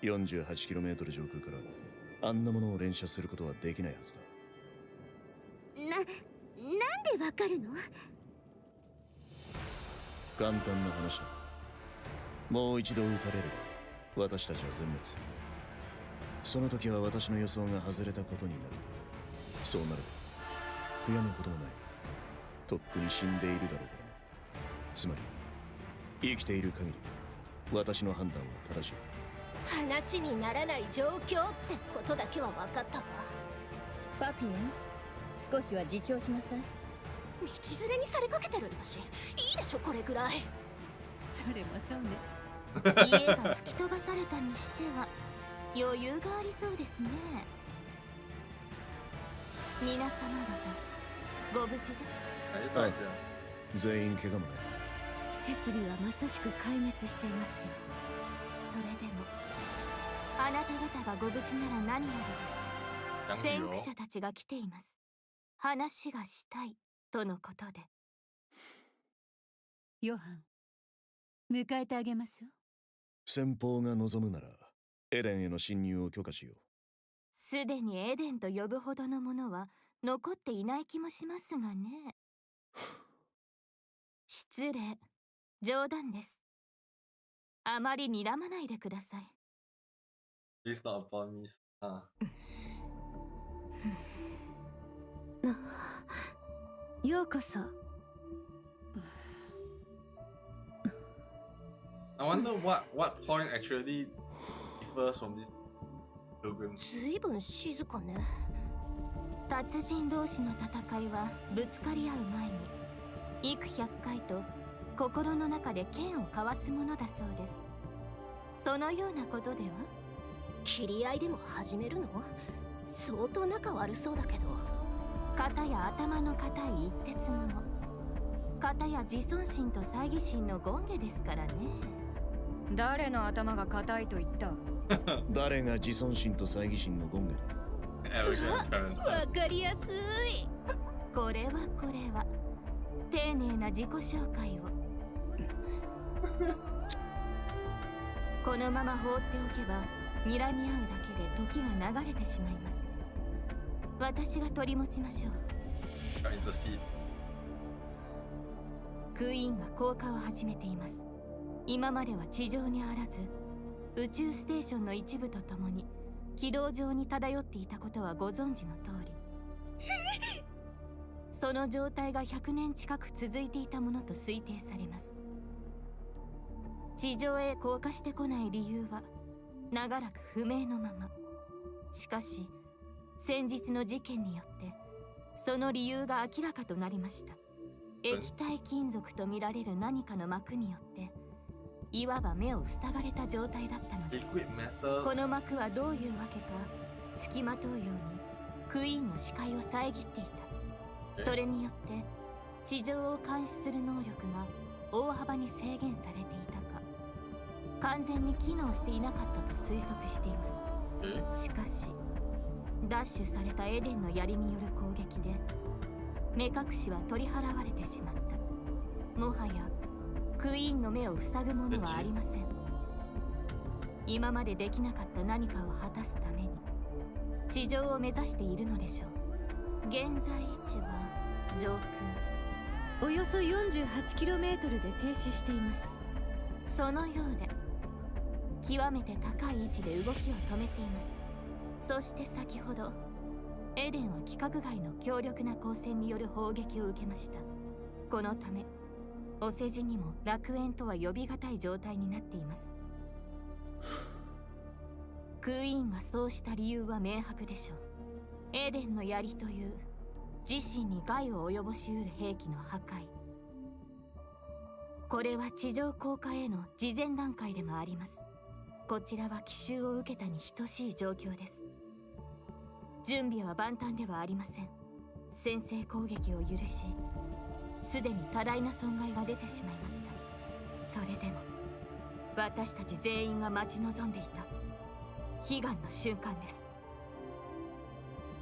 48km 上空からあんなものを連射することはできないはずだ。なんでわかるの？簡単な話だ。もう一度撃たれれば私たちは全滅。その時は私の予想が外れたことになる。そうなれば悔やむこともない。とっくに死んでいるだろうからな。つまり生きている限り私の判断は正しい。話にならない状況ってことだけは分かったわ。パピオン、少しは自重しなさい。道連れにされかけてるんだし、いいでしょこれぐらい。それもそうね。家が吹き飛ばされたにしては余裕がありそうですね。皆様方ご無事で？全員怪我もない。設備はまさしく壊滅していますよ。それでもあなた方がご無事なら何よりです。先駆者たちが来ています。話がしたいとのことで。ヨハン、迎えてあげましょう。先方が望むならエデンへの侵入を許可しよう。すでにエデンと呼ぶほどのものは残っていない気もしますがね。失礼、冗談です。あまり睨まないでください。He's not upon me. ようこそ。I wonder what point actually differs from this pilgrims. ずいぶん静かね。達人同士の戦いはぶつかり合う前に幾百回と心の中で剣を交わすものだそうです。そのようなことでは？切り合いでも始めるの？相当仲悪そうだけど。片や頭の固い一徹者、片や自尊心と猜疑心の権下ですからね。誰の頭が硬いと言った？誰が自尊心と猜疑心の権下だ。わかりやすい。これは丁寧な自己紹介を。このまま放っておけば睨み合うだけで時が流れてしまいます。私が取り持ちましょう。クイーンが降下を始めています。今までは地上にあらず宇宙ステーションの一部とともに軌道上に漂っていたことはご存知の通り。その状態が100年近く続いていたものと推定されます。地上へ降下してこない理由は長らく不明のまま。しかし先日の事件によってその理由が明らかとなりました。液体金属とみられる何かの膜によっていわば目を塞がれた状態だったのです。この膜はどういうわけか付きまとうようにクイーンの視界を遮っていた。それによって地上を監視する能力が大幅に制限されていたか、完全に機能していなかったと推測しています。しかし奪取されたエデンの槍による攻撃で目隠しは取り払われてしまった。もはやクイーンの目を塞ぐものはありません。今までできなかった何かを果たすために地上を目指しているのでしょう。現在位置は上空およそ 48km で停止しています。そのようで極めて高い位置で動きを止めています。そして先ほどエデンは規格外の強力な光線による砲撃を受けました。このためお世辞にも楽園とは呼び難い状態になっています。クイーンがそうした理由は明白でしょう。エデンの槍という自身に害を及ぼしうる兵器の破壊、これは地上降下への事前段階でもあります。こちらは奇襲を受けたに等しい状況です。準備は万端ではありません。先制攻撃を許し、すでに多大な損害が出てしまいました。それでも私たち全員が待ち望んでいた悲願の瞬間です。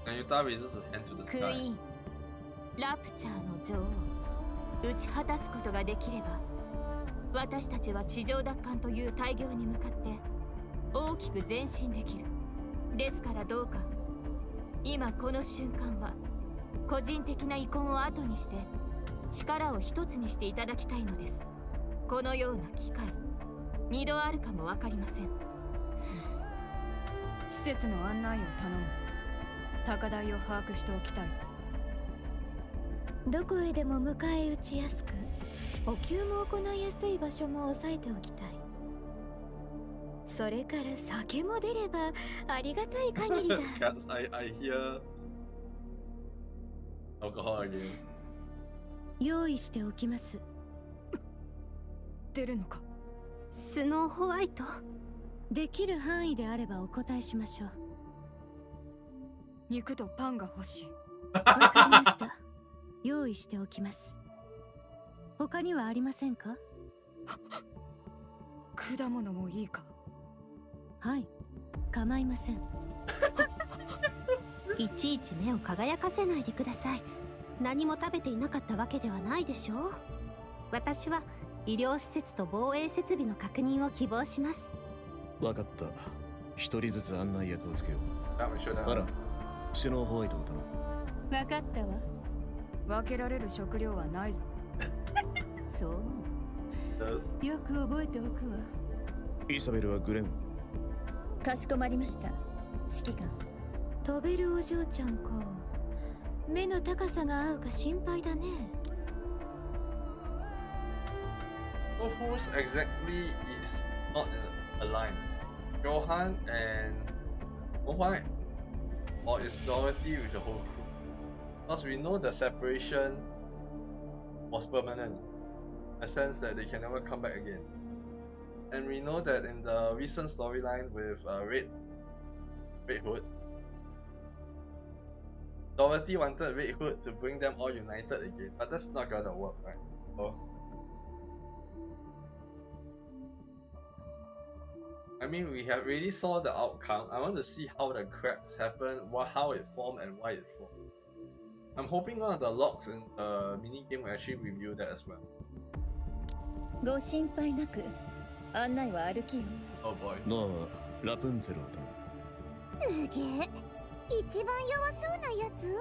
And Yuta raises his hand to the クイ sky. ーン、ラプチャーの女王、打ち果たすことができれば私たちは地上奪還という大業に向かって大きく前進できる。ですからどうか今この瞬間は個人的な遺恨を後にして力を一つにしていただきたいのです。このような機会二度あるかもわかりません。施設の案内を頼む。高台を把握しておきたい。どこへでも迎え撃ちやすく、補給も行いやすい場所も押さえておきたい。それから酒も出ればありがたい限りだ。Cats, I hear alcohol again. 用意しておきます。出るのか。スノーホワイト。できる範囲であればお答えしましょう。肉とパンが欲しい。わかりました。用意しておきます。他にはありませんか？果物もいいか。はい、構いません。いちいち目を輝かせないでください。何も食べていなかったわけではないでしょう。私は医療施設と防衛設備の確認を希望します。わかった。一人ずつ案内役をつけよ That we should う。あら、シノーホワイトを頼む。わかったわ。分けられる食料はないぞ。そう。 does. よく覚えておくわ。イサベルはグレン。かしこまりました。指揮官。飛べるお嬢ちゃんか。目の高さが合うか心配だね。So who's exactly is not in a line? Johan and Mohuai? Or is Dorothy with the whole crew? Because we know the separation was permanent, a sense that they can never come back again. And we know that in the recent storyline with Red Hood, Dorothy wanted Red Hood to bring them all united again, but that's not gonna work, right? So, I mean, we have already saw the outcome. I want to see how the cracks happened, how it formed, and why it formed. I'm hoping one of the logs in the mini game will actually review that as well. ご心配なく案内は歩きよ。 Oh boy. ノアはラプンツェルを頼む。うげえ、一番弱そうなやつ？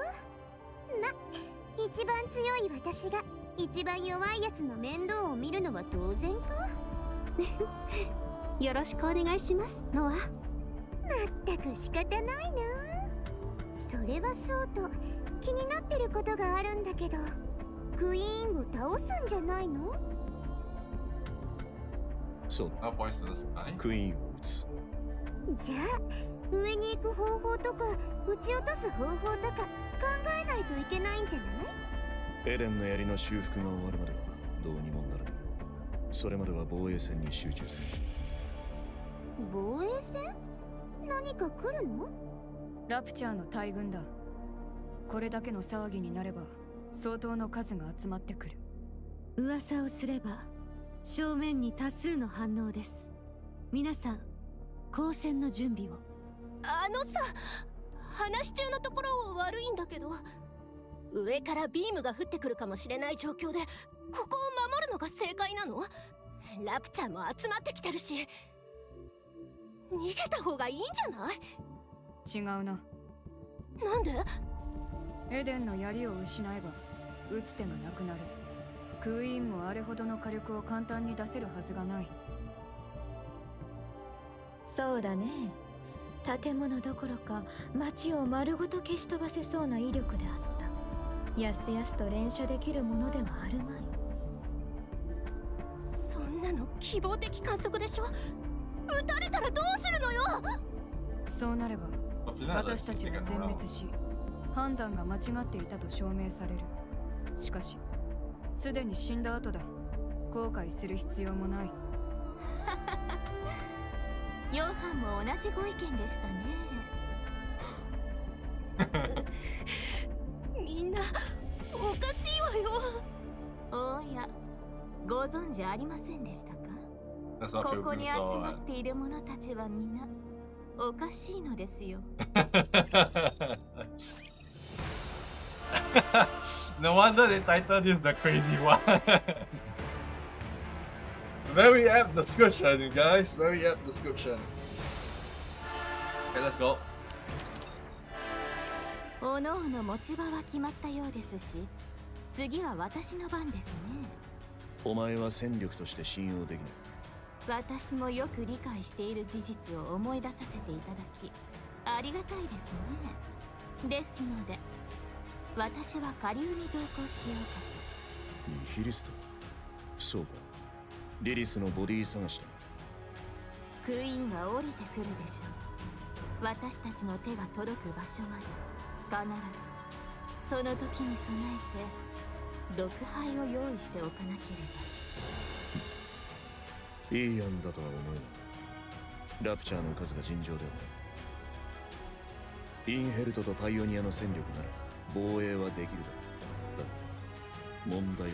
一番強い私が一番弱いやつの面倒を見るのは当然か。よろしくお願いします、ノア。まったく仕方ないな。それはそうと気になってることがあるんだけど、クイーンを倒すんじゃないの？そうだ。 Now points to the sky. クイーンを撃つ。じゃあ上に行く方法とか撃ち落とす方法とか考えないといけないんじゃない？エレンの槍の修復が終わるまではどうにもならない。それまでは防衛戦に集中する。防衛戦？何か来るの？ラプチャーの大軍だ。これだけの騒ぎになれば相当の数が集まってくる。噂をすれば正面に多数の反応です。皆さん交戦の準備を。あのさ、話中のところ悪いんだけど、上からビームが降ってくるかもしれない状況でここを守るのが正解なの？ラプチャーも集まってきてるし、逃げた方がいいんじゃない？違うな。なんで？エデンの槍を失えば打つ手がなくなる。クイーンもあれほどの火力を簡単に出せるはずがない。そうだね。建物どころか町を丸ごと消し飛ばせそうな威力であった。やすやすと連射できるものではあるまい。そんなの希望的観測でしょ。撃たれたらどうするのよ。そうなれば私たちは全滅し、判断が間違っていたと証明される。しかしすでに死んだ後だ。後悔する必要もない。ヨハンも同じご意見でしたね。みんなおかしいわよ。おや、ご存知ありませんでしたか？ That's what ここ Pilgrim に集 saw. まっている者たちはみんなおかしいのですよ。No wonder they titled this the crazy one. Very apt description, you guys. Very apt description. Okay, let's go. おのおの持ち場は決まったようですし、次は私の番ですね。お前は戦力として信用できない。私もよく理解している事実を思い出させていただきありがたいですね。ですので私は下流に同行しようかニヒリスト。そうか。リリスのボディ探しだ。と。クイーンは降りてくるでしょう。私たちの手が届く場所まで必ずその時に備えて毒杯を用意しておかなければ。いい案だとは思えない。ラプチャーの数が尋常ではない。インヘルトとパイオニアの戦力なら防衛はできるだろう。だが問題は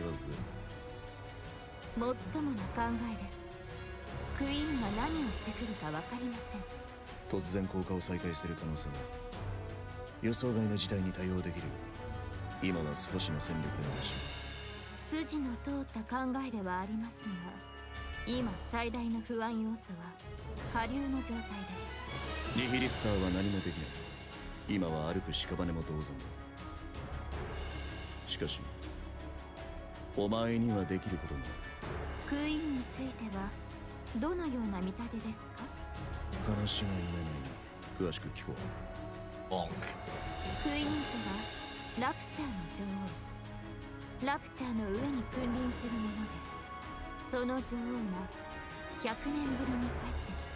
もっともな考えです。クイーンが何をしてくるか分かりません。突然降下を再開する可能性は予想外の事態に対応できる。今は少しの戦力でも欲しい。筋の通った考えではありますが、今最大の不安要素は下流の状態です。ニヒリスターは何もできない。今は歩く屍も同然だ。しかしお前にはできることがクイーンについてはどのような見立てですか？話が読めないな。詳しく聞こう。Bonk. クイーンとはラプチャーの女王。ラプチャーの上に君臨するものです。その女王が100年ぶりに帰ってきて。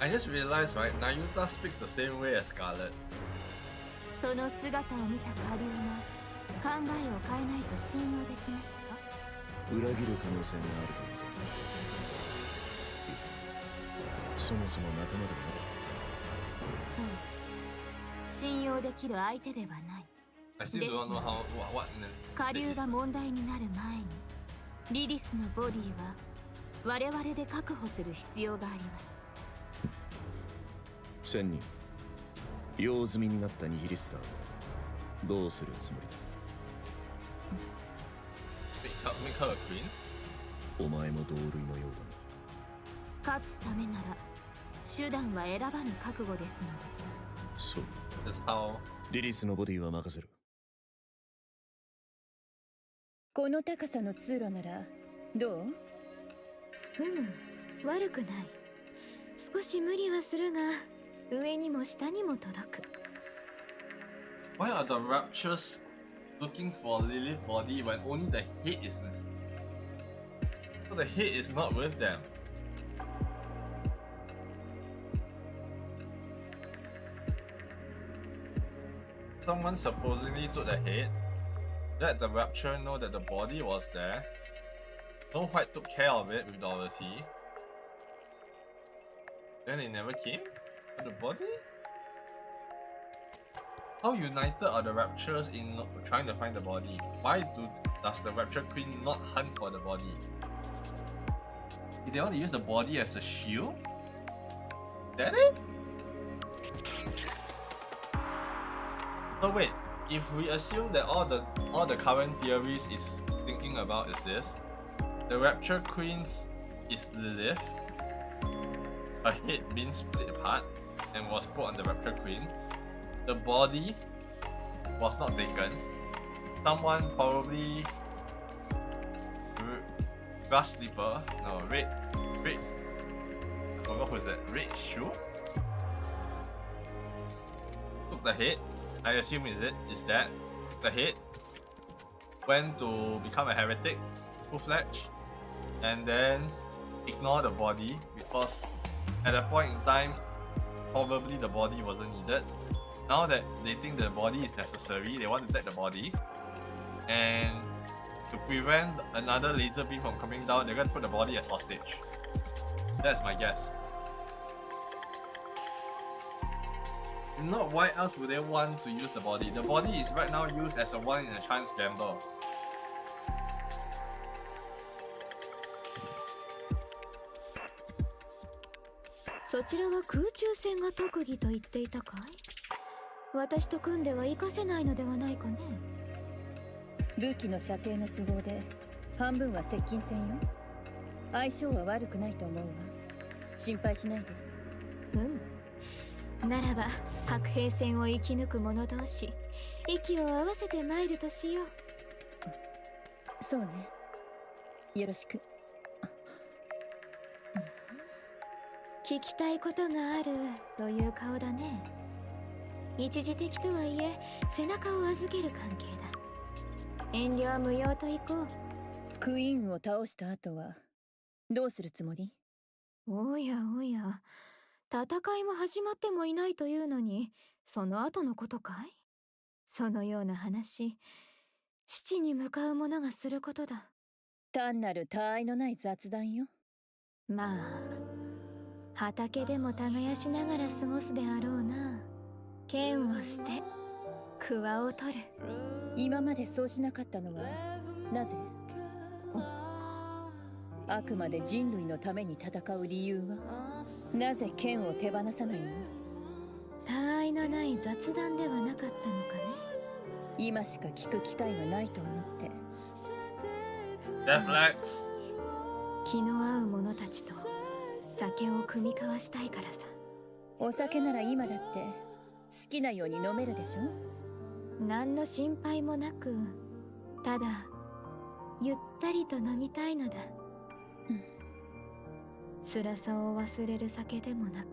I just realized, right, Nayuta speaks the same way as Scarlet. その姿を見た下流が考えを変えないと信用できますか？裏切る可能性があると思って。そもそも仲間でもない。そう、信用できる相手ではない。 I still don't know how what in the 下流 state is. が問題になる前にリリスのボディは我々で確保する必要があります。千人用済みになったニヒリスターはどうするつもりだ。 Make her a queen? お前も同類のよう勝つためなら手段は選ばぬ覚悟ですので。だな。そう。 That's how. リリスのボディは任せる。この高さの通路ならどう？悪くない。少し無理はするが上にも下にも届く。 Why are the raptures looking for Lilith's body when only the head is missing? So the head is not with them. Someone supposedly took the head. Let the rapture know that the body was there. Snow White took care of it with Dorothy. Then they never came for the body? How united are the raptures in trying to find the body? Why does the rapture queen not hunt for the body? Did they want to use the body as a shield? that it? So wait, if we assume that all the current theories is thinking about is this, the Rapture Queen's is Lilith, her head being split apart and was put on the Rapture Queen. The body was not taken. Someone probably Grass Sleeper, no, Red, I forgot who's that, Red Shoe? Took the head, I assume is that, the head, went to become a heretic, full-fledged, and then ignore the body because at that point in time, probably the body wasn't needed. Now that they think the body is necessary, they want to take the body, and to prevent another laser beam from coming down, they're going to put the body as hostage. That's my guess. If not, why else would they want to use the body? The body is right now used as a one in a chance gamble.「そちらは空中戦が特技と言っていたかい？私と組んでは活かせないのではないかね。武器の射程の都合で半分は接近戦よ。相性は悪くないと思うわ。心配しないで。ならば白兵戦を生き抜く者同士息を合わせて参るとしよう。そうね。よろしく。聞きたいことがあるという顔だね。一時的とはいえ背中を預ける関係だ。遠慮は無用といこう。クイーンを倒した後はどうするつもり？おやおや、戦いも始まってもいないというのにその後のことかい？そのような話、父に向かう者がすることだ。単なる他愛のない雑談よ。まあ畑でも耕しながら過ごすであろうな。剣を捨て桑を取る。今までそうしなかったのはなぜ？あくまで人類のために戦う理由はなぜ剣を手放さないの？他愛のない雑談ではなかったのかね。今しか聞く機会がないと思って。気の合う者たちと酒を酌み交わしたいからさ。お酒なら今だって好きなように飲めるでしょ？何の心配もなく、ただゆったりと飲みたいのだ。辛さを忘れる酒でもなく、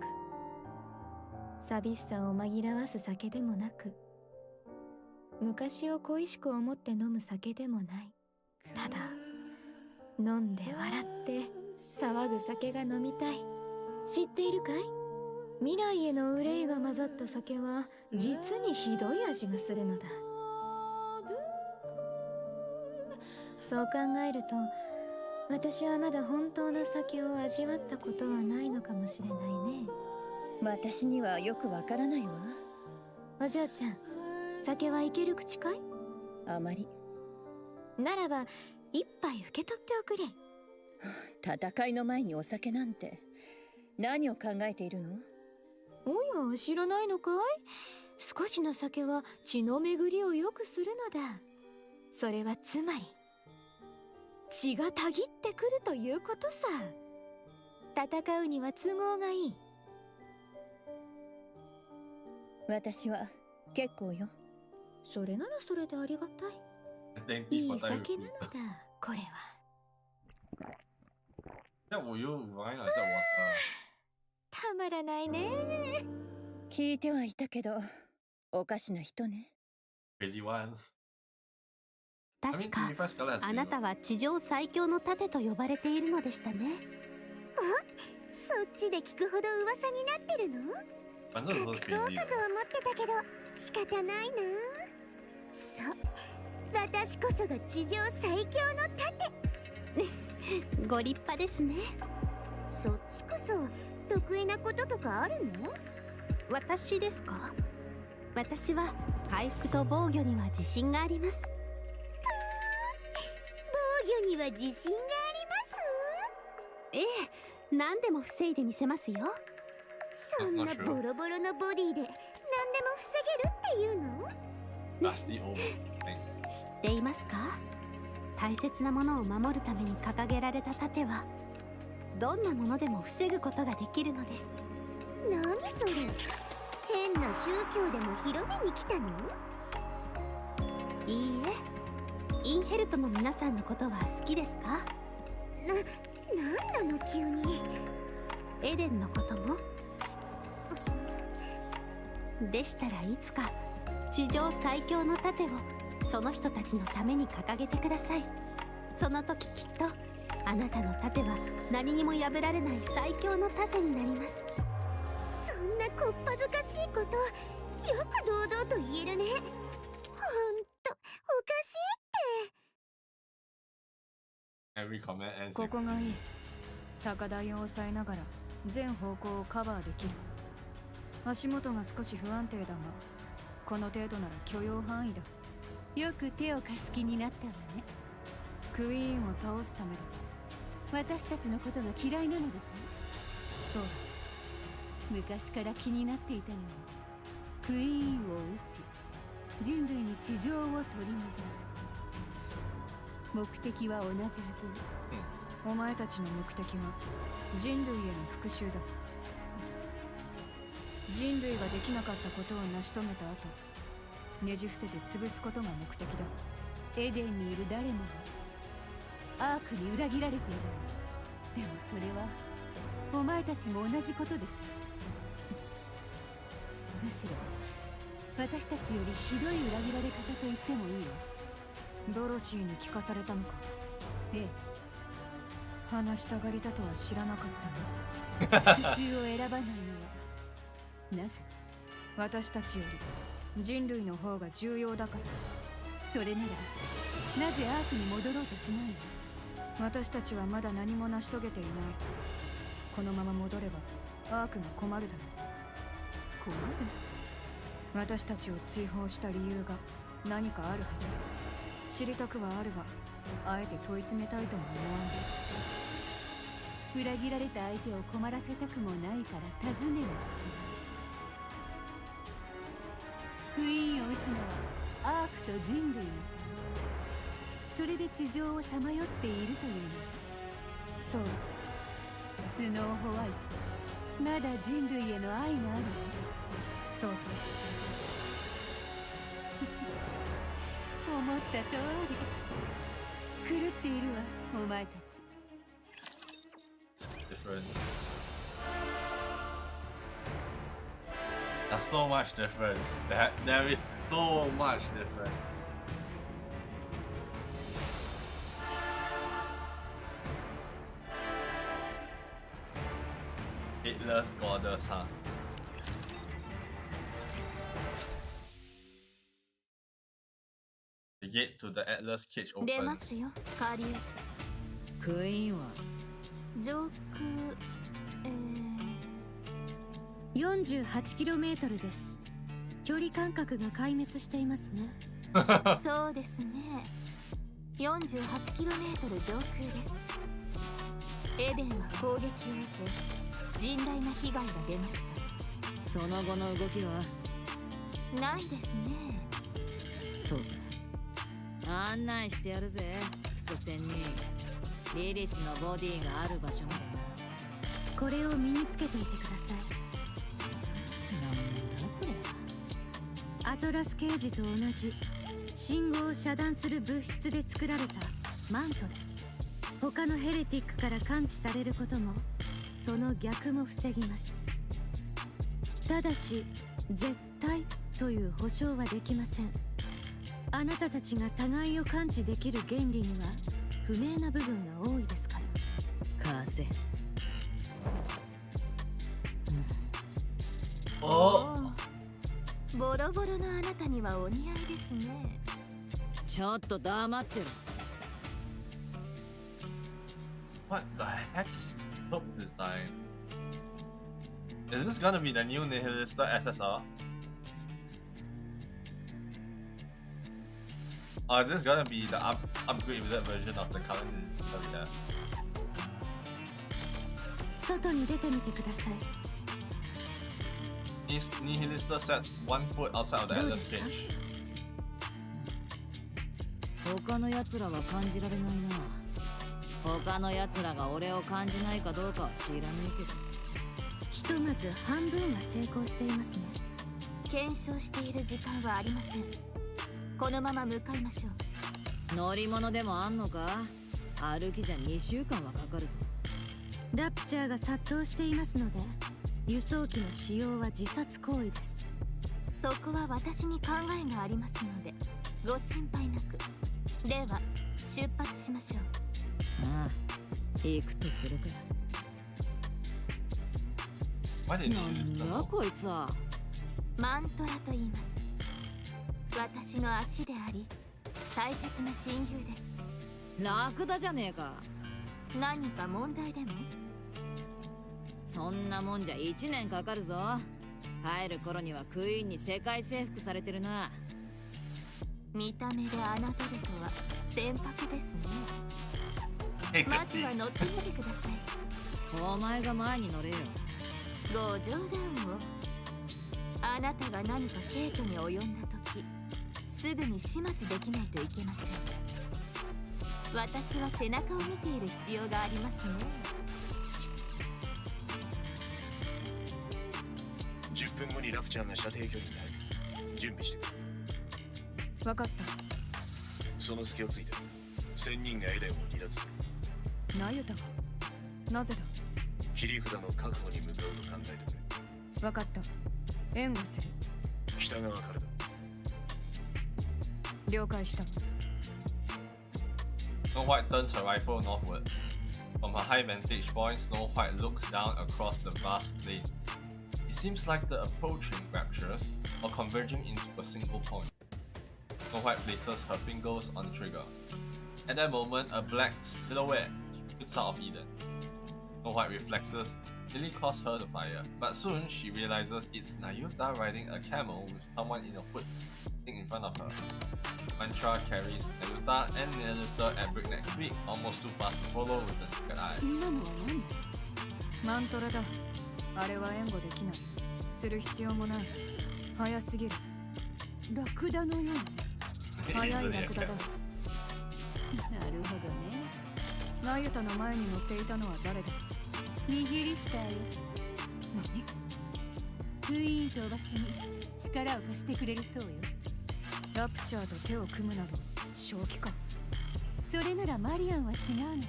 寂しさを紛らわす酒でもなく、昔を恋しく思って飲む酒でもない。ただ飲んで笑って騒ぐ酒が飲みたい。知っているかい？未来への憂いが混ざった酒は実にひどい味がするのだ。そう考えると私はまだ本当の酒を味わったことはないのかもしれないね。私にはよくわからないわ。お嬢ちゃん、酒はいける口かい？あまり。ならば一杯受け取っておくれ。戦いの前にお酒なんて何を考えているの？おや、知らないのかい？少しの酒は血の巡りを良くするのだ。それはつまり血がたぎってくるということさ。戦うには都合がいい。私は結構よ。それならそれでありがたい。いい酒なのだ、これは。たまらないね。聞いてはいたけど、おかしな人ね。確かあなたは地上最強の盾と呼ばれているのでしたね。そっちで聞くほど噂になってるの？隠そうかと思ってたけど仕方ないな。そう、私こそが地上最強の盾。ご立派ですね。そっちこそ得意なこととかあるの？私ですか？私は回復と防御には自信があります。防御には自信があります？ええ、何でも防いでみせますよ。そんなボロボロのボディで何でも防げるっていうの？ That's the old thing. 知っていますか？大切なものを守るために掲げられた盾はどんなものでも防ぐことができるのです。何それ？変な宗教でも広めに来たの？いいえ、インヘルトの皆さんのことは好きですか？なんなの急に。エデンのことも？でしたらいつか地上最強の盾をその人たちのために掲げてください。その時きっとあなたの盾は何にも破られない最強の盾になります。そんなこっぱずかしいことよく堂々と言えるね。ほんとおかしいって。 Every comment ends こ with こがいい。高台を抑えながら全方向をカバーできる。足元が少し不安定だが、この程度なら許容範囲だ。よく手を貸す気になったわね。クイーンを倒すためだ。私たちのことが嫌いなのでしょ？そうだ。昔から気になっていたのはクイーンを撃ち人類に地上を取り戻す。目的は同じはず。お前たちの目的は人類への復讐だ。人類ができなかったことを成し遂げた後、ねじ伏せて潰すことが目的だ。エデンにいる誰もがアークに裏切られている。でもそれはお前たちも同じことでしょ。むしろ私たちよりひどい裏切られ方と言ってもいいわ。ドロシーに聞かされたのか？ええ。話したがりだとは知らなかったの。復讐を選ばないのはなぜ？私たちより人類の方が重要だから。それならなぜアークに戻ろうとしないの？私たちはまだ何も成し遂げていない。このまま戻ればアークが困るだろう。困る？私たちを追放した理由が何かあるはずだ。知りたくはあるが、あえて問い詰めたいとも思わない。裏切られた相手を困らせたくもないから尋ねはしない。クイーンを撃つのはアークと人類のため。それで地上をさまよっているというの。そうだ。スノーホワイト、まだ人類への愛がある。そうだ。思った通り。狂っているわ、お前たち。difference. There's so much difference. There is so much difference. Hitler's goddess, huh? The gate to the Atlas cage 出ます opens. よ、下流。クイーンは上空、48km です。距離感覚が壊滅していますね。そうですね。48km 上空です。エデンは攻撃を受け、甚大な被害が出ました。その後の動きはないですね。そうか。案内してやるぜ、クソ仙人。リリスのボディがある場所までな。これを身につけていてください。なんだこれ。アトラス刑事と同じ信号を遮断する物質で作られたマントです。他のヘレティックから感知されることもその逆も防ぎます。ただし絶対という保証はできません。あなたたちが互いを感知できる原理には不明な部分が多いですから。貸せ。おボロボロのあなたにはお似合いですね。ちょっと黙ってろ。What the heck is the book design? Is this gonna be the new Nihilista SSR? Or is this gonna be the upgraded version of the current that we have? 外に出てみてください。Nihilista sets one foot outside of the endless cage. 他の奴らは感じられないな。他の奴らが俺を感じないかどうかは知らないけど。ひとまず半分は成功していますね。検証している時間はありません。このまま向かいましょう。乗り物でもあんのか？歩きじゃ2週間はかかるぞ。ラプチャーが殺到していますので、輸送機の使用は自殺行為です。そこは私に考えがありますのでご心配なく。では出発しましょう。ああ、行くとするか。 Why did な Nihilista んだ know? こいつは。マントラと言います。私の足であり大切な親友です。ラクダじゃねえか。何か問題でも？そんなもんじゃ1年かかるぞ。帰る頃にはクイーンに世界征服されてるな。見た目で侮るとは船舶ですね。まずは乗ってみてください。お前が前に乗れよ。ご冗談を。あなたが何か軽挙に及んだ時、すぐに始末できないといけません。私は背中を見ている必要がありますね。10分後にラプチャーが射程距離に入る。準備してくれ。分かっその隙をついて1000人がエデンを離脱する。た。ナユタがなぜだ？切り札の確保に向かうと考えてくれ。分かった。援護する。北側からだ。了解した。 Snow White turns her rifle northwards. From her high vantage point, Snow White looks down across the vast plains. It seems like the approaching raptures are converging into a single point. Snow White places her fingers on the trigger. At that moment, a black silhouette shoots out of Eden. Snow White reflexes nearly cause her to fire, but soon she realizes it's Nayuta riding a camel with someone in a hood sitting in front of her. Mantra carries Nayuta and Nihilista at breakneck speed, almost too fast to follow with the naked eye. 今のは何？マントラだ。あれは援護できない。する必要もない。早すぎる。ラクダのように。早いラ Easily ク a ダだ。なるほどね。ナユタの前に乗っていたのは誰だ？ニヒリスターよ。何？クイーン討伐に力を貸してくれるそうよ。ラプチャーと手を組むなど正気か。それならマリアンは違うのか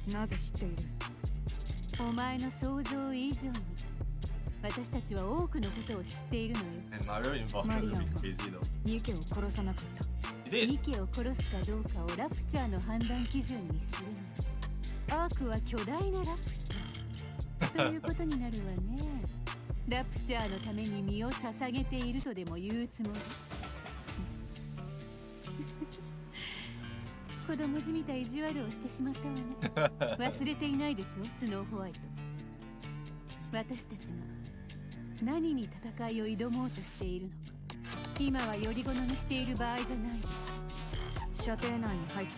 しなぜ知っている？ら。お前の想像以上に私たちは多くのことを知っているのよ。 And Mario involved Mario. was really crazy though. ニケを殺さなかった。 He ニ did! ケを殺すかどうかをラプチャーの判断基準にするのよ。アークは巨大なラプチャーということになるわね。ラプチャーのために身を捧げているとでも言うつもり。子供じみた意地悪をしてしまったわね。忘れていないでしょ、スノーホワイト。私たちが何に戦いを挑もうとしているのか、今はより好みしている場合じゃない。射程内に入っ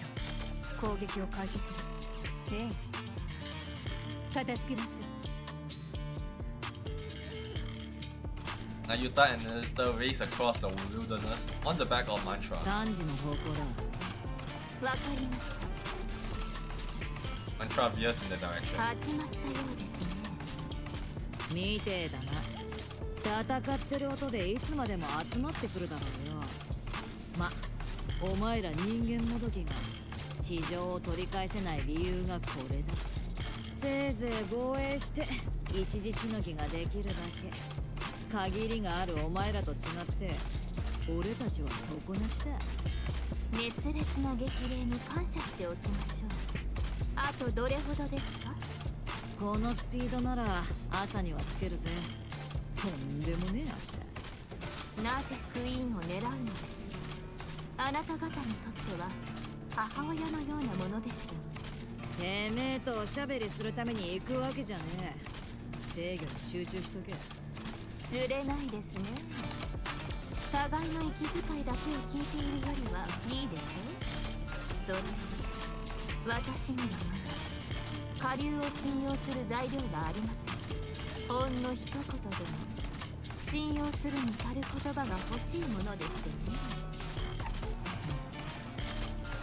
た。攻撃を開始する。ええ、片付けましょう。 Nayuta and Nihilista race across the wilderness on the back of Mantra. 3時の方向だ。わかりました。 Mantra veers in the direction. 始まったようですね。みてえだな。戦ってる音でいつまでも集まってくるだろうよ。ま、お前ら人間もどきが地上を取り返せない理由がこれだ。せいぜい防衛して一時しのぎができるだけ。限りがあるお前らと違って俺たちは底なしだ。熱烈な激励に感謝しておきましょう。あとどれほどですか？このスピードなら朝にはつけるぜ。とんでもねえ明日。なぜクイーンを狙うのです？あなた方にとっては母親のようなものでしょう。てめえとおしゃべりするために行くわけじゃねえ。制御に集中しとけ。釣れないですね。互いの息遣いだけを聞いているよりはいいでしょう。それに私にはまだ下流を信用する材料があります。ほんの一言でも信用するに足る言葉が欲しいものでしてね。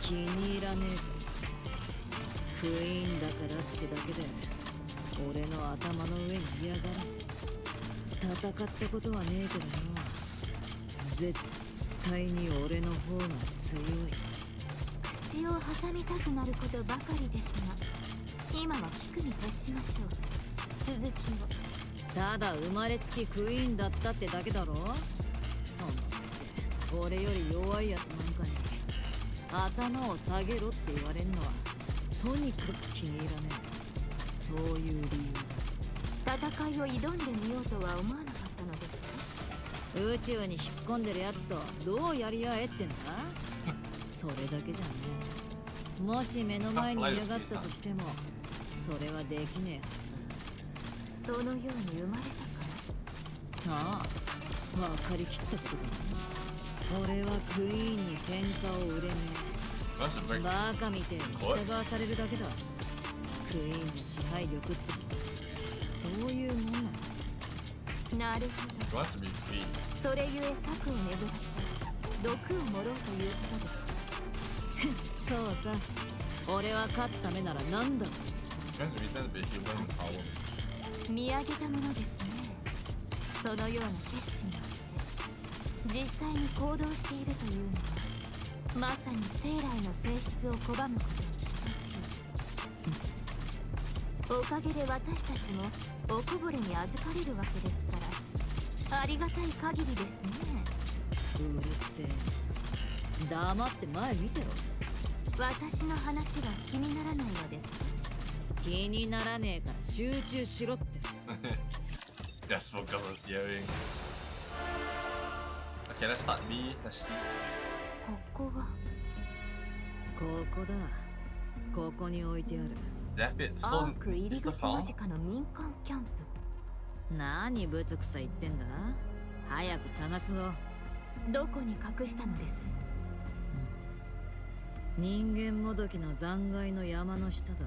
気に入らねえか。クイーンだからってだけで俺の頭の上に嫌がる。戦ったことはねえけどな、絶対に俺の方が強い。口を挟みたくなることばかりですが、今は聞くに徹しましょう。続きを。ただ生まれつきクイーンだったってだけだろ。そのくせ俺より弱いやつなんかに頭を下げろって言われんのはとにかく気に入らねえ。そういう理由だ。戦いを挑んでみようとは思わなかったのですか？宇宙に引っ込んでるやつとどうやり合えってんだそれだけじゃねえ。もし目の前に嫌がったとしてもそれはできねえはそのように生まれたから。ずだ。ああ、分かりきったことだな。俺はクイーンに喧嘩を売れねえ。バカみてえに従わされるだけだ。クイーンの支配力ってそういうもんなの。なるほど。それゆえ策を巡らせ毒を盛ろうということです。そうさ、俺は勝つためなら何だって。見上げたものですね。そのような決心をして実際に行動しているというのはまさに生来の性質を拒むことに等しい。おかげで私たちもおこぼれに預かれるわけですからありがたい限りですね。うるせえ。黙って前見てろ。私の話が気にならないのですか？気にならねえから集中しろって。Just focus on steering. Okay, let's part B. Let's see. ここはここだ。ここに置いてある。Left it ア so ーク入り Mr. 口間 Found. 近の民間キャンプ。何ブツクサ言ってんだ。早く探すぞ。どこに隠したのです？人間もどきの残骸の山の下だ。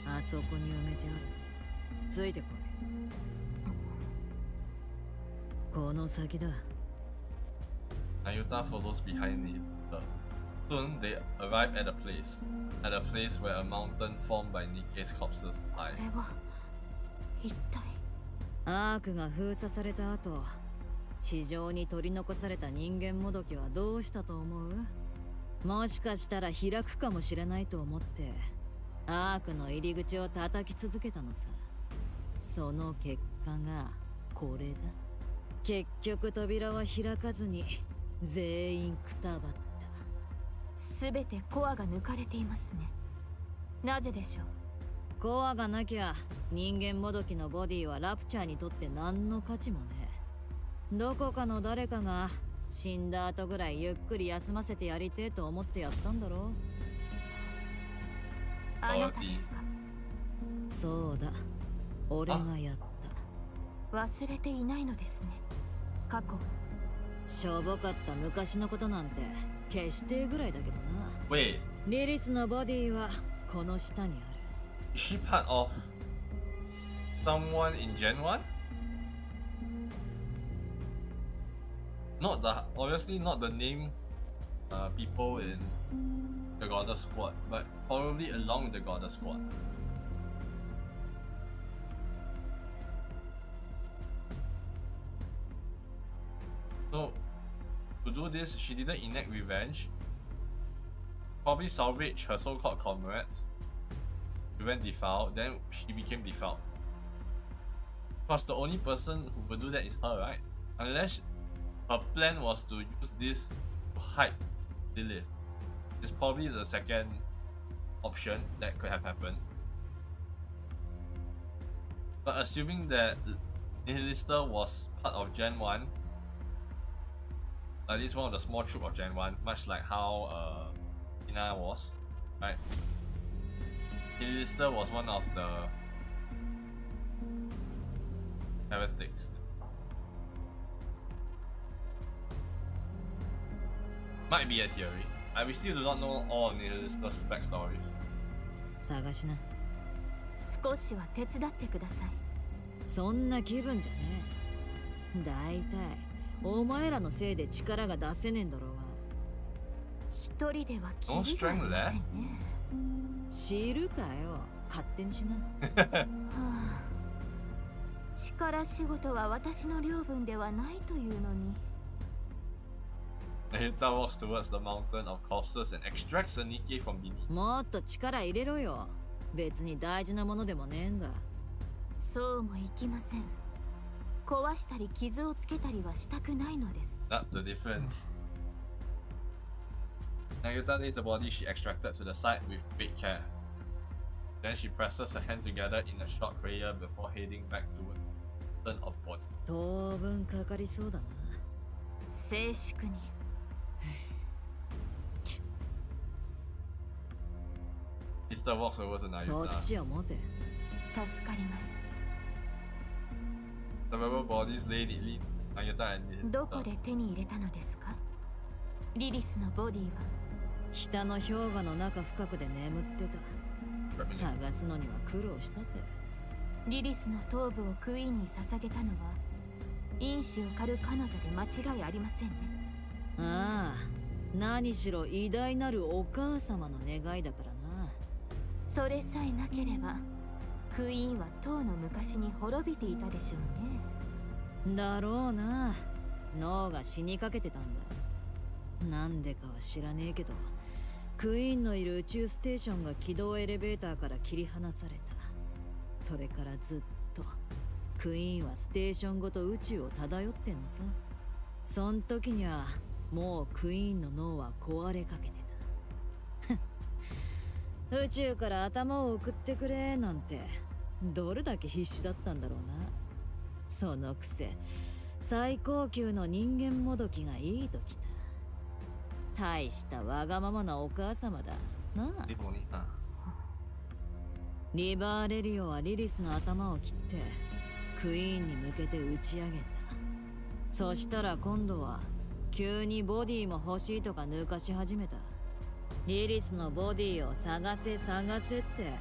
あそこに埋めてある。ついてこい。この先だ。Ayuta follows behind him. Soon they arrive at a place where a mountain formed by Nikke's corpses これ lies. は一体。アークが封鎖された後、地上に取り残された人間もどきはどうしたと思う？もしかしたら開くかもしれないと思ってアークの入り口を叩き続けたのさ。その結果がこれだ。結局扉は開かずに全員くたばった。すべてコアが抜かれていますね。なぜでしょう？コアがなきゃ人間もどきのボディはラプチャーにとって何の価値もねえ。どこかの誰かが死んだ後ぐらいゆっくり休ませてやりてえと思ってやったんだろ。あなたですか？そうだ、俺がやった。忘れていないのですね、過去。しょぼかった昔のことなんて決してぐらいだけどな。 Wait, リリスのボディはこの下にある。 is she part of someone in Gen 1? Not the obviously not the name people in the Goddess Squad, but probably along the Goddess Squad. So to do this, she didn't enact revenge. Probably salvage her so-called comrades. She went defiled, then she became defiled. Because the only person who would do that is her, right? Unless her plan was to use this to hide Lilith. It's probably the second option that could have happened. But assuming that Nihilista was part of Gen 1, at least one of the small troop of Gen 1, much like how Ina was, right? Nihilista was one of the heretics. Might be a theory. We still do not know all of Nihilista's backstories. 探しな。少しは手伝ってください。そんな気分じゃねえ。だいたいお前らのせいで力が出せねえんだろうが。一人ではキリがありませんね。知るかよ、勝手にしな。はあ、力仕事は私の領分ではないというのに。Nahita walks towards the mountain of corpses and extracts a Nikke from beneath. もっと力入れろよ。別に大事なものでもねえんだ。そうもいきません。壊したり傷をつけたりはしたくないのです。That's the difference. Nagita lays the body she extracted to the side with great care. Then she presses her hand together in a short prayer before heading back toward the mountain of body. 当分かかりそうだな。静粛に。Sister walks over to そっ Nagita. ちを持て。助かります。 The rubber bodies lay neatly. Nagita and どこ Nahita. で手に入れたのですか？リリスのボディは。下の氷河の中深くで眠ってた。探すのには苦労したぜ。リリスの頭部をクイーンに捧げたのは因子を狩る彼女で間違いありませんね。ああ、何しろ偉大なるお母様の願いだからな。それさえなければクイーンはとうの昔に滅びていたでしょうね。だろうな。脳が死にかけてたんだ。なんでかは知らねえけど、クイーンのいる宇宙ステーションが軌道エレベーターから切り離された。それからずっとクイーンはステーションごと宇宙を漂ってんのさ。そん時にはもうクイーンの脳は壊れかけてた。宇宙から頭を送ってくれなんてどれだけ必死だったんだろうな。そのくせ最高級の人間もどきがいいときた。大したわがままなお母様だなあ。 Leave only. リバーレリオはリリスの頭を切ってクイーンに向けて打ち上げた。そしたら今度は急にボディも欲しいとか抜かし始めた。リリスのボディを探せ探せって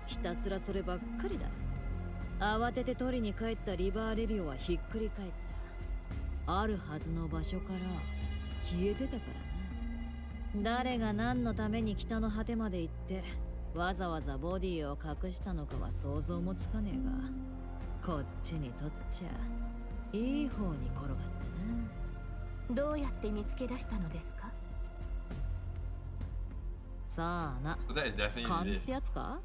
ひたすらそればっかりだ。慌てて取りに帰ったリバーレリオはひっくり返った。あるはずの場所から消えてたからな。誰が何のために北の果てまで行ってわざわざボディを隠したのかは想像もつかねえが、こっちにとっちゃいい方に転がったな。どうやって見つけ出したのですか？さあな。 So that is definitely 勘っ Liv. てやつか？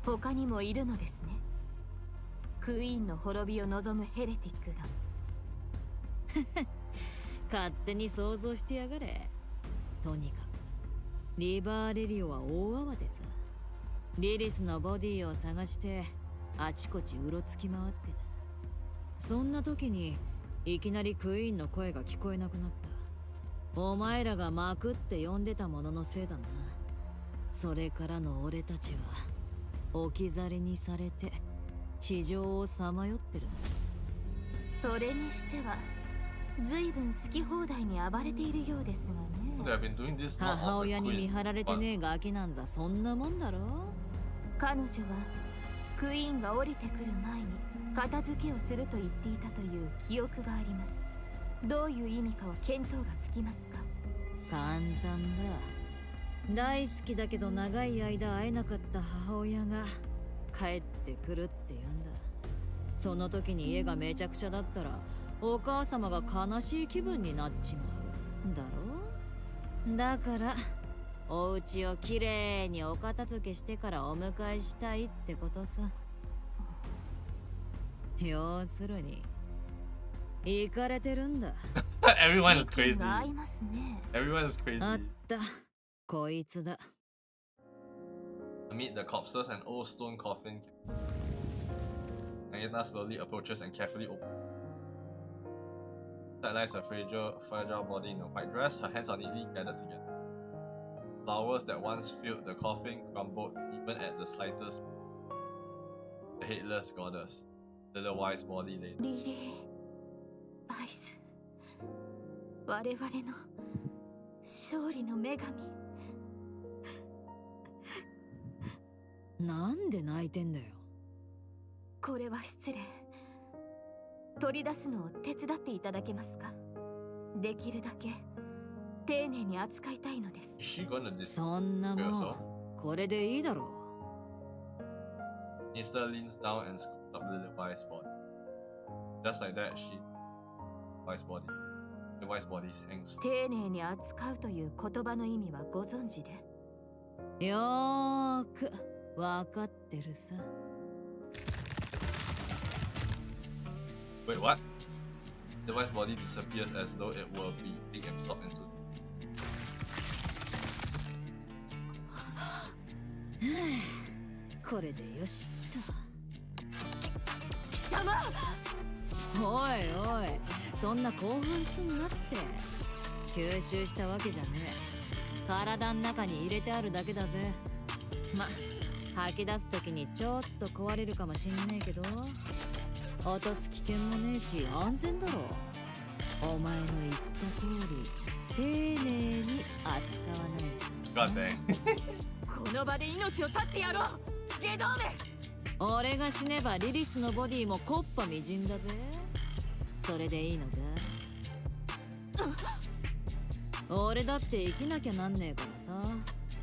他にもいるのですね。クイーンの滅びを望むヘレティックが。勝手に想像してやがれ。とにかくリバーレリオは大慌てさ。リリスのボディを探してあちこちうろつき回ってた。そんな時にいきなりクイーンの声が聞こえなくなった。お前らがまくって呼んでたもののせいだな。それからの俺たちは置き去りにされて地上をさまよってるんだ。それにしては随分好き放題に暴れているようですが They ね。 have been doing this not 母 of the 親に見 queen. 張られて but ねえガキなんざそんなもんだろ。彼女はクイーンが降りてくる前に片付けをすると言っていたという記憶があります。どういう意味かは見当がつきますか？簡単だ。大好きだけど長い間会えなかった母親が帰ってくるって言うんだ。その時に家がめちゃくちゃだったらお母様が悲しい気分になっちまうだろ。だからお家をきれいにお片付けしてからお迎えしたいってことさ。要するにイかれてるんだ。Everyone is 意見 crazy. が合いますね。 Everyone is あっ crazy. た、こいつだ。 Amid the corpses, an old stone coffin. Nagita slowly approaches and carefully opens. That lies a fragile body in a white dress, her hands are neatly gathered together. Flowers that once filled the coffin crumbled even at the slightest. The headless goddess, little wise body lady. リリー・バイス、我々の勝利の女神。なんで泣いてんだよ。これは失礼。取り出すのを手伝っていただけますか。できるだけ丁寧に扱いたいのです。 Is she gonna dis そんなもんこれでいいだろう。 Mr. leans down and scoops up the device body. Just like that, the device body hangs. 丁寧に扱うという言葉の意味はご存知で。よーくわかってるさ。 Wait, what? The device body disappears as though it were being absorbed into. これでよしと。貴様！おいおい、そんな興奮すんなって。吸収したわけじゃねえ。体ん中に入れてあるだけだぜ。ま、吐き出す時にちょっと壊れるかもしんねえけど、落とす危険もねえし安全だろ。お前の言った通り丁寧に扱わない。 God dang. この場で命を絶ってやろう。下道め。俺が死ねばリリスのボディもコッパみじんだぜ。それでいいのか？俺だって生きなきゃなんねえからさ。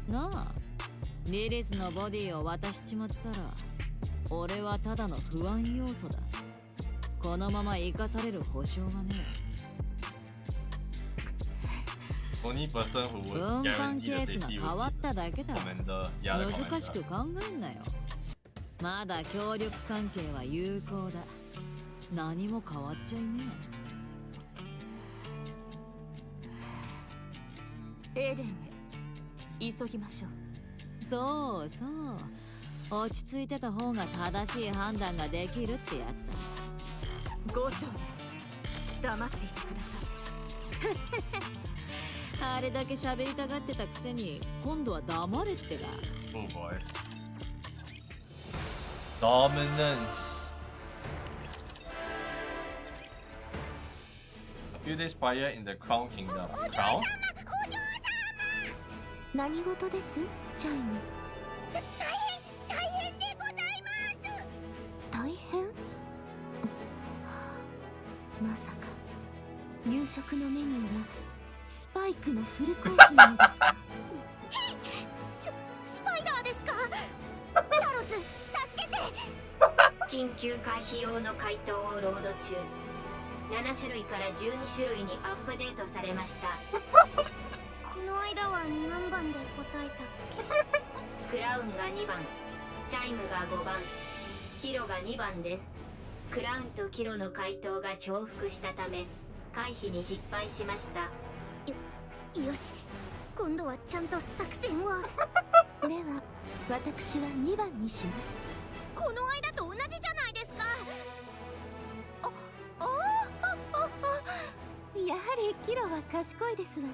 なあ、リリスのボディを渡しちまったら俺はただの不安要素だ。このまま生かされる保証がねえ。 Only person who would 分担 guarantee ケ the ースが safety 変わ would っただけだ。 be Commander, the other 難しく commander. 考えんなよ。まだ協力関係は有効だ。何も変わっちゃいねエーデンへ急ぎましょう。え。そうそう。落ち着いてた方が正しい判断ができるってやつだ。五章です。黙っていてください。あれだけ喋りたがってたくせに今度は黙れってか。 Oh boy. Dominance. A few days prior in the Crown Kingdom. Crown? 何事です、チャイム？大変でございます。大変？まさか夕食のメニューがスパイクのフルコースなのですか？スパイダーですか？タロス、助けて！緊急回避用の回答をロード中。7種類から12種類にアップデートされました。この間は何番で答えたっけ？クラウンが2番、チャイムが5番、キロが2番です。クラウンとキロの回答が重複したため回避に失敗しました。よし、今度はちゃんと作戦を。では私は2番にします。この間と同じじゃないですか。やはりキロは賢いですわね。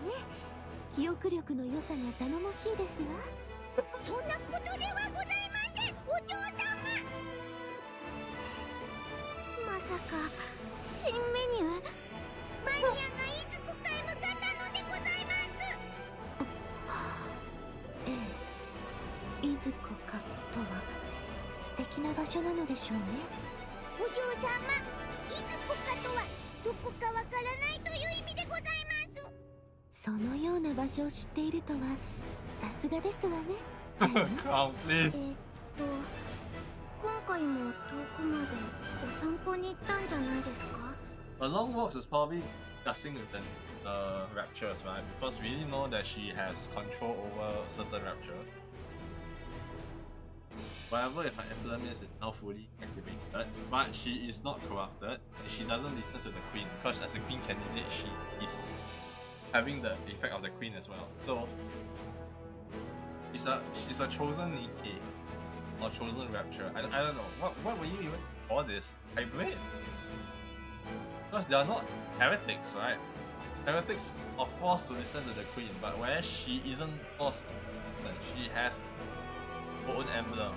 記憶力の良さが頼もしいですわ。そんなことではございません、お嬢様。まさか新メニュー？マリアがいずこかへ向かったのでございます。ええ、いずこかとは素敵な場所なのでしょうね。お嬢様、いずこかとはどこかわからないという意味でございます。そのような場所を知っているとはさすがですわね。Crown, please. 今回も遠くまでお散歩に行ったんじゃないですか？ A long walk is probably discussing with the raptures, right? Because we really know that she has control over certain raptures. Whatever if her implement is now fully activated, but she is not corrupted and she doesn't listen to the queen because as a queen candidate she is having the effect of the queen as well. So she's a chosen Nikke or chosen rapture. I don't know. What would you even call this? Hybrid? Because they are not heretics, right? Heretics are forced to listen to the queen, but whereas she isn't forced to listen, she has her own emblem,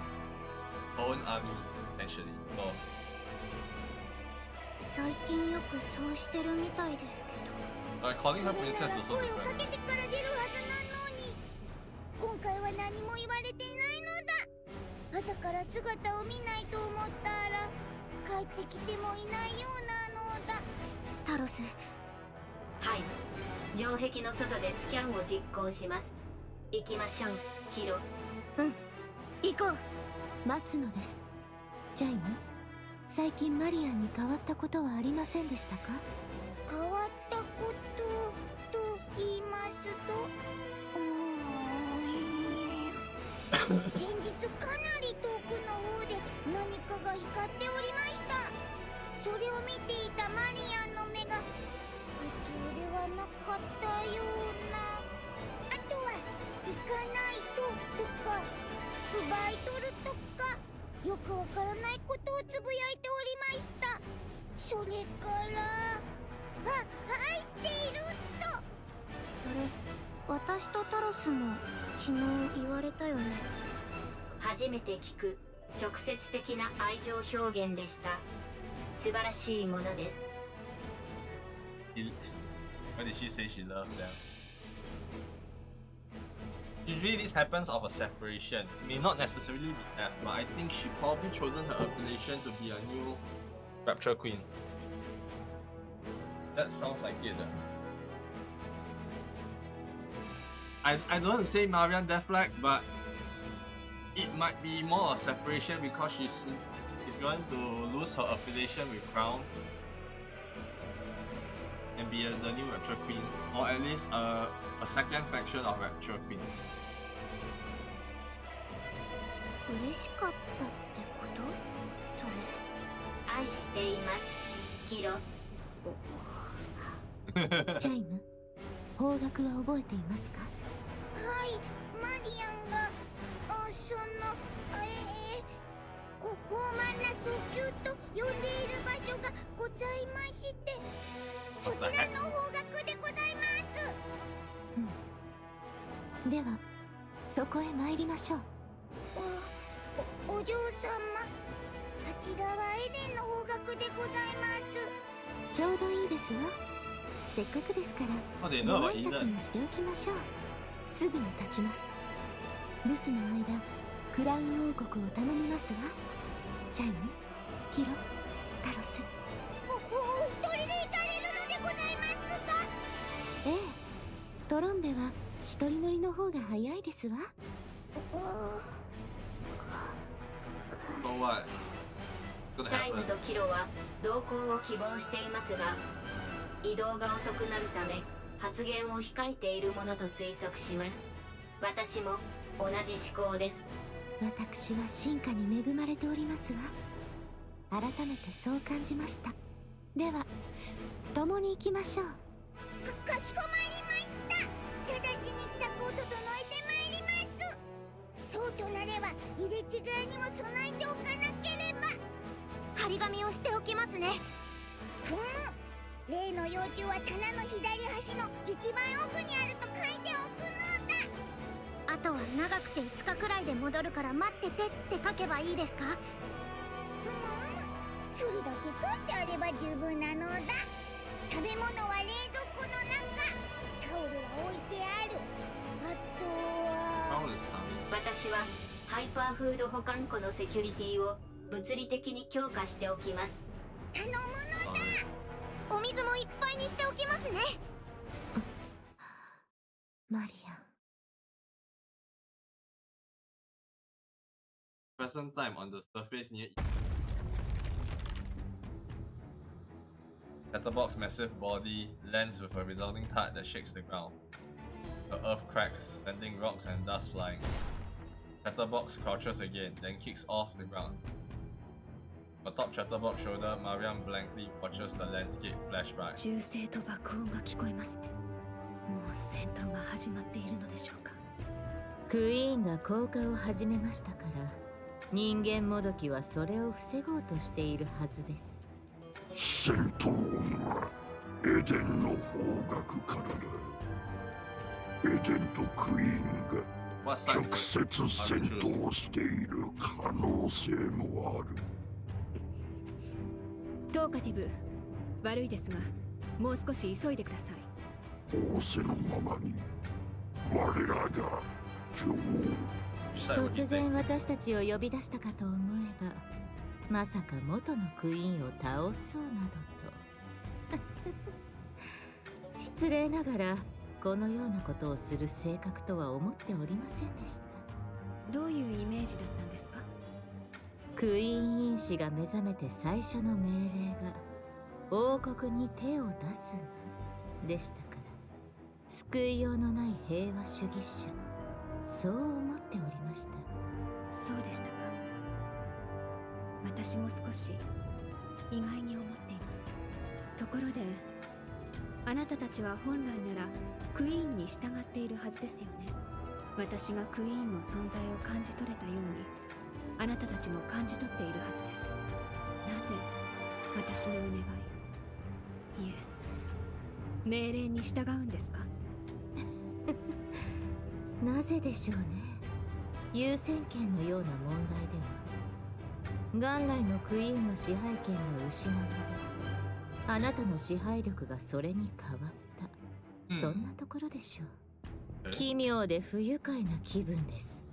her own army, essentially. So 最近よくそうしてるみたいですけど。 calling her princess is 声 also をか different. けてから出るはずなのに、今回は何も言われていないのだ。朝から姿を見ないと思ったら、帰ってきてもいないようなのだ。タロス。はい、城壁の外でスキャンを実行します。行きましょう、キロ。うん、行こう。待つのです。ジャイム、最近マリアンに変わったことはありませんでしたか？変わったことと言いますと、先日かなり遠くの方で何かが光っておりました。それを見ていたマリアンの目が普通ではなかったような。あとは行かないととか奪い取るとかよくわからないことをつぶやいておりました。それから愛していると。それ私とタロスも昨日言われたよね。初めて聞く直接的な愛情表現でした。素晴らしいものです。Why did she say she loved them? Usually this happens of a separation. It may not necessarily be that, but I think she probably chosen her affiliation to be a new Rapture Queen. That sounds like it. I don't want to say Marian Deathblack, but it might be more a separation because she's going to lose her affiliation with Crown and be the new Rapture Queen, or at least a second faction of Rapture Queen. 嬉しかったってこと？それ。愛しています、キロ。ジャイム、方角は覚えていますか？はい、マリアンが傲慢な早急と呼んでいる場所がございまして、そちらの方角でございます。ではそこへ参りましょう。お嬢様、あちらはエデンの方角でございます。ちょうどいいですわ。せっかくですからご挨拶もしておきましょう。すぐに立ちます。留守の間クラウン王国を頼みますわ。ジャイム、キロ、タロス。お一人で行かれるのでございますか？ええ、トロンベは一人乗りの方が早いですわ。チャイムとキロは同行を希望していますが、移動が遅くなるため発言を控えているものと推測します。私も同じ思考です。私は進化に恵まれておりますわ。改めてそう感じました。では共に行きましょう。かしこまりました。直ちに支度を整えてまいります。そうとなれば入れ違いにも備えておかなければ。張り紙をしておきますね。例の幼虫は棚の左端の一番奥にあると書いておくのだ。あとは長くて5日くらいで戻るから待っててって書けばいいですか？それだけ書いてあれば十分なのだ。食べ物は冷蔵庫の中、タオルは置いてある。あとは私はハイパーフード保管庫のセキュリティを物理的に強化しておきます。頼むのだ。お水もいっぱいにしておきますね。マリアン。Present time on the surface near Chatterbox's massive body lands with a resulting thud that shakes the ground. The earth cracks, sending rocks and dust flying. Chatterbox crouches again, then kicks off the ground. Atop Chatterbox's shoulder, Mariam blankly watches the landscape flash by. 銃声と爆音が聞こえますね。もう戦闘が始まっているのでしょうか。クイーンが降下を始めましたから、人間もどきはそれを防ごうとしているはずです。戦闘音はエデンの方角からだ。エデンとクイーンが直接戦闘している可能性もある。トーカティブ、悪いですがもう少し急いでください。仰せのままに我らが女王。突然私たちを呼び出したかと思えば、まさか元のクイーンを倒そうなどと失礼ながらこのようなことをする性格とは思っておりませんでした。どういうイメージだったんですか？クイーン因子が目覚めて最初の命令が王国に手を出すなでしたから、救いようのない平和主義者、そう思っておりました。そうでしたか。私も少し意外に思っています。ところで、あなたたちは本来ならクイーンに従っているはずですよね。私がクイーンの存在を感じ取れたように、あなたたちも感じ取っているはずです。なぜ私のお願い、いえ命令に従うんですか？なぜでしょうね。優先権のような問題では元来のクイーンの支配権が失われ、あなたの支配力がそれに変わった、そんなところでしょう。奇妙で不愉快な気分です。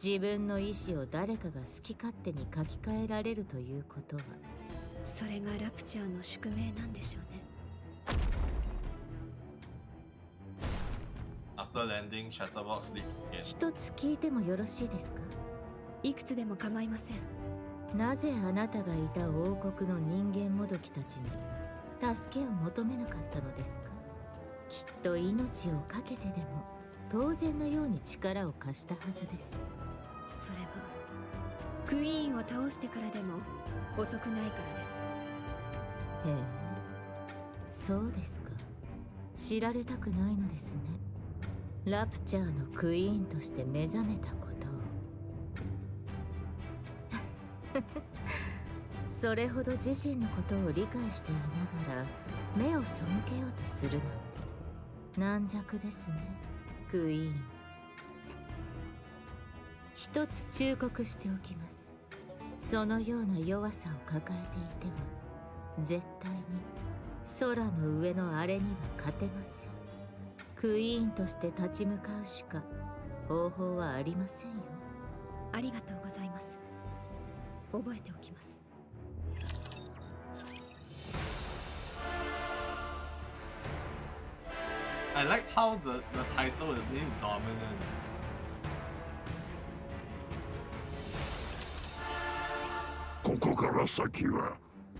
自分の意志を誰かが好き勝手に書き換えられるということは。それがラプチャーの宿命なんでしょうね。After landing, Chatterbox leaped again. 一つ聞いてもよろしいですか？いくつでも構いません。なぜあなたがいた王国の人間もどきたちに助けを求めなかったのですか？きっと命を懸けてでも当然のように力を貸したはずです。それはクイーンを倒してからでも遅くないからです。へえ、そうですか。知られたくないのですね。ラプチャーのクイーンとして目覚めたことをそれほど自身のことを理解していながら目を背けようとするなんて軟弱ですね、クイーン。一つ忠告しておきます。そのような弱さを抱えていては絶対に空の上のあれには勝てません。クイーンとして立ち向かうしか方法はありませんよ。ありがとうございます。覚えておきます。I like how the title is named Dominance. ここから先は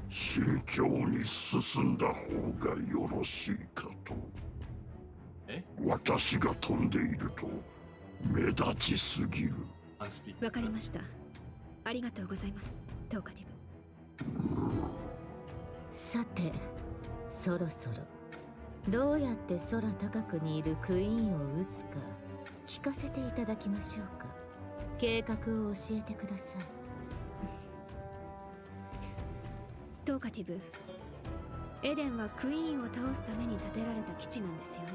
慎重に進んだ方がよろしいかと。私が飛んでいると目立ちすぎる。わかりました。ありがとうございます、トーカティブ。さて、そろそろどうやって空高くにいるクイーンを撃つか聞かせていただきましょうか。計画を教えてください。トーカティブ、エデンはクイーンを倒すために建てられた基地なんですよね。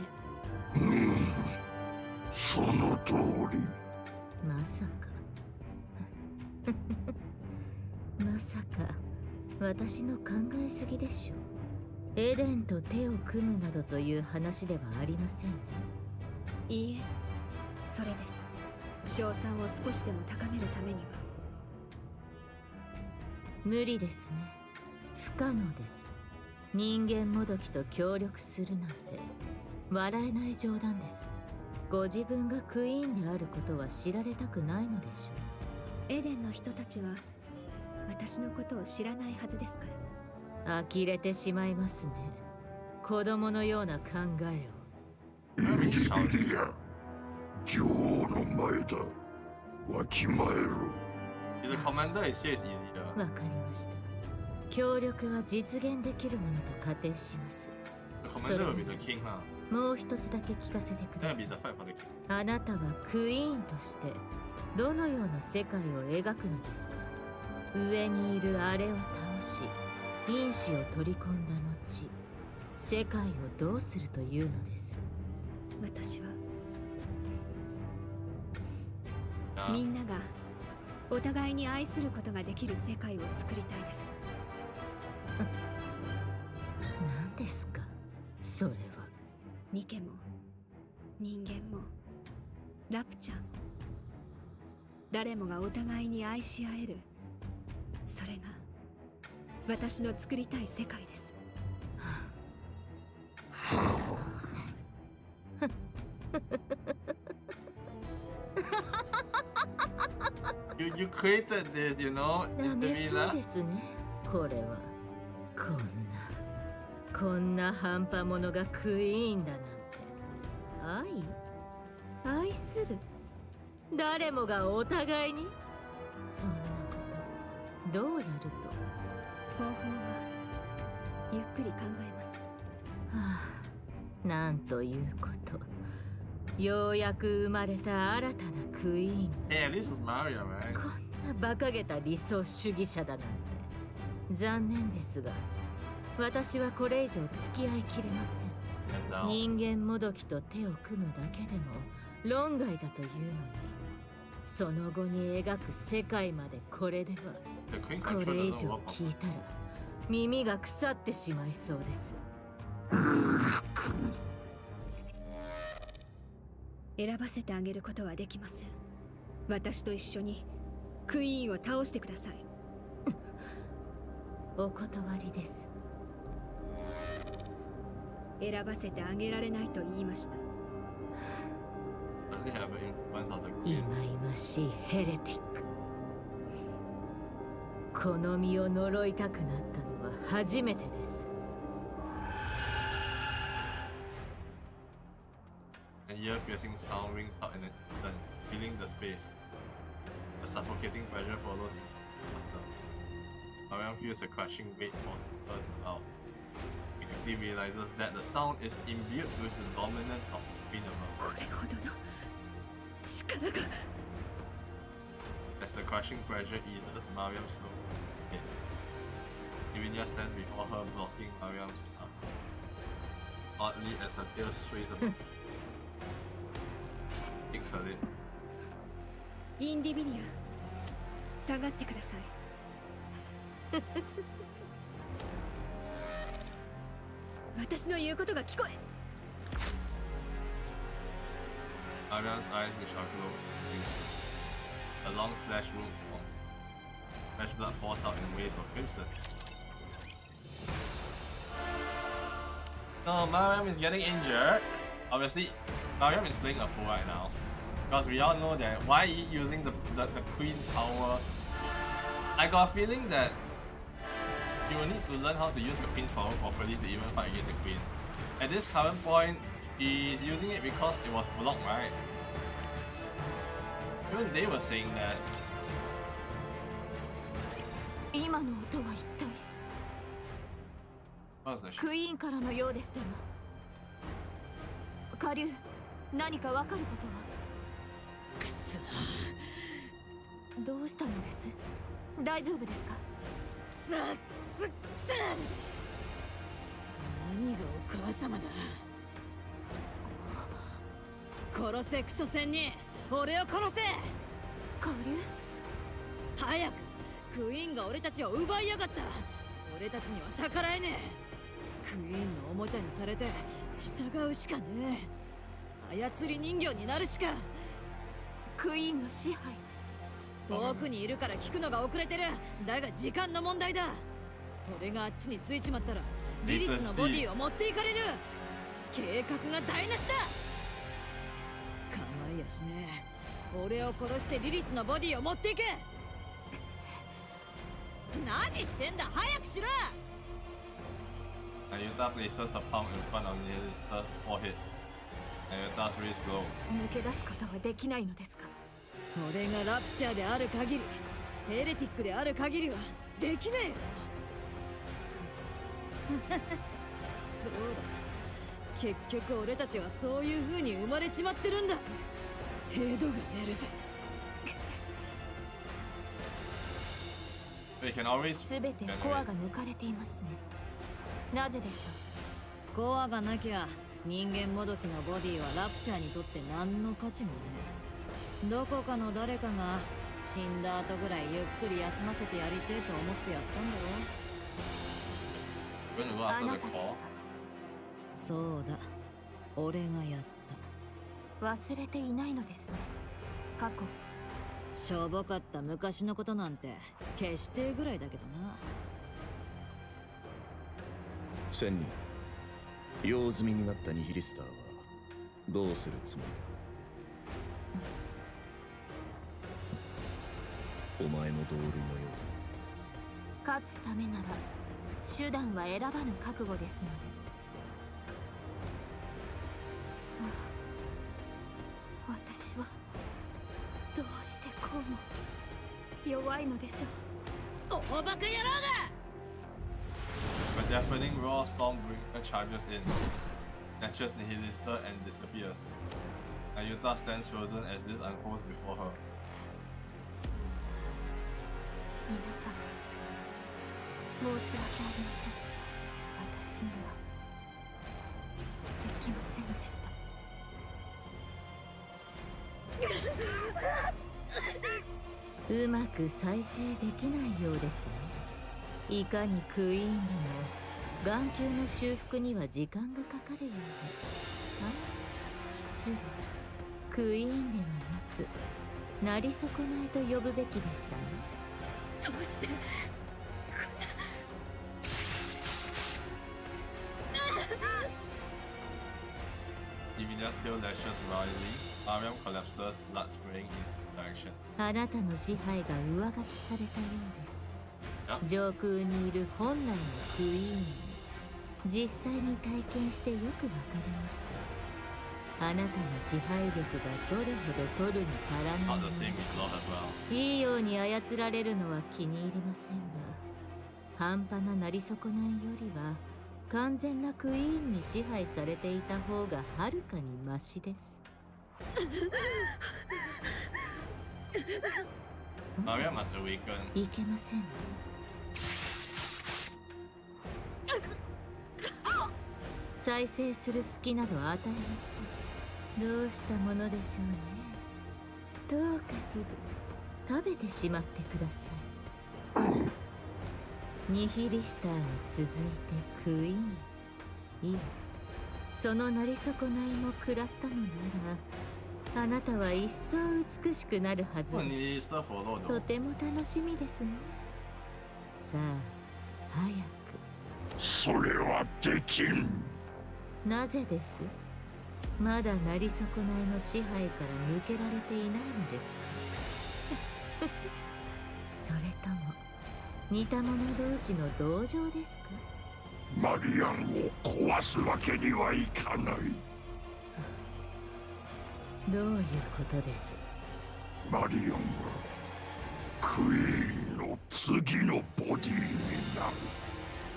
その通り。まさかまさか私の考えすぎでしょう。エデンと手を組むなどという話ではありませんね。いいえ、それです。賞賛を少しでも高めるためには。無理ですね。不可能です。人間もどきと協力するなんて笑えない冗談です。ご自分がクイーンであることは知られたくないのでしょう。エデンの人たちは私のことを知らないはずですから。呆れてしまいますね。子供のような考えを。インディビリア、女王の前だ。わきまえろ。わかりました。協力は実現できるものと仮定します。それでもう一つだけ聞かせてください。あなたはクイーンとしてどのような世界を描くのですか？上にいるあれを倒し因子を取り込んだ後、世界をどうするというのです？私はみんながお互いに愛することができる世界を作りたいです。何ですかそれは。ニケも人間もラプチャーも誰もがお互いに愛し合える、それが私の作りたい世界です。You created this, you know? ダメそうですね。これはこんな半端者がクイーンだなんて。愛する。誰もがお互いに。そんなことどうやると。方法はゆっくり考えます。はあ、なんということ。ようやく生まれた新たなクイーン。Hey, this is Mario, right? こんな馬鹿げた理想主義者だなんて。残念ですが、私はこれ以上付き合いきれません。人間もどきと手を組むだけでも論外だというのに、その後に描く世界までこれでは、これ以上聞いたら耳が腐ってしまいそうです。選ばせてあげることはできません。私と一緒にクイーンを倒してください。お断りです。選ばせてあげられないと言いました。いまいましいヘレティック。この身を呪いたくなったのは初めてです。Ear-piercing sound rings out in it, then filling the space. A suffocating pressure follows after. Mariam feels a crushing weight force her to out. He quickly realizes that the sound is imbued with the dominance of the queen above. これほどの力が。As the crushing pressure eases, Mariam slowly hit. Ivinia stands before her, blocking Mariam's path. Oddly, as her tail sways about. インディビリア、下がってください。私の言うことが聞こえ。Arian's eyes which are glowing. A long slash wound forms. Fresh blood pours out in waves of crimson. No, Mariam is getting injured. Obviously, Mariam is playing a fool right now. Because we all know that why using the queen's power. I got a feeling that you will need to learn how to use the queen's power properly to even fight against the queen. At this current point, he's using it because it was blocked, right? Even they were saying that. 今の音は一体 What was the shit? クイーンからのようでしたが、下流、何かわかることは。くそ、どうしたのです？大丈夫ですか？くそ何がお母様だ。殺せクソ仙人、俺を殺せ。下流？早く、クイーンが俺たちを奪いやがった。俺たちには逆らえねえ。クイーンのおもちゃにされて従うしかねえ。操り人形になるしか。クイーンの支配。遠くにいるから聞くのが遅れてる。だが時間の問題だ。俺があっちについちまったらリリスのボディを持っていかれる。計画が台無しだ。構いやしねえ。俺を殺してリリスのボディを持っていけ。何してんだ、早くしろ。Ayuta places her palm in front of Nilista's forehead. Ayuta's rays glow. 抜け出すことはできないのですか？俺がラプチャーである限り、ヘレティックである限りはできねえよ。そうだ、結局俺たちはそういう風に生まれちまってるんだ。ヘドが出るぜ。すべてコアが抜かれていますね。なぜでしょう。コアがなきゃ人間もどきのボディはラプチャーにとって何の価値もねえ。どこかの誰かが死んだ後ぐらいゆっくり休ませてやりてえと思ってやったんだろ。あなたですか？そうだ、俺がやった。忘れていないのですね、過去。しょぼかった昔のことなんて決してぐらいだけどな。仙人、用済みになったニヒリスターはどうするつもりだ。お前も同類のよう勝つためなら手段は選ばぬ覚悟ですので。私はどうしてこうも弱いのでしょう。おバカ野郎がA deafening raw storm charges in, snatches Nihilista and disappears. Ayuta stands frozen as this unfolds before her. 皆さん、申し訳ありません。私にはできませんでした。うまく再生できないようですね。いかにクイーンでも眼球の修復には時間がかかるようで。あ、失礼。クイーンではなくなり損ないと呼ぶべきでしたね。どうしてこんな。Divina's pale lashes wryly. Ariam collapses, blood spraying in direction. あなたの支配が上書きされたようです。上空にいる本来のクイーン、実際に体験してよくわかりました。あなたの支配力がどれほど取るに足らないのか、いいように操られるのは気に入りませんが、半端ななり損ないよりは完全なクイーンに支配されていた方がはるかにマシです。いけませんね。再生する隙など与えません。どうしたものでしょうね。どうかと食べてしまってください。ニヒリスターに続いてクイーン、いえ、そのなり損ないも食らったのなら、あなたは一層美しくなるはずです。とても楽しみですね。さあ、早く。それはできん。なぜです？まだなり損ないの支配から抜けられていないのですか？それとも似た者同士の同情ですか？マリアンを壊すわけにはいかない。どういうことです？マリアンはクイーンの次のボディになる。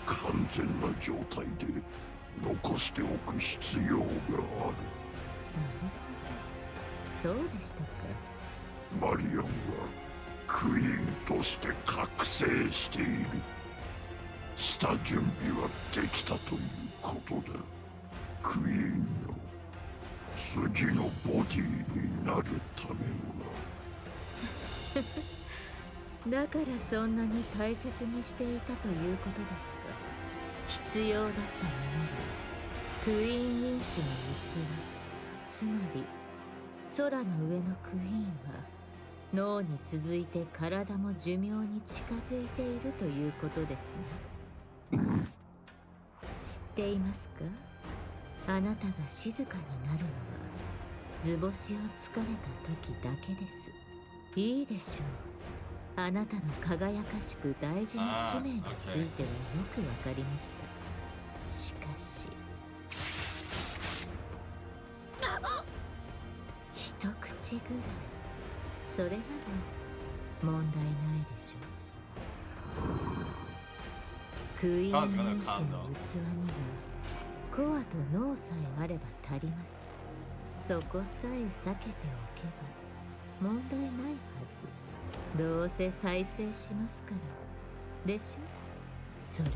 完全な状態で残しておく必要がある。なるほど、そうでしたか。マリアンはクイーンとして覚醒している。下準備はできたということだ。クイーンの次のボディになるためのな。だからそんなに大切にしていたということですか。必要だったもので、クイーン因子の器、つまり空の上のクイーンは脳に続いて体も寿命に近づいているということですね。知っていますか？あなたが静かになるのは図星をつかれた時だけです。いいでしょう。あなたの輝かしく大事な使命についてはよくわかりました。しかし一口ぐらい、それなら問題ないでしょう。クイーン因子の器にはコアと脳さえあれば足ります。そこさえ避けておけば問題ないはず。どうせ再生しますからでしょ。それに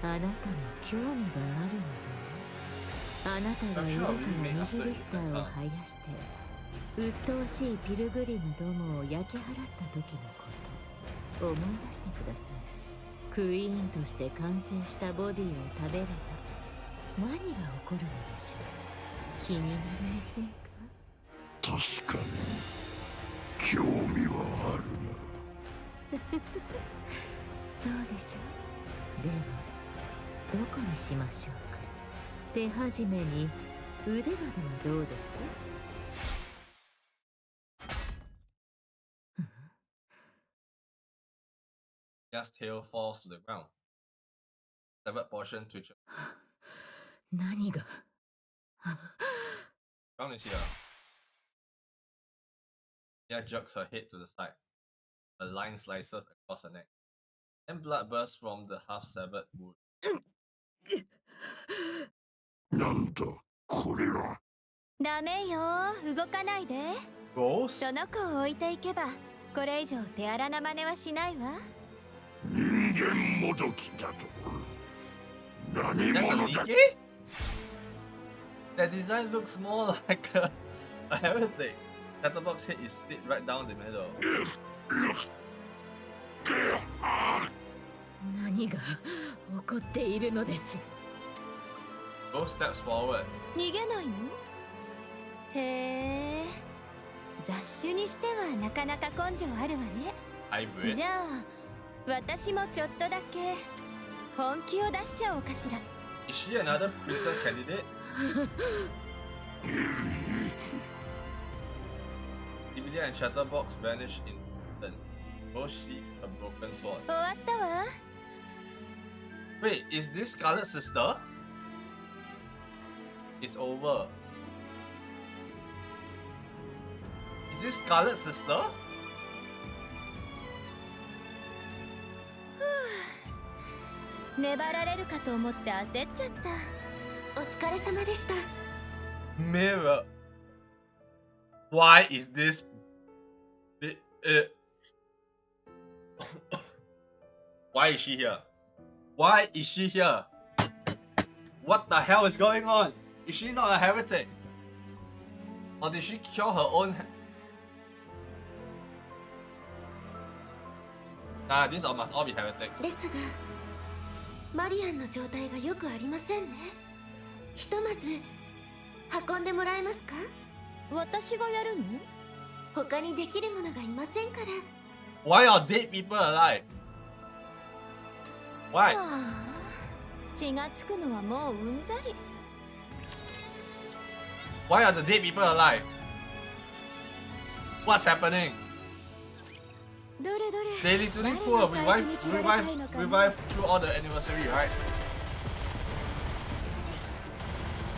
あなたも興味があるのでは。あなたが色からニヒリスターを生やして鬱陶しいピルグリムどもを焼き払った時のこと思い出してください。クイーンとして完成したボディを食べれば何が起こるのでしょう。気になりませんか？確かに興味はあるな。そうでしょ。ではどこにしましょうか。手始めに腕まではどうです？ Gas tail falls to the ground. Severed portion twitches. 何が Ground is here. Nia jerks her head to the side. A line slices across her neck. And blood bursts from the half-severed wound. なんだこれは。ダメよ、動かないで。 Ghost? その子を置いていけばこれ以上手荒な真似はしないわ。人間もどきだと。何 That's a 者だ。 Nikke? That design looks more like a heretic. Chatterbox's head is split right down the middle. 何が起こっているのです？ Ghost steps forward. 逃げないの？へえ、雑種にしてはなかなか根性あるわね。Hybrid. じゃあ私もちょっとだけ本気を出しちゃおうかしら。 Is she another princess candidate? Dividia and Chatterbox vanish in an instant. Both seek a broken sword. 終わったわ。 Wait, is this Scarlet's sister? It's over. Is this Scarlet's sister? 粘られるかと思って焦っちゃった。お疲れ様でした。 Mirror. Why is this? Why is she here? Why is she here? What the hell is going on? Is she not a heretic? Or did she cure her own? Nah, these must all be heretics. ですが、マリアンの状態がよくありませんね。ひとまず運んでもらえますか？私がやるの？他にできる者がいませんから。 Why are dead people alive? Why? はあ、血がつくのはもううんざり。 Why are the dead people alive? What's happening? どれどれ。 Daily tuning pool revive through all the anniversary, right?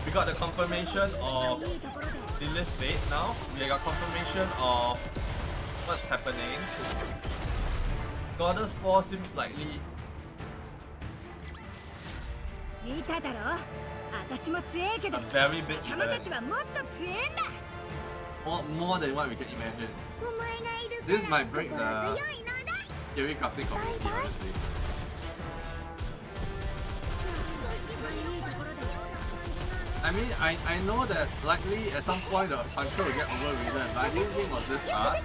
We got the confirmation of Lilith's fate now. We got confirmation of what's happening. Goddess 4 seems likely. 聞いただろ？私も強いけど、 A very big 仲間た event. ちはもっと強いんだ。 More than what we can imagine. This might break the theory crafting community, honestly. I mean, I know that likely at some point the control will get overridden, but I didn't think it was this fast.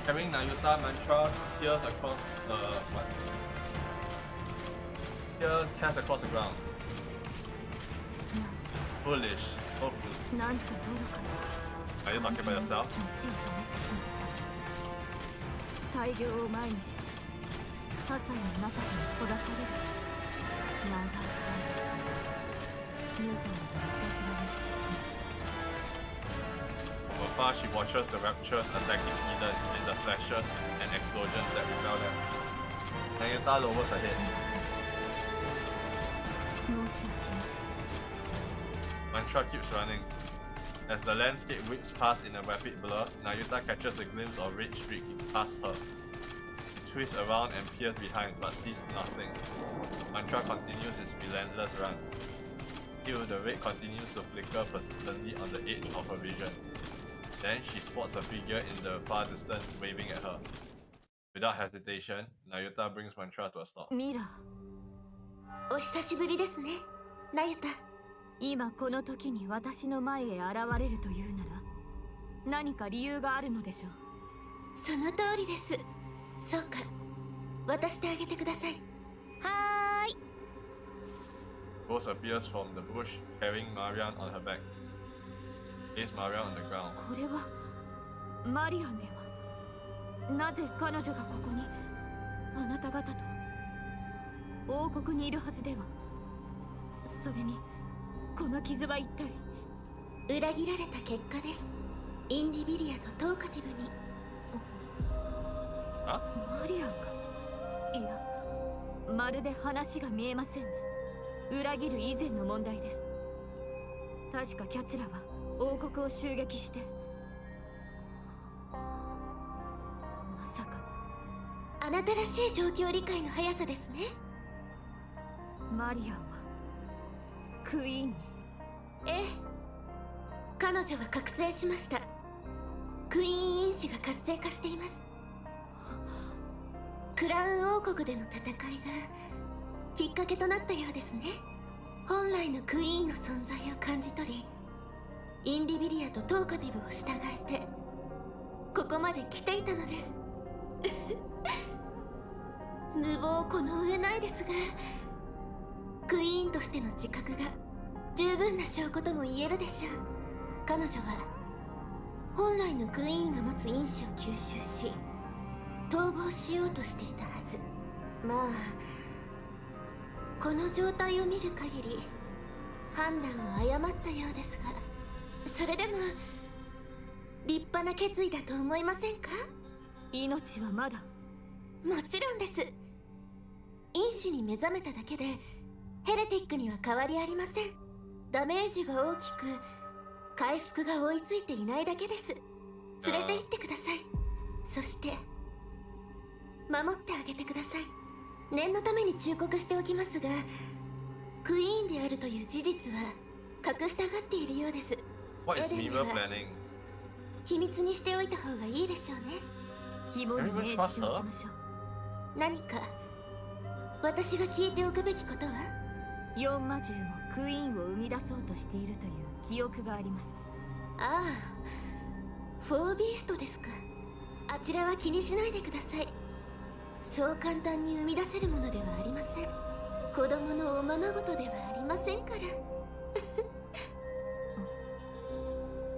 Carrying Nayuta mantra tears across the what? Tears across the ground. Foolish. Oh, foolish. なんと愚かな。 Are you talking about yourself? 大業を前にして些細な情けにほだされる長い歳月無残さいたずらにしてしまう。 From afar, she watches the raptures attacking Eden in the flashes and explosions that repel them. Nayuta lowers her head. 申し訳ない。 Mantra keeps running. As the landscape whips past in a rapid blur, Nayuta catches a glimpse of red streaking past her. She twists around and peers behind, but sees nothing. Mantra continues its relentless run. Still, the red continues to flicker persistently on the edge of her vision. Then she spots a figure in the far distance waving at her. Without hesitation, Nayuta brings Mantra to a stop. ミラ、お久しぶりですね、ナユタ。今この時に私の前へ現れるというなら何か理由があるのでしょう。その通りです。そうか、渡してあげてください。はーい。 Ghost appears from the bush, carrying Marian on her back. Lays Marian on the ground. これはマリアンでは。なぜ彼女がここに、あなた方と王国にいるはずでは。それにこの傷は一体。裏切られた結果です。インディビリアとトーカティブに。マリアンが、いや、まるで話が見えませんね。裏切る以前の問題です。確かキャツラは王国を襲撃して、まさか。あなたらしい状況理解の速さですね。マリアンはクイーンに。ええ、彼女は覚醒しました。クイーン因子が活性化しています。クラウン王国での戦いがきっかけとなったようですね。本来のクイーンの存在を感じ取り、インディビリアとトーカティブを従えてここまで来ていたのです。無謀この上ないですが、クイーンとしての自覚が十分な証拠とも言えるでしょう。彼女は本来のクイーンが持つ因子を吸収し統合しようとしていたはず。まあこの状態を見る限り判断を誤ったようですが、それでも立派な決意だと思いませんか？命はまだ。もちろんです。因子に目覚めただけでヘレティックには変わりありません。ダメージが大きく回復が追いついていないだけです。連れて行ってください。そして守ってあげてください。念のために忠告しておきますが、クイーンであるという事実は隠したがっているようです。What is エデンで Miva は planning? 秘密にしておいた方がいいでしょうね。肝に銘じておきましょう。何か私が聞いておくべきことは？4魔獣もクイーンを生み出そうとしているという記憶があります。ああ、フォービーストですか。あちらは気にしないでください。そう簡単に生み出せるものではありません。子供のおままごとではありませんから。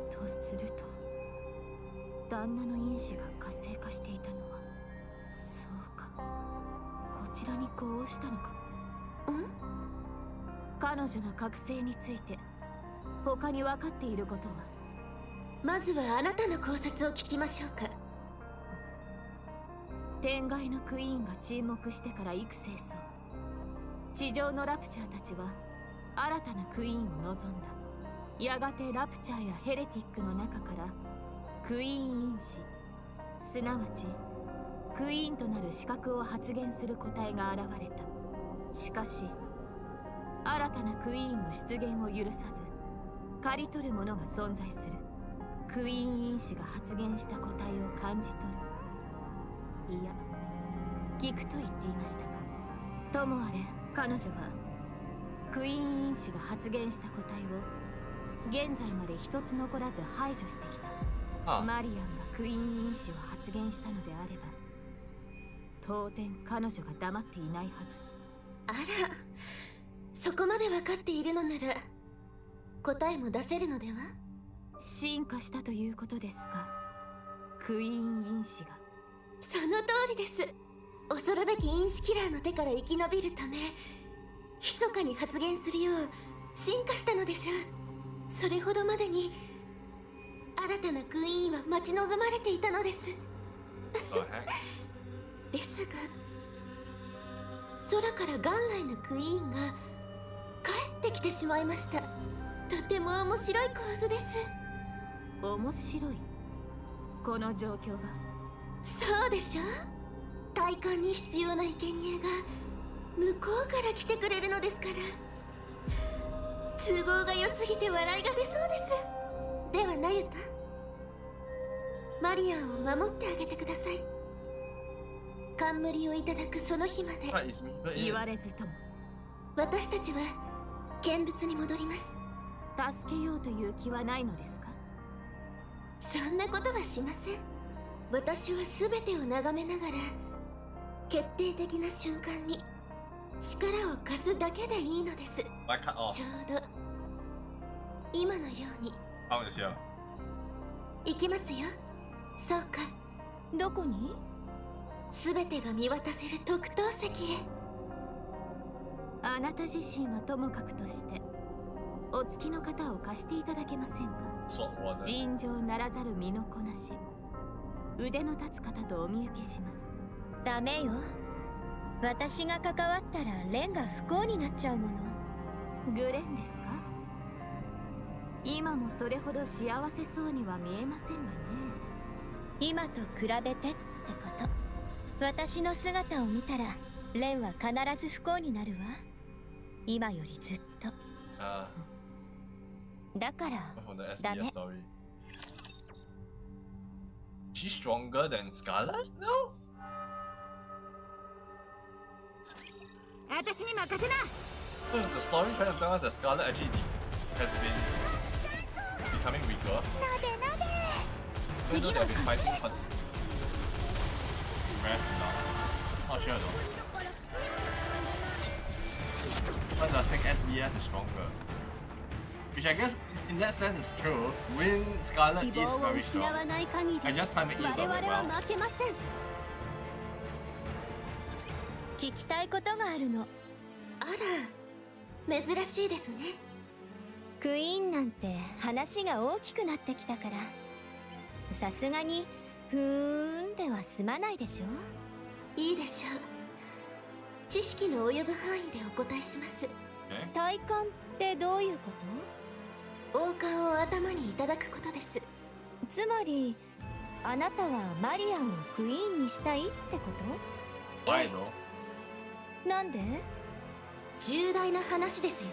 とすると旦那の因子が活性化していたのは、そうか、こちらに呼応したのか。彼女の覚醒について他に分かっていることは？まずはあなたの考察を聞きましょうか。天外のクイーンが沈黙してから幾世層、地上のラプチャーたちは新たなクイーンを望んだ。やがてラプチャーやヘレティックの中からクイーン因子、すなわちクイーンとなる資格を発現する個体が現れた。しかし新たなクイーンの出現を許さず刈り取る者が存在する。クイーン因子が発現した個体を感じ取る。いや、聞くと言っていましたか。ともあれ彼女はクイーン因子が発現した個体を現在まで一つ残らず排除してきた。マリアンがクイーン因子を発現したのであれば当然彼女が黙っていないはず。あら、そこまで分かっているのなら答えも出せるのでは？進化したということですか、クイーン因子が。その通りです。恐るべき因子キラーの手から生き延びるため密かに発言するよう進化したのでしょう。それほどまでに新たなクイーンは待ち望まれていたのです。ですが空から元来のクイーンが帰ってきてしまいました。とても面白い構図です。面白い？この状況が？そうでしょ。体感に必要な生贄が向こうから来てくれるのですから。都合が良すぎて笑いが出そうです。ではナユタ、マリアンを守ってあげてください。冠をいただくその日まで言われずとも私たちは見物に戻ります。助けようという気はないのですか？そんなことはしません。私は全てを眺めながら決定的な瞬間に力を貸すだけでいいのです。ちょうど今のように。行きますよ。そうか。どこに？全てが見渡せる特等席へ。あなた自身はともかくとして、お付きの方を貸していただけませんか？尋常ならざる身のこなし、腕の立つ方とお見受けします。ダメよ。私が関わったらレンが不幸になっちゃうもの。グレンですか？今もそれほど幸せそうには見えませんがね。今と比べてってこと。私の姿を見たらレンは必ず不幸になるわ。今よりずっと。だからダメ。She's stronger than Scarlet now? 私に任せな。So the story trying to tell us that Scarlet actually has been becoming weaker. Even though they have been fighting consistently. Rest now. Not sure though. But I think SBS is stronger. Which I guess in that sense is true. When Scarlet is very strong, I just can't make it work well. 聞きたいことがあるの。あら、珍しいですね。クイーンなんて話が大きくなってきたから、さすがにふーんでは済まないでしょ。いいでしょう。知識の及ぶ範囲でお答えします。体感ってどういうこと？王冠を頭にいただくことです。つまりあなたはマリアンをクイーンにしたいってこと？なんで？重大な話ですよ。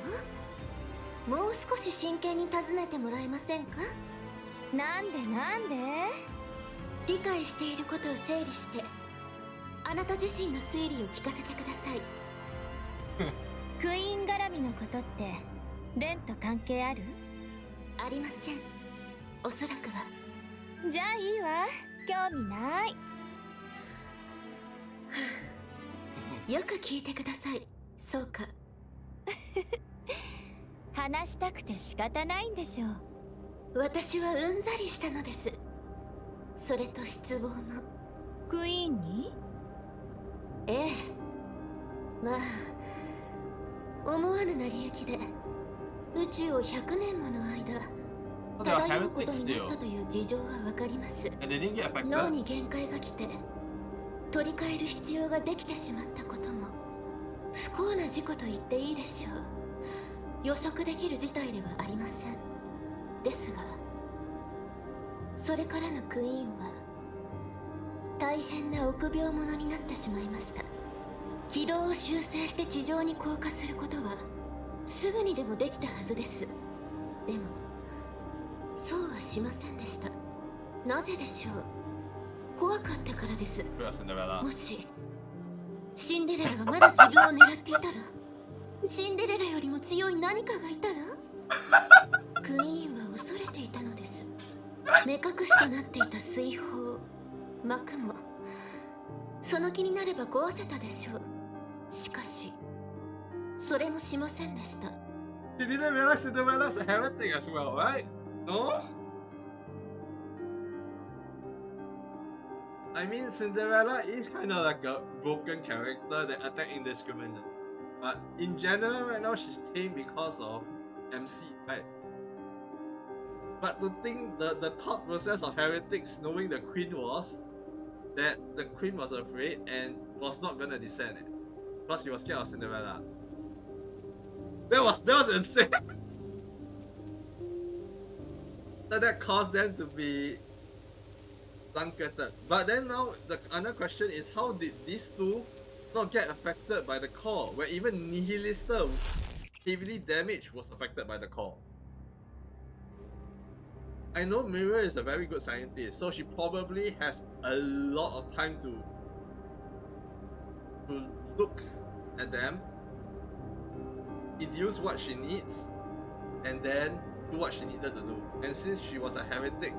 もう少し真剣に尋ねてもらえませんか？なんで？理解していることを整理してあなた自身の推理を聞かせてください。クイーン絡みのことってレンと関係ある？ありません。おそらくは。じゃあいいわ。興味ない。よく聞いてください。そうか。話したくて仕方ないんでしょう。私はうんざりしたのです。それと失望も。クイーンに？ええ。まあ思わぬ成り行きで宇宙を100年もの間漂うことになったという事情はわかります。脳に限界が来て取り替える必要ができてしまったことも不幸な事故と言っていいでしょう。予測できる事態ではありません。ですがそれからのクイーンは大変な臆病者になってしまいました。軌道を修正して地上に降下することはすぐにでもできたはずです。でもそうはしませんでした。なぜでしょう。怖かったからです。もしシンデレラがまだ自分を狙っていたら、シンデレラよりも強い何かがいたら、クイーンは恐れていたのです。目隠しとなっていた水泡、膜もその気になれば壊せたでしょう。しかしそれもしませんでした。 She didn't realize Cinderella's a heretic as well, right? No? I mean, Cinderella is kind of like a broken character that attack indiscriminately. But in general, right now, she's tame because of MC, right? But to think the thought process of heretics knowing the queen was that the queen was afraid and was not gonna descend it. Plus, she was scared of Cinderella. That was insane. That caused them to be blanketed. But then now the other question is, how did these two not get affected by the core, where even Nihilista heavily damaged was affected by the core? I know Mirror is a very good scientist, so she probably has a lot of time to look at them, deduce what she needs, and then do what she needed to do. And since she was a heretic,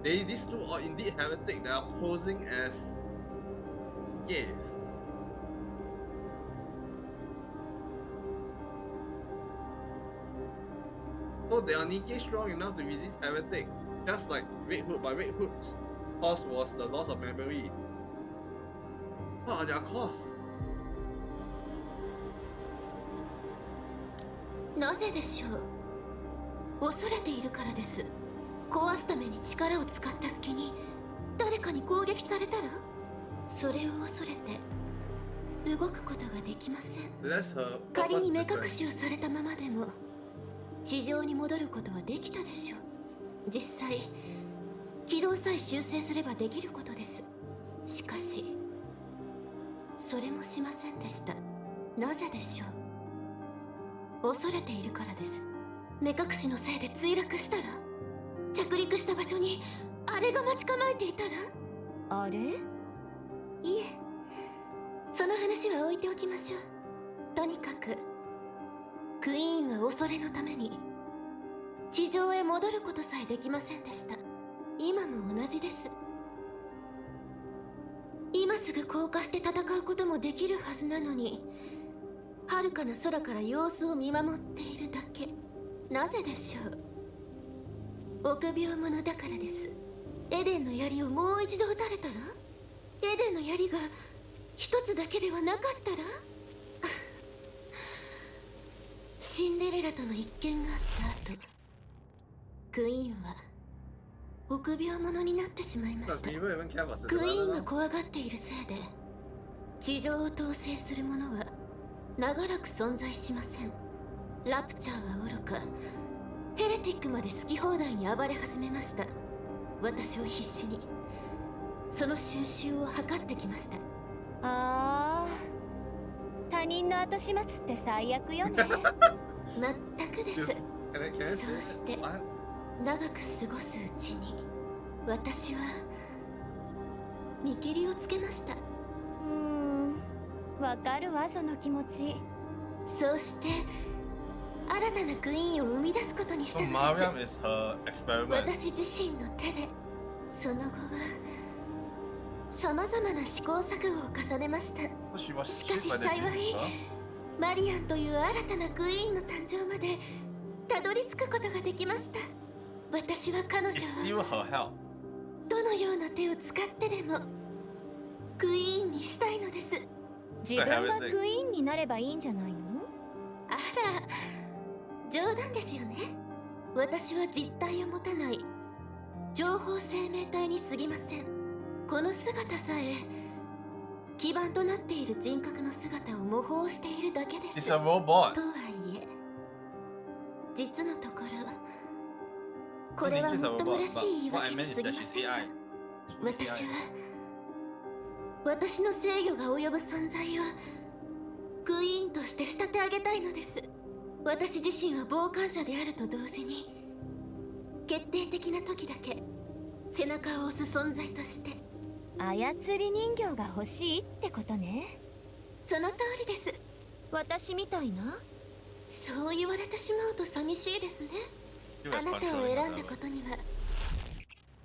these two are indeed heretic. They are posing as Nikke. So they are Nikke strong enough to resist everything, just like Red Hood, but Red Hood's cause was the loss of memory. What are their cause? なぜでしょう。恐れているからです。壊すために力を使った隙に誰かに攻撃されたら、それを恐れて動くことができません。仮に目隠しをされたままでも地上に戻ることはできたでしょう。実際軌道さえ修正すればできることです。しかしそれもしませんでした。なぜでしょう。恐れているからです。目隠しのせいで墜落したら、着陸した場所にあれが待ち構えていたら。あれ？いえ、その話は置いておきましょう。とにかくクイーンは恐れのために地上へ戻ることさえできませんでした。今も同じです。今すぐ降下して戦うこともできるはずなのに、遥かな空から様子を見守っているだけ。なぜでしょう。臆病者だからです。エデンの槍をもう一度撃たれたら、エデンの槍が一つだけではなかったらシンデレラとの一件があった後、クイーンは臆病者になってしまいました。クイーンが怖がっているせいで地上を統制する者は長らく存在しません。ラプチャーはおろか、ヘレティックまで好き放題に暴れ始めました。私は必死にその収拾を図ってきました。ああ、他人の後始末って最悪よね。全くです。そうして長く過ごすうちに私は見切りをつけました。わかるわ、その気持ち。そうして新たなクイーンを生み出すことにしたのです。私自身の手で。その後はさまざまな試行錯誤を重ねました。しかし幸いマリアンという新たなクイーンの誕生までたどり着くことができました。私は彼女はどのような手を使ってでもクイーンにしたいのです。自分がクイーンになればいいんじゃないの？あら、冗談ですよね。私は実体を持たない情報生命体に過ぎません。この姿さえ基盤となっている人格の姿を模倣しているだけです。とはいえ実のところこれはもっともらしい言い訳に過ぎませんが、私は私の制御が及ぶ存在をクイーンとして仕立て上げたいのです。私自身は傍観者であると同時に決定的な時だけ背中を押す存在として。操り人形が欲しいってことね。その通りです。私みたいな？そう言われてしまうと寂しいですね。あなたを選んだことには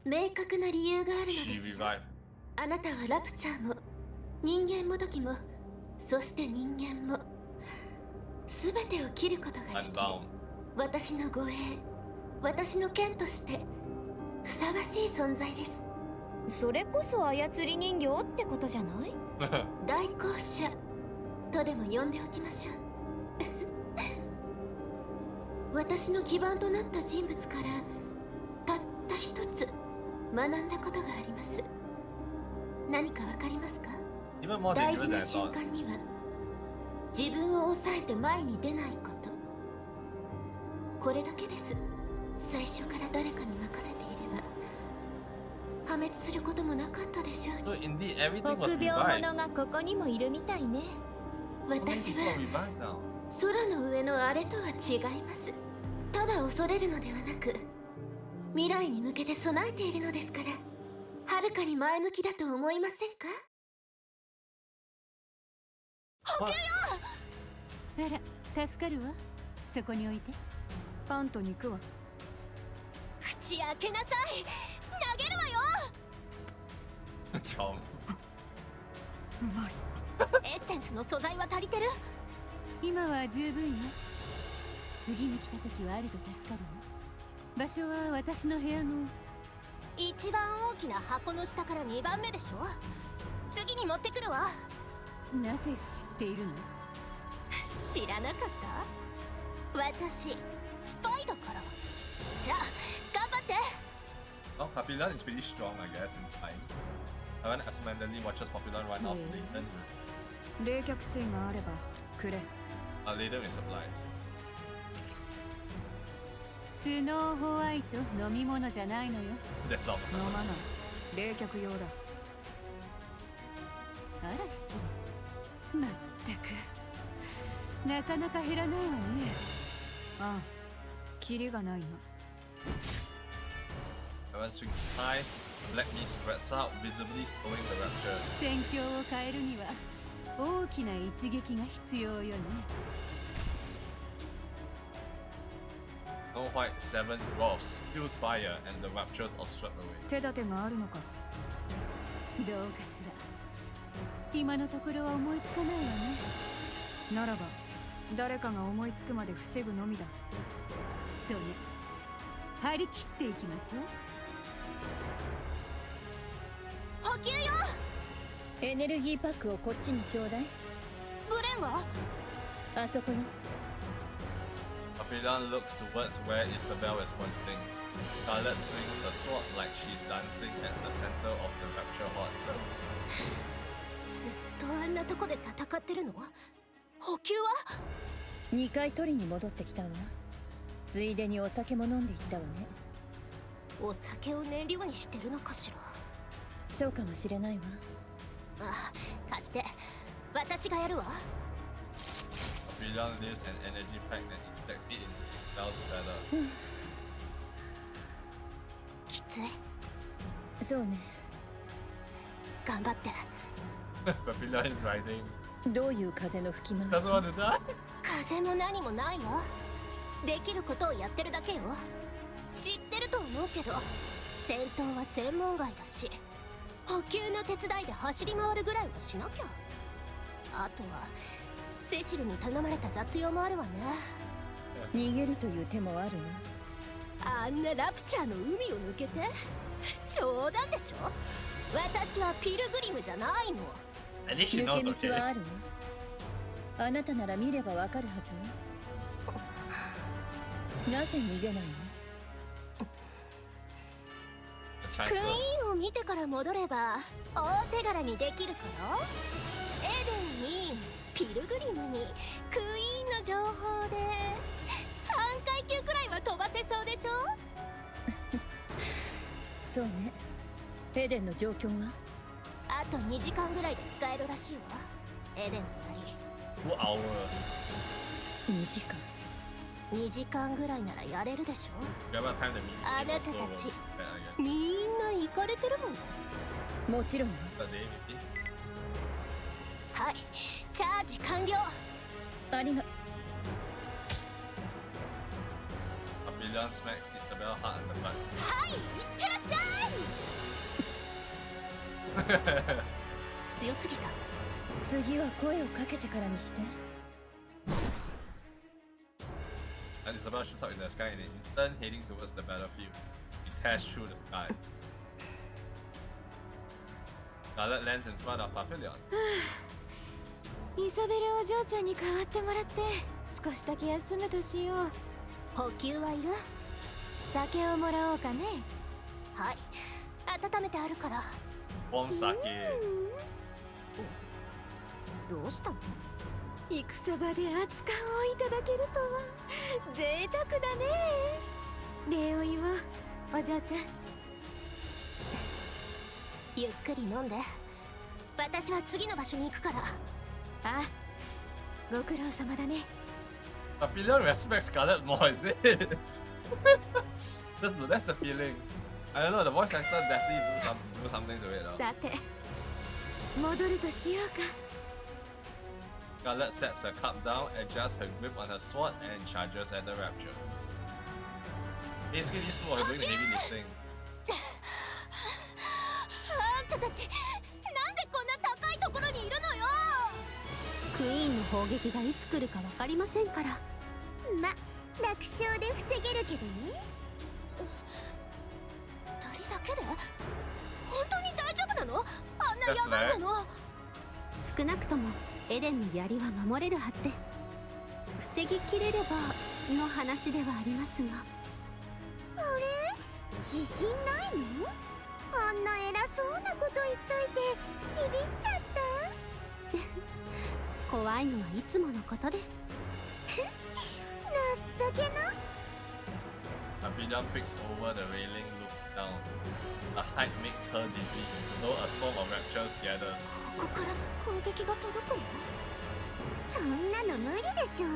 明確な理由があるのですが、あなたはラプチャーも人間もどきもそして人間も全てを切ることができる私の護衛、私の剣としてふさわしい存在です。それこそ操り人形ってことじゃない？代行者とでも呼んでおきましょう。私の基盤となった人物からたった一つ学んだことがあります。何かわかりますか？大事な瞬間には自分を抑えて前に出ないこと。これだけです。最初から誰かに任せていれば破滅することもなかったでしょうに。臆病者がここにもいるみたいね。私は空の上のあれとは違います。ただ恐れるのではなく未来に向けて備えているのですから、はるかに前向きだと思いませんか？補給よ！あら、助かるわ。そこに置いて。パンと肉は？口開けなさい。投げるわよ。うまい。エッセンスの素材は足りてる？今は十分よ。次に来た時はあると助かるわ。場所は私の部屋の一番大きな箱の下から2番目でしょ。次に持ってくるわ。なぜ知っているの？知らなかった？私スパイだから。じゃあ頑張って。 Well, Popular is pretty strong, I guess, in spying. I went accidentally watches Popular run off laden with 冷却水があればくれ。laden with supplies. スノーホワイト飲み物じゃないのよ。 That's not 飲まない。冷却用だ。あら失礼。まったくなかなか減らないわね。ああ、キリがないな。I went swinging high, the black mist spreads out, visibly slowing the raptures. 戦況を変えるには大きな一撃が必要よね。Snow White 7 drops, spews fire, and the raptures are swept away. 手立てがあるのか。どうかしら。今のところは思いつかないわね。ならば誰かが思いつくまで防ぐのみだ。そうね。張り切っていきましょう。補給よ。エネルギーパックをこっちにちょうだい。ブレンは？あそこよ。Popular looks towards where Isabel is pointing. Scarlet swings her sword like she's dancing at the center of the rapture horde. ずっとあんなとこで戦ってるの？補給は2回取りに戻ってきたわ。ついでにお酒も飲んでいったわね。お酒を燃料にしてるのかしら。そうかもしれないわ。ああ、貸して。私がやるわ。Popular leaves an energy pack and injects it into Isabel's feather. きつい。そうね。頑張って。Popular is riding. どういう風の吹き回 Doesn't し？ want to die. 風も何もないわ。できることをやってるだけよ。知ってると思うけど、戦闘は専門外だし、補給の手伝いで走り回るぐらいはしなきゃ。あとはセシルに頼まれた雑用もあるわね。逃げるという手もあるな。あんなラプチャーの海を抜けて冗談でしょ。私はピルグリムじゃないの。 At least she 抜 knows, け道は okay? あるわ。あなたなら見ればわかるはずよ。なぜ逃げないの？ The クイ chancellor. ーンを見てから戻れば大手柄にできるから。エデンにピルグリムにクイーンの情報で3階級くらいは飛ばせそうでしょ。そうね。エデンの状況は？あと2時間ぐらいで使えるらしいわ。エデンの槍。 2 hours. 2時間。2時間ぐらいならやれるでしょ。 You have time to meet あなた people, た so ち better, I guess. みんな行かれてるもの。もちろんよ。 But they maybe. はい、チャージ完了。ありが。 Popular smacks Isabel hard in the butt. はい、行ってらっしゃい。強すぎた。次は声をかけてからにして。 And Isabel shoots up in the sky in an instant, heading towards the battlefield. He tears through the sky. Scarlet lands in front of Papillon. イザベルお嬢ちゃんに代わってもらって少しだけ休むとしよう。補給はいる？酒をもらおうかね。はい、温めてあるから。 Warm sake. どうしたの？戦場で熱燗をいただけるとは贅沢だね。礼を言おう、お嬢ちゃん。ゆっくり飲んで。私は次の場所に行くから。あ、ご苦労様だね。 Papillon respects Scarlet more, is it? that's the feeling. I don't know, the voice actor definitely do something to it. さて、戻るとしようか。 Scarlet sets her cup down, adjusts her grip on her sword, and charges at the rapture. Basically, these two are doing the heavy lifting. あんたたち、なんでこんな高いところにいるクイーンの砲撃がいつ来るか分かりませんから。ま、楽勝で防げるけどね。2人だけで本当に大丈夫なの？あんなやばいもの。少なくともエデンの槍は守れるはずです。防ぎきれればの話ではありますが。あれ？自信ないの？あんな偉そうなこと言っといてビビっちゃった。怖いのはいつものことです。情けな。Abidam peeks over the railing, looks down. A height makes her dizzy, though a song of raptures gathers. ここから攻撃が届くの？そんなの無理でしょ。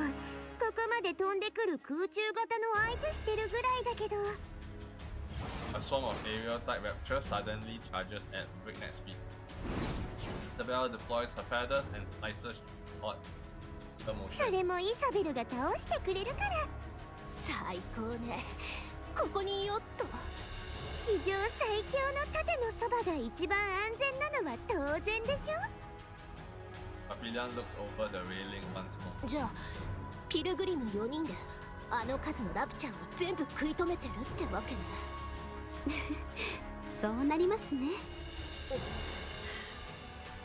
ここまで飛んでくる空中型の相手してるぐらいだけど。A swarm of aerial-type raptures suddenly charges at breakneck speed. Isabel deploys her feathers and slices hot the そ motion. れもイサベルが倒してくれるから。最高ね。ここにいよっと。地上最強の盾のそばが一番安全なのは当然でしょ。Abidam looks over the railing once more. じゃあピルグリム4人であの数のラプチャーを全部食い止めてるってわけね。そうなりますね。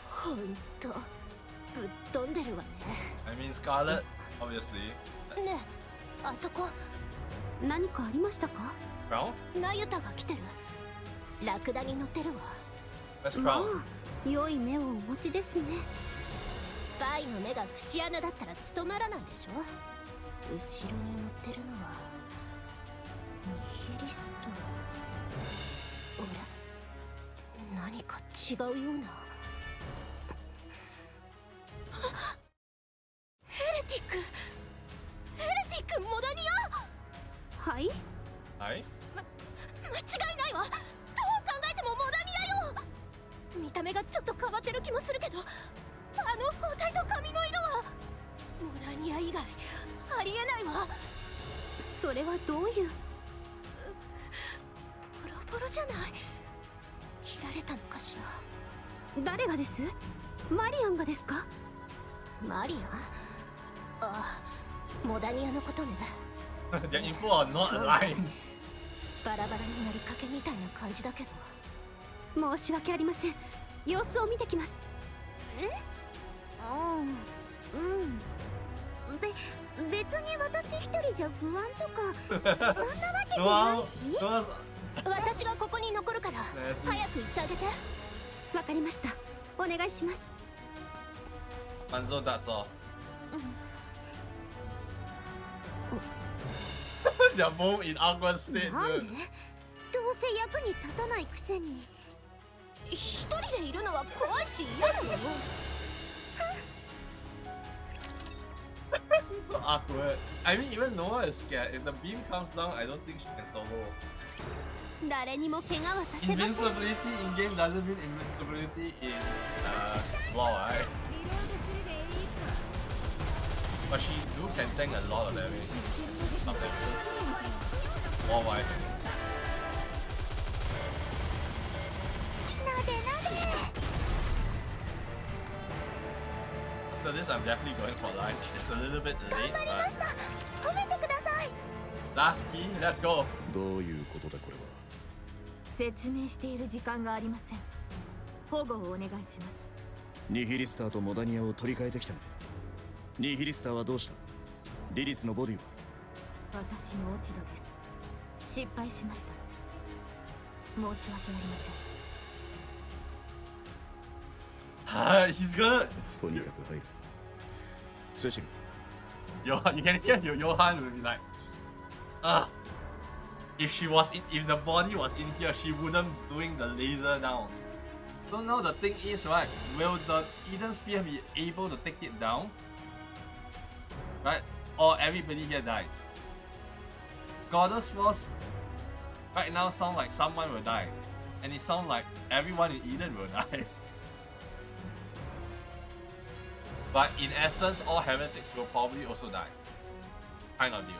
ほんとぶっ飛んでるわね。 I mean Scarlet, obviously. ねえ、あそこ何かありましたか？ Crown? ナユタが来てる。ラクダに乗ってるわ。 Where's ま Crown? あ良い目をお持ちですね。スパイの目が節穴だったら務まらないでしょ。後ろに乗ってるのはニヒリスト。あれ、何か違うような。ヘレティック、ヘレティックモダニア。はい。Hi? 間違いないわ。どう考えてもモダニアよ。見た目がちょっと変わってる気もするけど、あの包帯と髪の色はモダニア以外ありえないわ。それはどういう？ボロボロじゃない。切られたのかしら。誰がです？マリアンがですか？マリアン？ああ、モダニアのことね。The info are not aligned. バラバラになりかけみたいな感じだけど。申し訳ありません。様子を見てきます。別に私一人じゃ不安とかそんなわけじゃないし。私がここに残るから早く行ってあげて。わかりました。お願いします。Manzo, that's all. They're both in awkward state. なんで？どうせ役に立たないくせに。一人でいるのは怖いし嫌だもの。So awkward. I mean, even Noah is scared. If the beam comes down, I don't think she can solo. 誰にも怪我はさせません。 Invincibility in game doesn't mean invincibility in law, right? But she do can tank a lot of damage. Some damage. Or why? なでなで。 After this, I'm definitely going for lunch. It's a little bit late, 頑張りま but した。褒めてください。 last key, let's go. どういうことだこれは。説明している時間がありません。保護をお願いします。ニヒリスターとモダニアを取り替えてきたの。ニヒリスターはどうした？リリスのボディは？私の落ち度です。失敗しました。申し訳ありません。He's gonna. とにかく入る。セシル。 Johan, you can hear Johan will be like, if the body was in here, she wouldn't doing the laser down. So now the thing is, right, will the Eden Spear be able to take it down? Right? Or everybody here dies? Goddess Force right now sound like someone will die. And it sounds like everyone in Eden will die. But in essence, all heretics will probably also die. Kind of deal.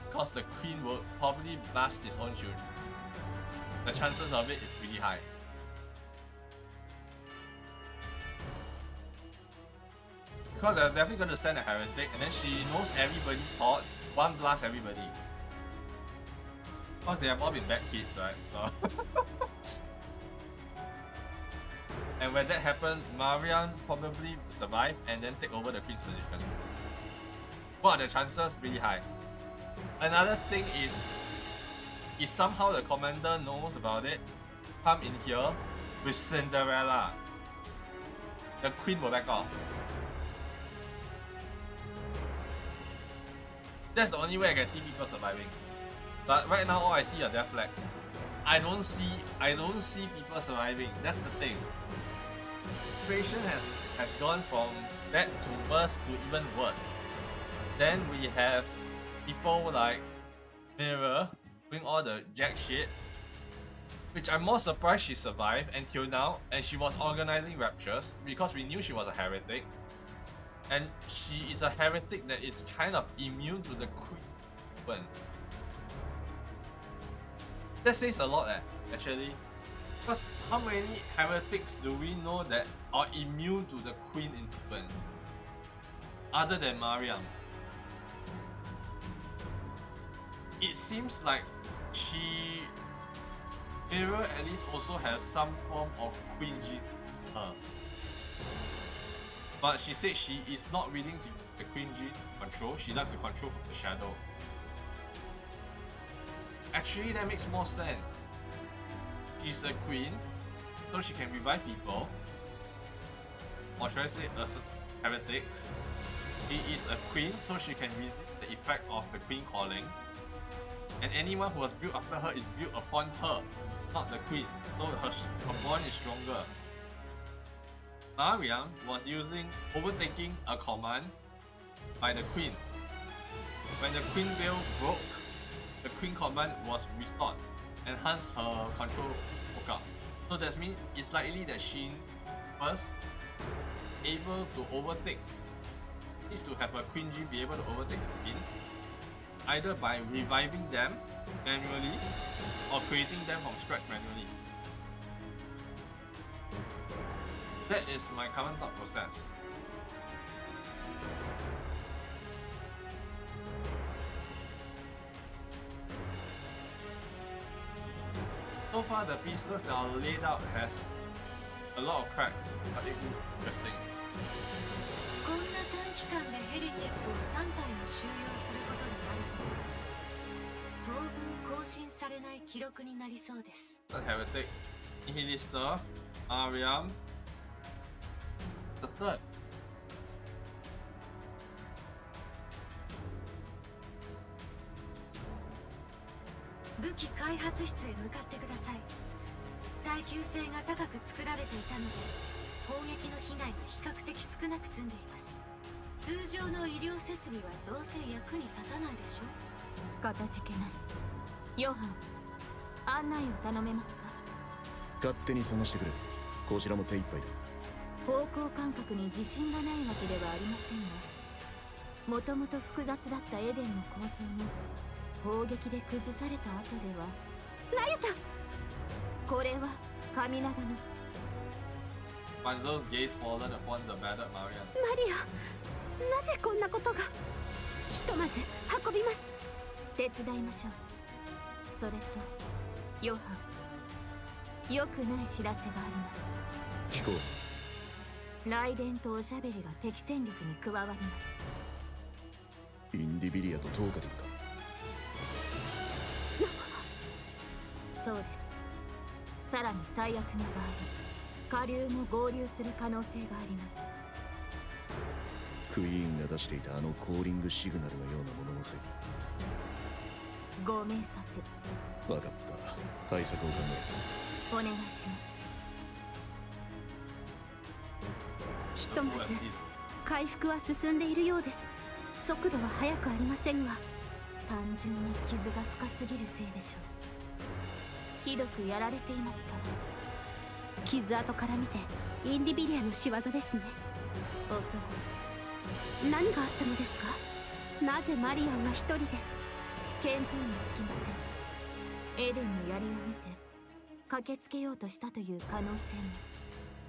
Because the queen will probably blast his own children. The chances of it is pretty high. Because they're definitely going to send a heretic, and then she knows everybody's thoughts, one blast everybody. Because they have all been bad kids, right? So. And when that happened, Mariam probably survive and then take over the queen's position. What are the chances? Really high. Another thing is, if somehow the commander knows about it, come in here with Cinderella, the queen will back off. That's the only way I can see people surviving. But right now, all I see are death flags. I don't see people surviving. That's the thing. Situation has gone from bad to worse to even worse. Then we have people like Mirror doing all the jack shit, which I'm more surprised she survived until now, and she was organizing raptures because we knew she was a heretic. And she is a heretic that is kind of immune to the queen influence. That says a lot, actually. Because how many heretics do we know that are immune to the queen influence? Other than Mariam. It seems like Mirror at least also has some form of queen gene in her. But she said she is not willing to use the queen gene control, she likes to control from the shadow. Actually, that makes more sense. She's a queen, so she can revive people. Or should I say heretics? She is a queen, so she can resist the effect of the queen calling. And anyone who was built after her is built upon her, not the queen, so her bond is stronger. Mariam was overtaking a command by the queen. When the queen veil broke, the queen command was restored, and hence her control woke up. So that means it's likely that she was able to overtake, needs to have a queen gene be able to overtake the queen, either by reviving them manually or creating them from scratch manually. That is my current thought process. So far, the pieces that are laid out has a lot of cracks, but it's interesting. こんな短期間でヘリティックを3体も収容することになるとは、当分更新されない記録になりそうです。The Heretic, Nihilista, Mariam, the third. 武器開発室へ向かってください。耐久性が高く作られていたので、砲撃の被害が比較的少なく済んでいます。通常の医療設備はどうせ役に立たないでしょ。かたじけない。ヨハン、案内を頼めますか。勝手に探してくれ。こちらも手一杯だ。方向感覚に自信がないわけではありませんが、もともと複雑だったエデンの構造も砲撃で崩された後では。ナユタ、これは神長の。Manzo's gaze fallen upon the battered Mariam. マリア、なぜこんなことが。ひとまず運びます。手伝いましょう。それとヨハン、良くない知らせがあります。聞こう。雷電とおしゃべりが敵戦力に加わります。インディビリアとトーカティブか。そうです。さらに最悪の場合、下流も合流する可能性があります。クイーンが出していたあのコーリングシグナルのようなもののせい。ご明察。分かった。対策を考える。お願いします。ひとまず回復は進んでいるようです。速度は速くありませんが、単純に傷が深すぎるせいでしょう。ひどくやられていますから。傷跡から見てインディビリアの仕業ですね。おそらく。何があったのですか。なぜマリアンが一人で。見当につきません。エデンの槍を見て駆けつけようとしたという可能性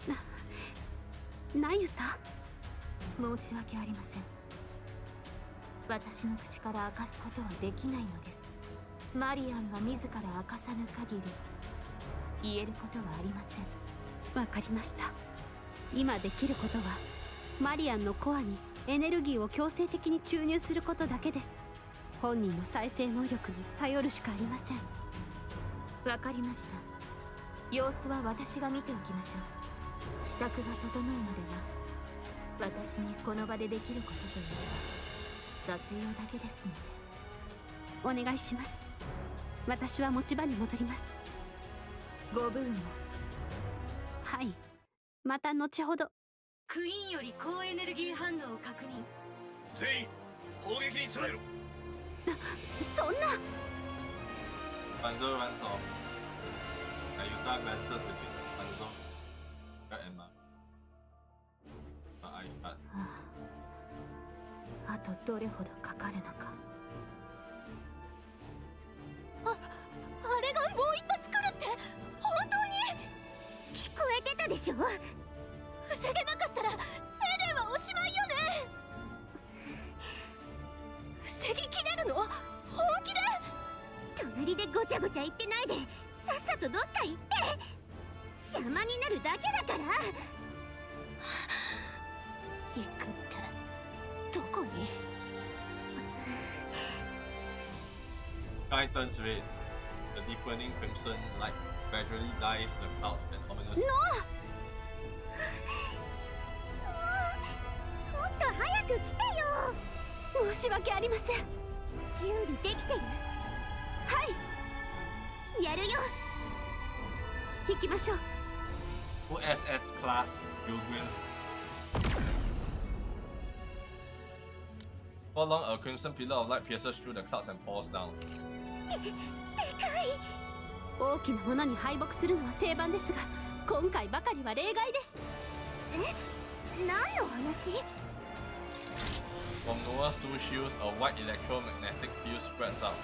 も。ナユタ。申し訳ありません。私の口から明かすことはできないのです。マリアンが自ら明かさぬ限り言えることはありません。わかりました。今できることはマリアンのコアにエネルギーを強制的に注入することだけです。本人の再生能力に頼るしかありません。わかりました。様子は私が見ておきましょう。支度が整うまでは私にこの場でできることというのは雑用だけですので。お願いします。私は持ち場に戻ります。ご分を。はい、また後ほど。クイーンより高エネルギー反応を確認。全員砲撃に備えろ。そんな。Panzer runs off. Ayuta glances between Panzer and Ma. But あとどれほどかかるのか。あれがもう一発来るって本当に？聞こえてたでしょ？防げなかったらエデンはおしまいよね。防ぎきれるの？本気で？隣でごちゃごちゃ言ってないでさっさとどっか行って。邪魔になるだけだから。行くってどこにSky turns red. The deepening crimson light gradually dyes the clouds and ominous. もっと早く来てよ。申し訳ありません。準備できてる？はい、やるよ。行きましょう。 OSS class pilgrims. For long, a crimson pillar of light pierces through the clouds and pours down. でかい。大きなものに敗北するのは定番ですが、今回ばかりは例外です。何の話？ From Noah's two shields, a white electromagnetic field spreads out.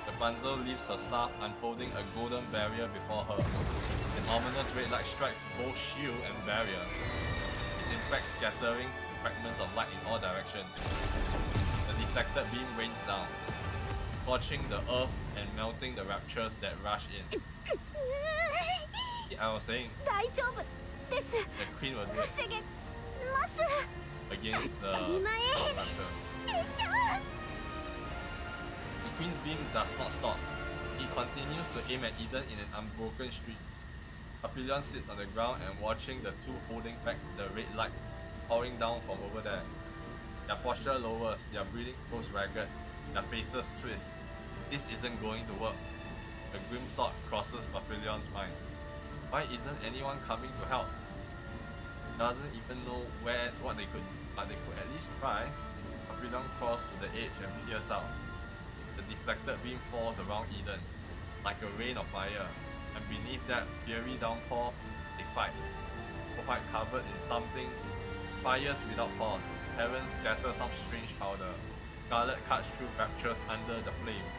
The Panzer leaves her staff, unfolding a golden barrier before her. An ominous red light strikes both shield and barrier. It's in fact scattering fragments of light in all directions. The deflected beam rains down, scorching the earth and melting the raptures that rush in. I was saying, 大丈夫です。 the queen will do it 防げます。 against the 当たり前 raptors. でしょ。 The queen's beam does not stop. He continues to aim at Eden in an unbroken streak. Papillon sits on the ground and watching the two holding back the red light pouring down from over there. Their posture lowers, their breathing grows ragged, their faces twist. This isn't going to work. A grim thought crosses Papillon's mind. Why isn't anyone coming to help? Doesn't even know what they could, but they could at least try. Papillon crawls to the edge and peers out. The deflected beam falls around Eden, like a rain of fire, and beneath that fiery downpour, they fight. Fight covered in something. Fires without pause. Heaven scatters some strange powder. Scarlet cuts through raptures under the flames.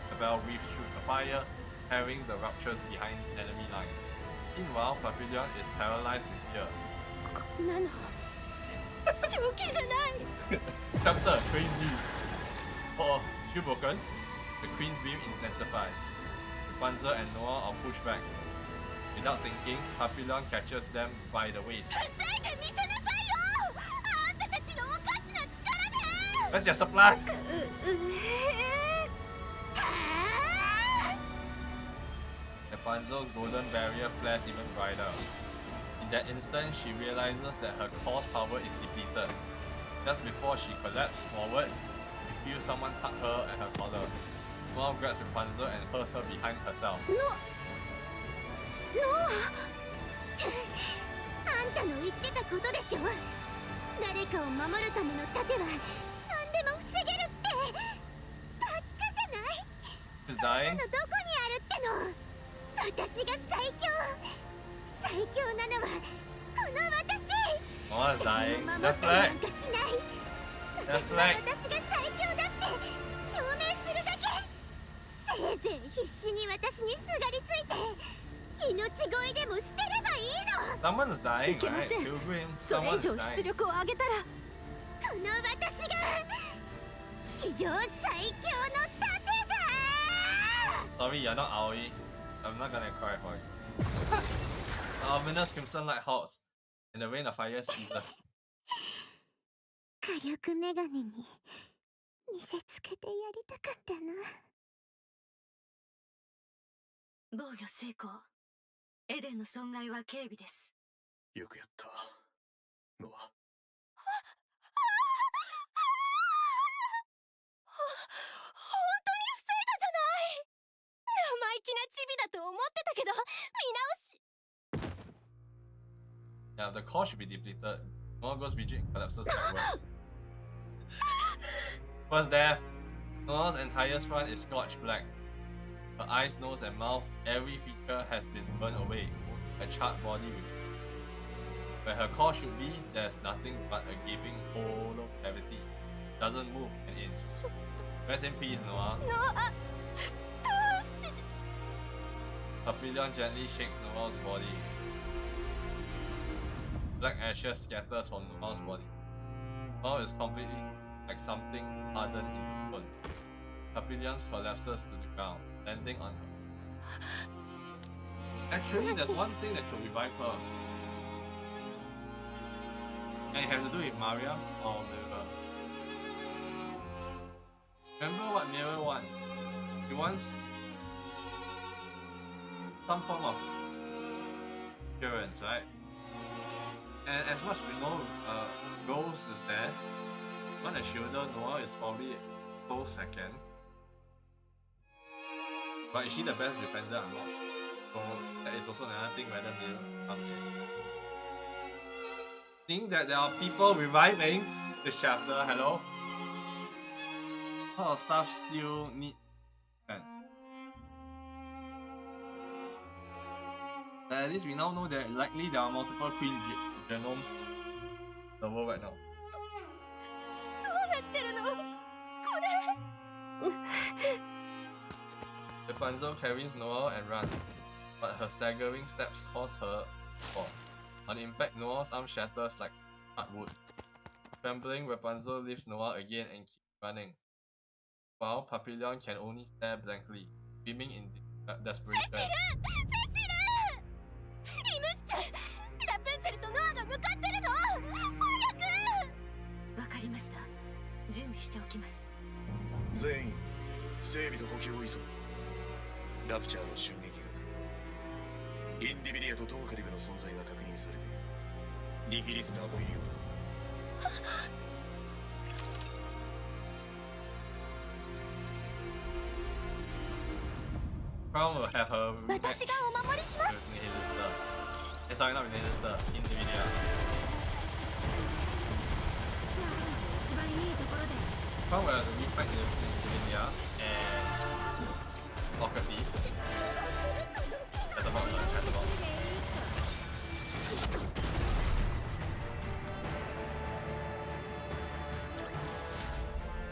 The bell weaves through the fire, carrying the raptures behind enemy lines. Meanwhile, Papillon is paralyzed with fear. こんなの正気じゃない。 Chapter Crazy. Oh, shield broken. The queen's beam intensifies. Rapunzel and Noah are pushed back. Without thinking, Papillon catches them by the waist. 防いでみせなさいよ。あんたたちのおかしな力で。 Where's your supplies? Rapunzel's golden barrier flares even brighter. In that instant, she realizes that her core's power is depleted. Just before she collapses forward, she feels someone tug her at her collar. Noah grabs Rapunzel and hurls her behind herself. あんたの言ってたことでしょ。誰かを守るための盾は何でも防げるって。バッカじゃない。 She's そんな dying. のどこにあるっての。私が最強。最強なのはこの私。 Noah's 誰 dying. も守 That's ったりな right. んかしない。 That's 私は right. 私が最強だって証明するだけ。せいぜい必死に私にすがりついて命乞いでもしてればいいの。 Someone's dying, いけま right? せん。 Pilgrim, それ以 someone's 上出 dying. 力を上げたらこの私が史上最強の盾だ。 Sorry, you're not Aoi. I'm not gonna cry for you. Ominous crimson light halts, and the rain of fire ceases. 火力メガネに見せつけてやりたかったな。防御成功。エデンの損害は軽微です。よくやったノア。本当に防いだじゃない。生意気なチビだと思ってたけど、見直し。 Yeah, the core should be depleted. Noah goes rigid and collapses backwards. First death. Noah's entire front is scorched black. Her eyes, nose, and mouth, every feature has been burned away. A charred body. Where her core should be, there's nothing but a gaping hollow cavity. Doesn't move an inch. Rest in peace, Noah. ノア、どうして。 Papillon gently shakes Noah's body. Black ashes scatters from Noah's body. Noah is completely like something hardened into stone. Papillon collapses to the ground, landing on her. Actually, there's one thing that could revive her. And it has to do with Mariam or Mirror. Remember what Mirror wants? He wants some form of appearance, right? And as much as we know Rose is there, on the shoulder, Noah is probably close second. But is she the best defender? I'm not sure. So that is also another thing whether Mirror comes in. Seeing that there are people reviving this chapter, hello? A lot of stuff still need defense. At least we now know that likely there are multiple queen genomes in the world right now. どうなってるのこれ。 Rapunzel carries Noah and runs, but her staggering steps cause her to fall. On impact, Noah's arm shatters like hardwood. Trembling, Rapunzel lifts Noah again and keeps running, while Papillon can only stare blankly, screaming in desperation. セシル！イムスチラプンツェルとノアが向かってるの。早く！わかりました。準備しておきます。全員整備と補給を急ぐ。ラプチャーの襲撃がインディビリアとトーカリブの存在が確認されている。ニヒリスターもいるようだ。Crown will have her rematch 私がお守りします。 with Nihilista. Sorry, not with Nihilista, Individia. 一番いいところで。 Crown will have to refight Individia and Locker Thief. That's about the catalog.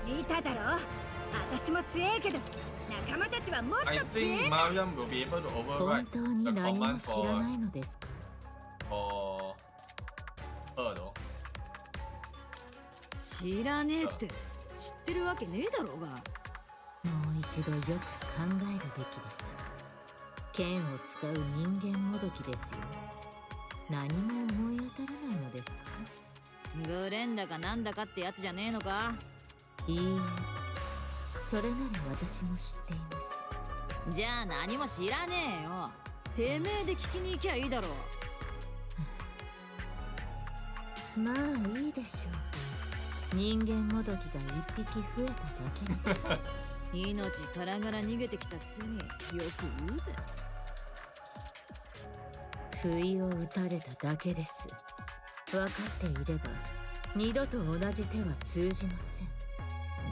見ただろ。私も強いけど。仲間たちはもっと I 強 think い。 Mariam will be able to 本 override 当に the 何も command 知らないのですか。 for her though. 知らねえって知ってるわけねえだろうが。もう一度よく考えるべきです。剣を使う人間もどきですよ。何も思い当たらないのですか。グレンだかなんだかってやつじゃねえのか。いいえ、それなら私も知っています。じゃあ何も知らねえよ。てめえで聞きに行きゃいいだろう。まあいいでしょう。人間もどきが一匹増えただけです。命からがら逃げてきたくせによく言うぜ。不意を打たれただけです。分かっていれば二度と同じ手は通じません。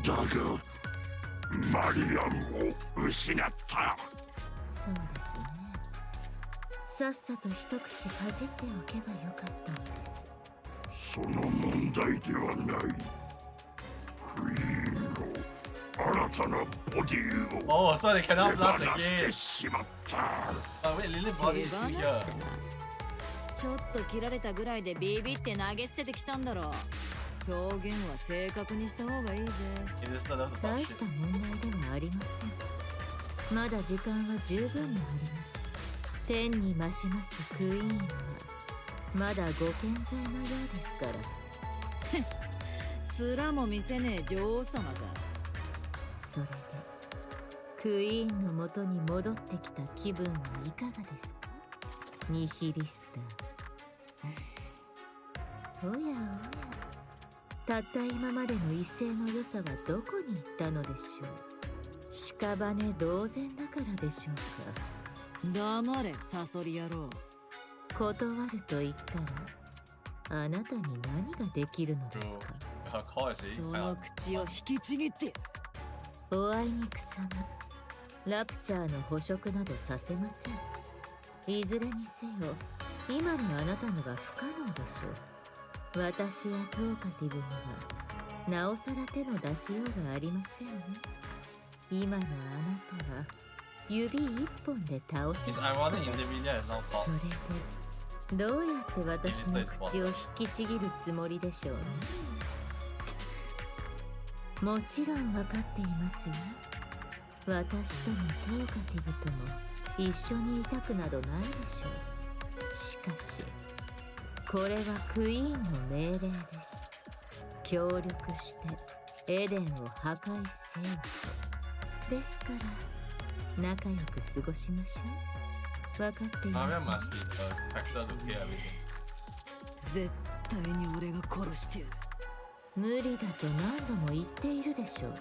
だがマリアンを失った。そうですね。さっさと一口かじっておけばよかったのです。その問題ではない。クイーンの新 Oh, so they cannot blast 手放して again. しまった。 Oh wait, Lily body is 手 still 放し here. たな。ちょっと切られたぐらいでビビって投げ捨ててきたんだろう。表現は正確にした方がいいぜ。 It is not about 大 shit. した問題ではありません。まだ時間は十分にあります。天に増しますクイーンはまだご健在のようですから。面も見せねえ女王様か。それでクイーンの元に戻ってきた気分はいかがですか、ニヒリスター。おやおや、たった今までの一斉の良さはどこに行ったのでしょう。屍同然だからでしょうか。黙れサソリ野郎。断ると言ったらあなたに何ができるのですか。 Her car is そ really の kind 口を引きちぎってやる。おあいにくさま、ラプチャーの捕食などさせません。いずれにせよ今のあなたのが不可能でしょう。私やトーカティブにはなおさら手の出しようがありませんね。今のあなたは指一本で倒せ It's ますから。 ironic Individual is now そ top. れでどうやって私の口を引きちぎるつもりでしょうね。もちろん分かっていますよ。私ともトーカティブとも一緒にいたくなどないでしょう。しかしこれはクイーンの命令です。協力してエデンを破壊せよと。ですから仲良く過ごしましょう。分かってい Maria ます must be the factor to clear everything. 絶対に俺が殺してやる。無理だと何度も言っているでしょう。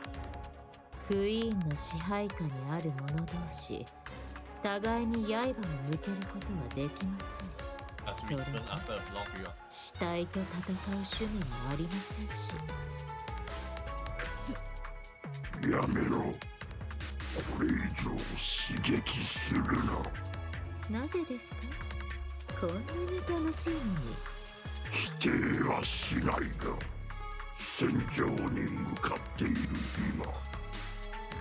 クイーンの支配下にある者同士、互いに刃を向けることはできません。 As そ we れ turn は after a long period. 死体と戦う趣味もありませんし。やめろ。これ以上刺激するな。なぜですか。こんなに楽しいのに。否定はしないが、戦場に向かっている今、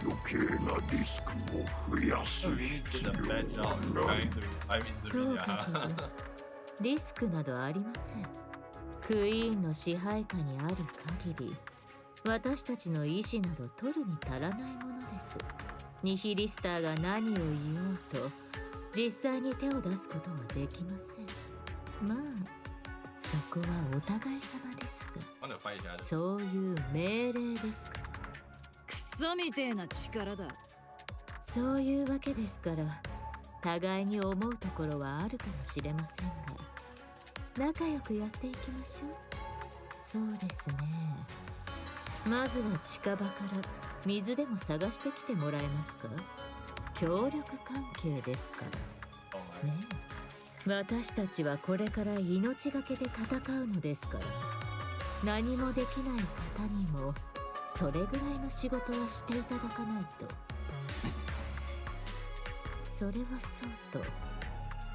余計なリスクを増やす So we need 必 to do 要 a bad job は of ない trying to I'm in ト the ー media. カティブ、リスクなどありません。クイーンの支配下にある限り、私たちの意志など取るに足らないものです。ニヒリスターが何を言おうと、実際に手を出すことはできません。まあ、そこはお互い様ですが、 I want to fight each other. そういう命令ですから。クソみてえな力だ。そういうわけですから、互いに思うところはあるかもしれませんが、仲良くやっていきましょう。そうですね。まずは近場から水でも探してきてもらえますか。協力関係ですから Oh ね my. 私たちはこれから命がけで戦うのですから、何もできない方にもそれぐらいの仕事はしていただかないと。それはそうと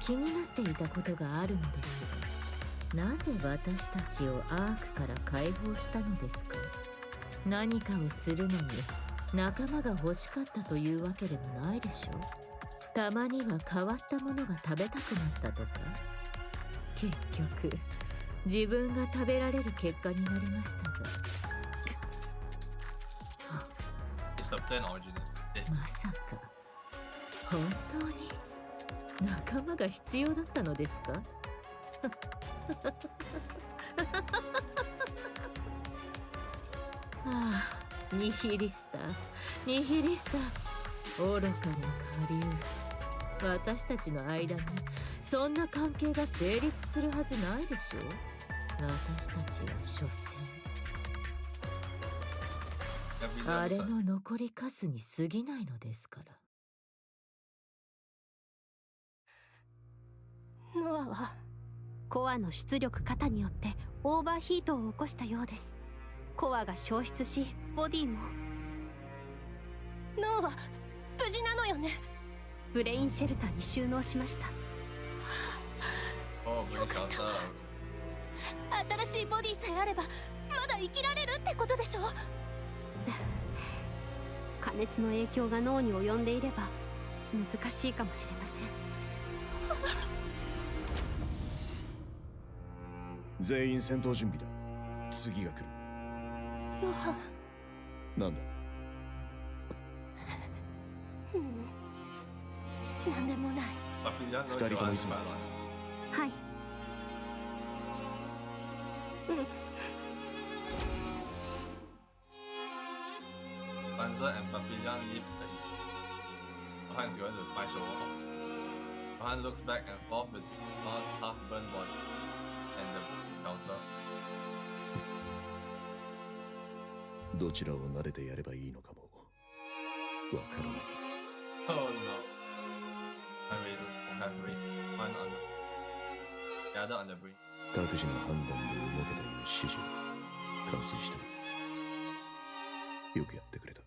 気になっていたことがあるのですが、なぜ私たちをアークから解放したのですか。何かをするのに仲間が欲しかったというわけでもないでしょう。たまには変わったものが食べたくなったとか。結局自分が食べられる結果になりましたが、 It's the plan original. まさか本当に仲間が必要だったのですか。ああ、ニヒリスター、ニヒリスター、愚かな下流。私たちの間にそんな関係が成立するはずないでしょう。私たちは所詮あれの残りカスに過ぎないのですから。ノアはコアの出力過多によってオーバーヒートを起こしたようです。コアが消失し、ボディも。ノアは無事なのよね。ブレインシェルターに収納しました。 Oh, really counter. 新しいボディさえあればまだ生きられるってことでしょ。加熱の影響が脳に及んでいれば難しいかもしれません。全員戦闘準備だ。次が来る。ヨハン。なんだ。なんでもない。二人とも急げ。はい。Panzer and Papillon leave the Johan is going to fight Showa. Johan looks back and forth between Thor's half-burned body and the counter. どちらを撫でてやればいいのかもわからない。Oh no. Johan raised one on the other on the brink. 各自の判断で動けという指示を完遂した。よくやってくれた。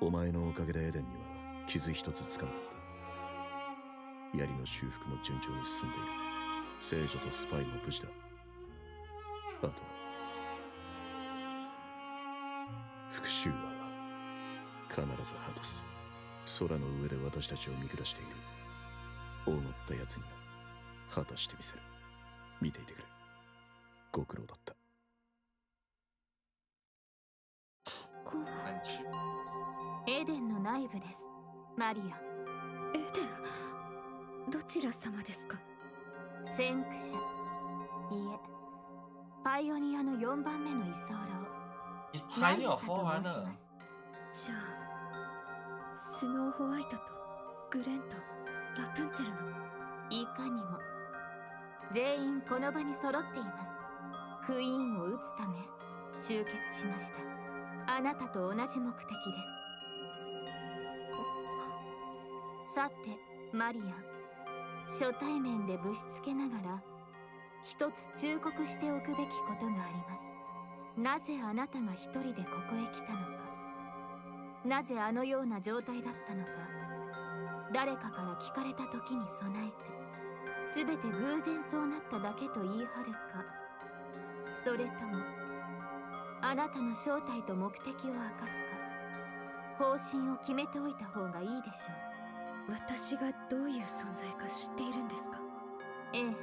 お前のおかげでエデンには傷一つつかなかった。槍の修復も順調に進んでいる。聖女とスパイも無事だ。あとは復讐は必ず果たす。空の上で私たちを見下している大乗ったやつに果たしてみせる。見ていてくれ。ご苦労だった。エデンの内部です、マリア。エデン、どちら様ですか？先駆者、いえ、パイオニアの4番目の居候。マリアと申します。じゃあ、スノーホワイトとグレンとラプンツェルの。いかにも。全員この場に揃っています。クイーンを撃つため集結しました。あなたと同じ目的です。さて、マリア、初対面でぶしつけながら一つ忠告しておくべきことがあります。なぜあなたが一人でここへ来たのか、なぜあのような状態だったのか、誰かから聞かれた時に備えて全て偶然そうなっただけと言い張るか、それともあなたの正体と目的を明かすか、方針を決めておいた方がいいでしょう。私がどういう存在か知っているんですか？ええ。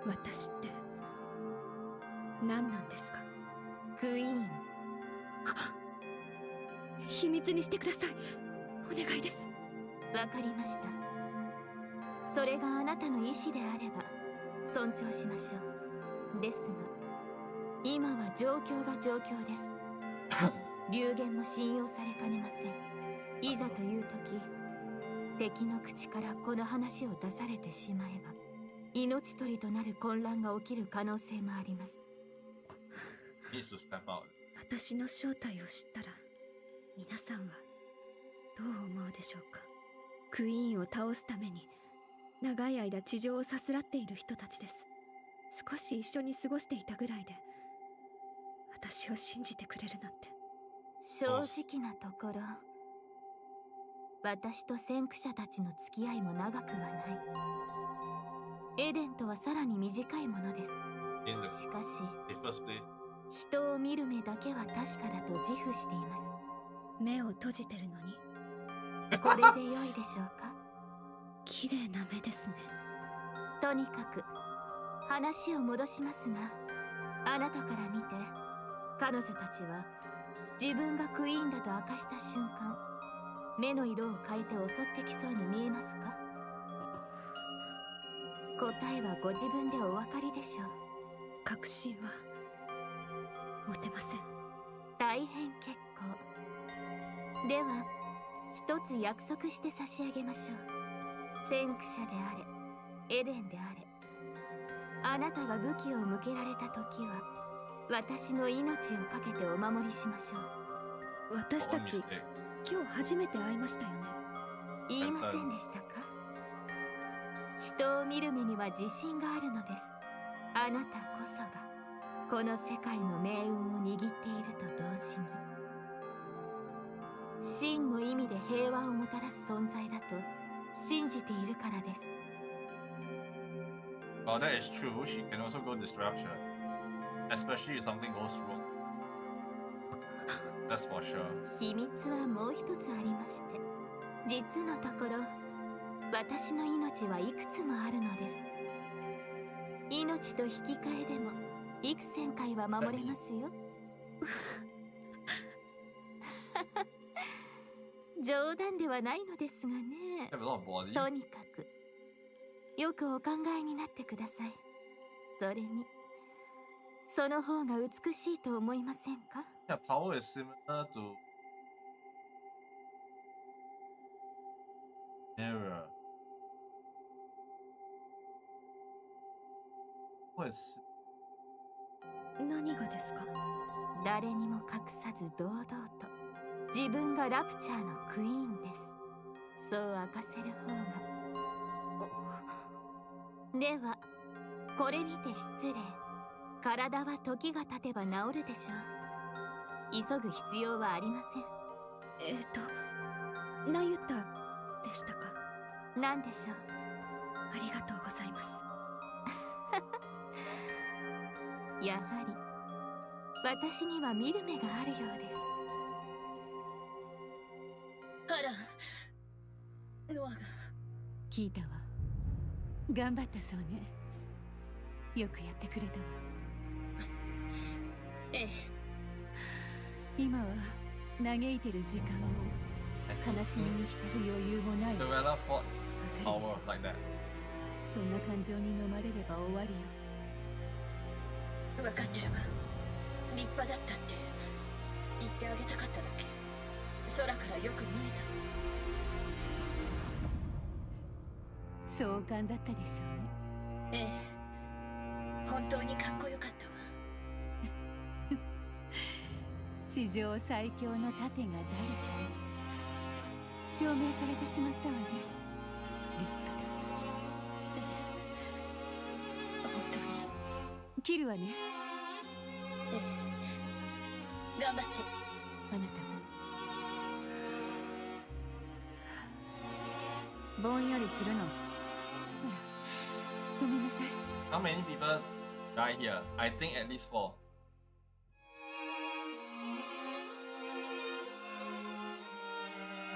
私って何なんですか？クイーン。秘密にしてください。お願いです。わかりました。それがあなたの意志であれば尊重しましょう。ですが今は状況が状況です。流言も信用されかねません。いざという時、敵の口からこの話を出されてしまえば命取りとなる混乱が起きる可能性もあります。私の正体を知ったら皆さんはどう思うでしょうか？クイーンを倒すために長い間地上をさすらっている人たちです。少し一緒に過ごしていたぐらいで私を信じてくれるなんて。正直なところ、私と先駆者たちの付き合いも長くはない。エデンとはさらに短いものです。しかし人を見る目だけは確かだと自負しています。目を閉じてるのにこれで良いでしょうか？綺麗な目ですね。とにかく話を戻しますが、あなたから見て彼女たちは自分がクイーンだと明かした瞬間、目の色を変えて襲ってきそうに見えますか？答えはご自分でお分かりでしょう。確信は持てません。大変結構。では一つ約束して差し上げましょう。先駆者であれエデンであれ、あなたが武器を向けられた時は私の命をかけてお守りしましょう。私たち今日初めて会いましたよね。言いませんでしたか？人を見る目には自信があるのです。あなたこそがこの世界の命運を握っていると同時に真の意味で平和をもたらす存在だと信じているからです。Oh, that is true. She can also go disruption, especially if something goes wrong. That's for sure. 秘密はもう一つありまして、実のところ私の命はいくつもあるのです。命と引き換えでも幾千回は守れますよ。冗談ではないのですがね。 Have a lot of body. とにかくよくお考えになってください。それにその方が美しいと思いませんか？ Yeah, power is similar to mirror. What is 何がですか？誰にも隠さず堂々と自分がラプチャーのクイーンです。そう明かせる方が。ではこれにて失礼。体は時が経てば治るでしょう。急ぐ必要はありません。ナユタでしたか？何でしょう？ありがとうございます。やはり私には見る目があるようです。あら、ノアが。聞いたわ。頑張ったそうね。よくやってくれたわ。ええ。今は嘆いてる時間も悲しみに浸る余裕もない。 Cinderella fought わかるでしょ power like that? そんな感情に飲まれれば終わりよ。分かってるわ。立派だったって言ってあげたかっただけ。空からよく見そう壮観だったでしょうね。えた。ええ。本当にかっこよかったわ。地上最強の盾が誰か証明されてしまったわね。立派だ。本当に。切るわね。ええ。頑張って。あなたも。ぼんやりするな。ほら、ごめんなさい。 How many people die here? I think at least 4.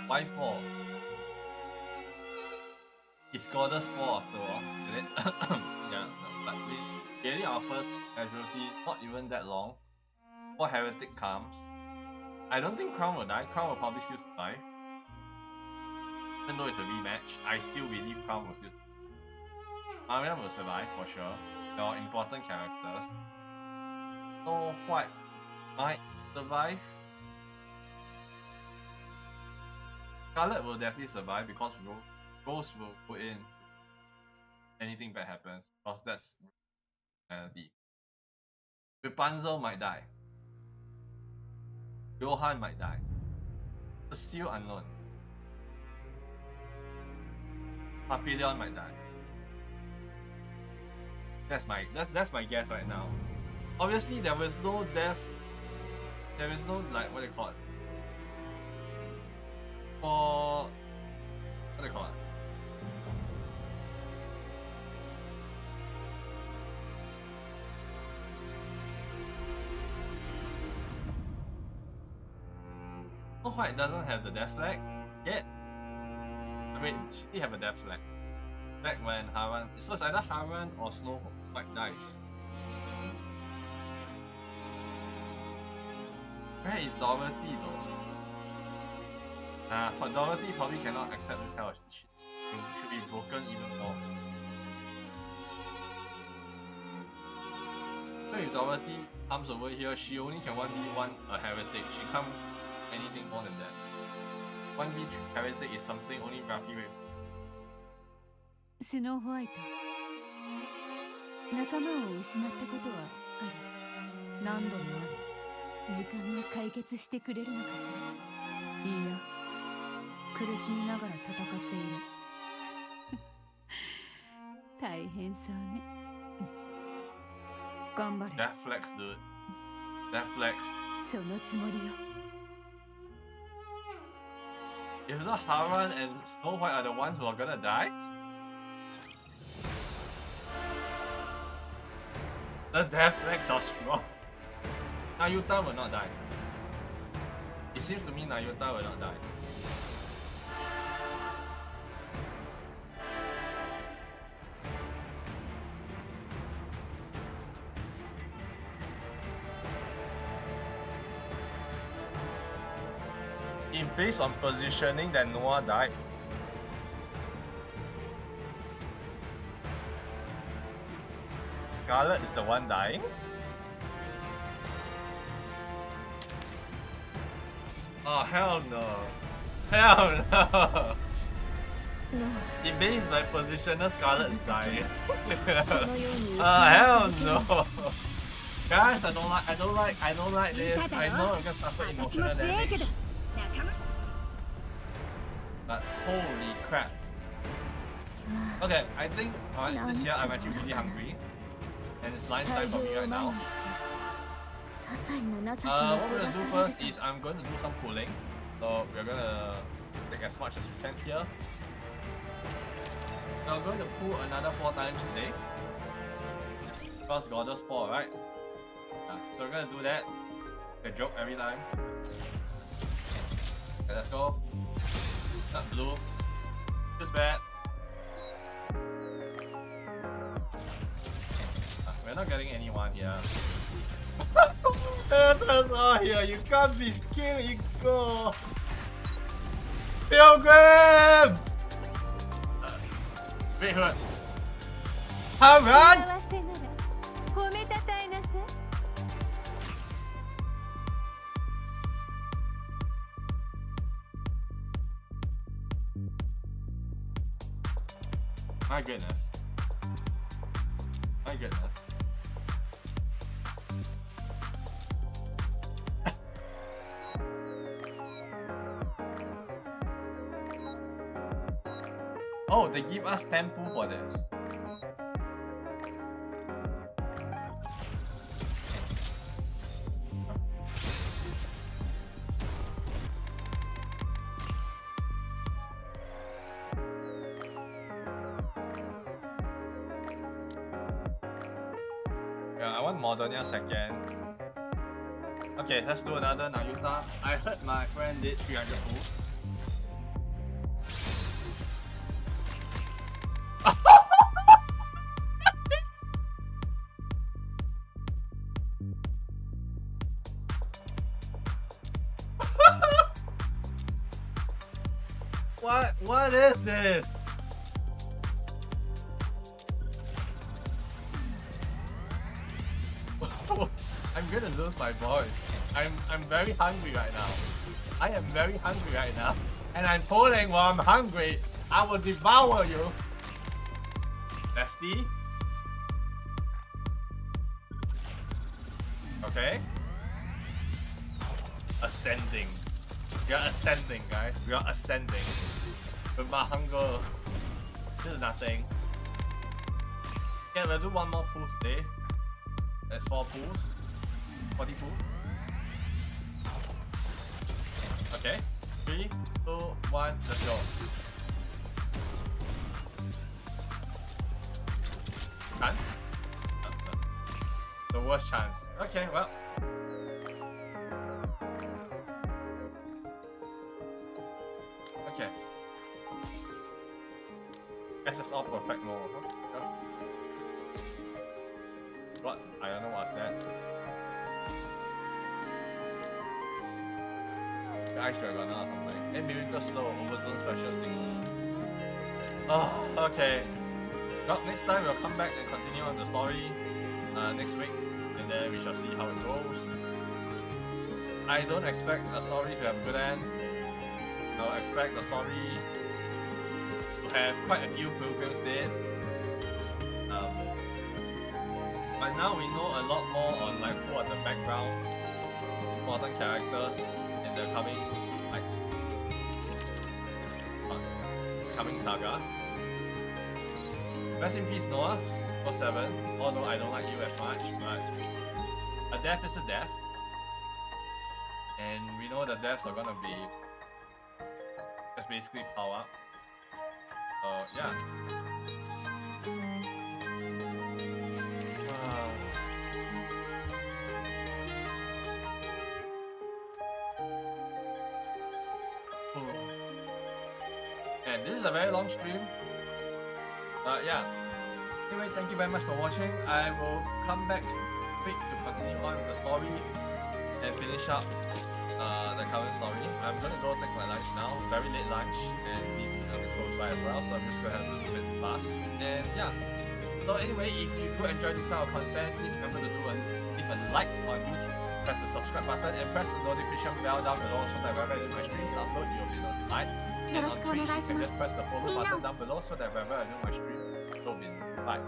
Why 4? It's Goddess 4 after all, isn't it? Yeah, no, but we really our first casualty, not even that long. Before Heretic comes. I don't think Crown will die. Crown will probably still survive. Even though it's a rematch, I still believe Crown will still survive. Mariam will survive for sure. They are important characters. Snow White might survive. Scarlet will definitely survive because Rose will put in anything bad happens because that's reality. Rapunzel might die. Johan might die. It's still unknown. Papillon might die. That's my guess right now. Obviously there was no death. There is no like what do you call it? For what do you call it? Snow White doesn't have the death flag yet. I mean, she did have a death flag back when Haran. So it's either Haran or Snow White dies. Where is Dorothy though? But Dorothy probably cannot accept this kind of shit. Should be broken even more. So if Dorothy comes over here, she only can 1v1 a heretic. She can't do anything more than that. 1v3 heretic is something only Ruffy will. スノーホワイト、仲間を失ったことはある。何度もある。時間が解決してくれるのかしら。いいや、苦しみながら戦っている。大変そうね。頑張れ。 That flex, dude. That flex. そのつもりよ。If not Haran and Snow White are the ones who are gonna die, the death flags are strong. Nayuta will not die. seems to me Nayuta will not die. If based on positioning, then Noah died. Scarlet is the one dying? Oh, hell no. Hell no. If based by positioner, Scarlet is dying. Oh, hell no. Guys, I don't like this. I know I'm gonna suffer emotional damage. But holy crap. Okay, I think this year I'm actually really hungry. And it's lunch time for me right now. What we're gonna do first is I'm going to do some pulling. So we're gonna take as much as we can here. We're going to pull another 4 times today. Because Goddess 4, right? Yeah, so we're gonna do that. A joke every time. Okay, let's go. Not blue. Just bad. We're not getting anyone here. There's all here. You can't be scared. You go. Pilgrim! Wait, hurt. Run! My goodness. My goodness. Oh, they give us 10 pool for this. Yeah, I want Modernia second. Okay, let's do another Nayuta. I heard my friend did 300 pool. What is this? I'm gonna lose my voice. I'm very hungry right now. I am very hungry right now. And I'm pulling while I'm hungry. I will devour you. Bestie. Okay. Ascending. We are ascending, guys. We are ascending. With my hunger. This is nothing. Okay, we'll do one more pool today. That's 4 pools. 40 pools. Okay. 3, 2, 1, let's go. Chance? The worst chance. Okay, well. Okay. SSR perfect mode. Huh? What? I don't know what's that. The Ice Dragon or something. Hey, Miracle Slow, Overzone Special Sting. Oh, okay. Well, next time we'll come back and continue on the story next week. And then we shall see how it goes. I don't expect the story to have a good end. I'll expect the story to have quite a few pilgrims dead. But now we know a lot more on like who are the background important characters in the coming coming saga. Rest in peace, Noah. 47. Although I don't like you as much, but a death is a death, and we know the deaths are gonna be just basically power up. Yeah. Man, this is a very long stream. Yeah. Anyway, thank you very much for watching. I will come back quick to continue on with the story and finish up the current story. I'm gonna go take my lunch now, very late lunch, and need to be close by as well, so I'm just gonna have to do it fast. And yeah. So anyway, if you do enjoy this kind of content, please remember to leave a like on YouTube, press the subscribe button, and press the notification bell down below so that whenever I do my streams upload, you'll be notified. And on Twitch, you can just press the follow button down below so that whenever I do my stream, you'll be notified.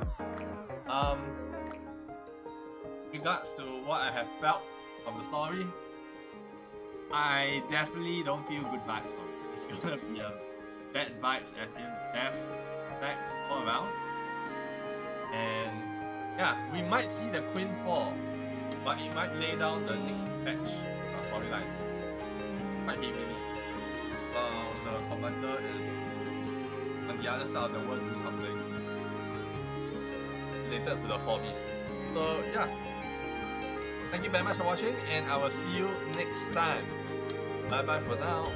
Regards to what I have felt from the story, I definitely don't feel good vibes from it. It's gonna be a bad vibes as in death effects all around. And yeah, we might see the Queen fall, but it might lay down the next patch storyline quite heavily. The commander is on the other side of the world doing something related to the 4 beasts. So yeah, thank you very much for watching, and I will see you next time. Bye bye for now.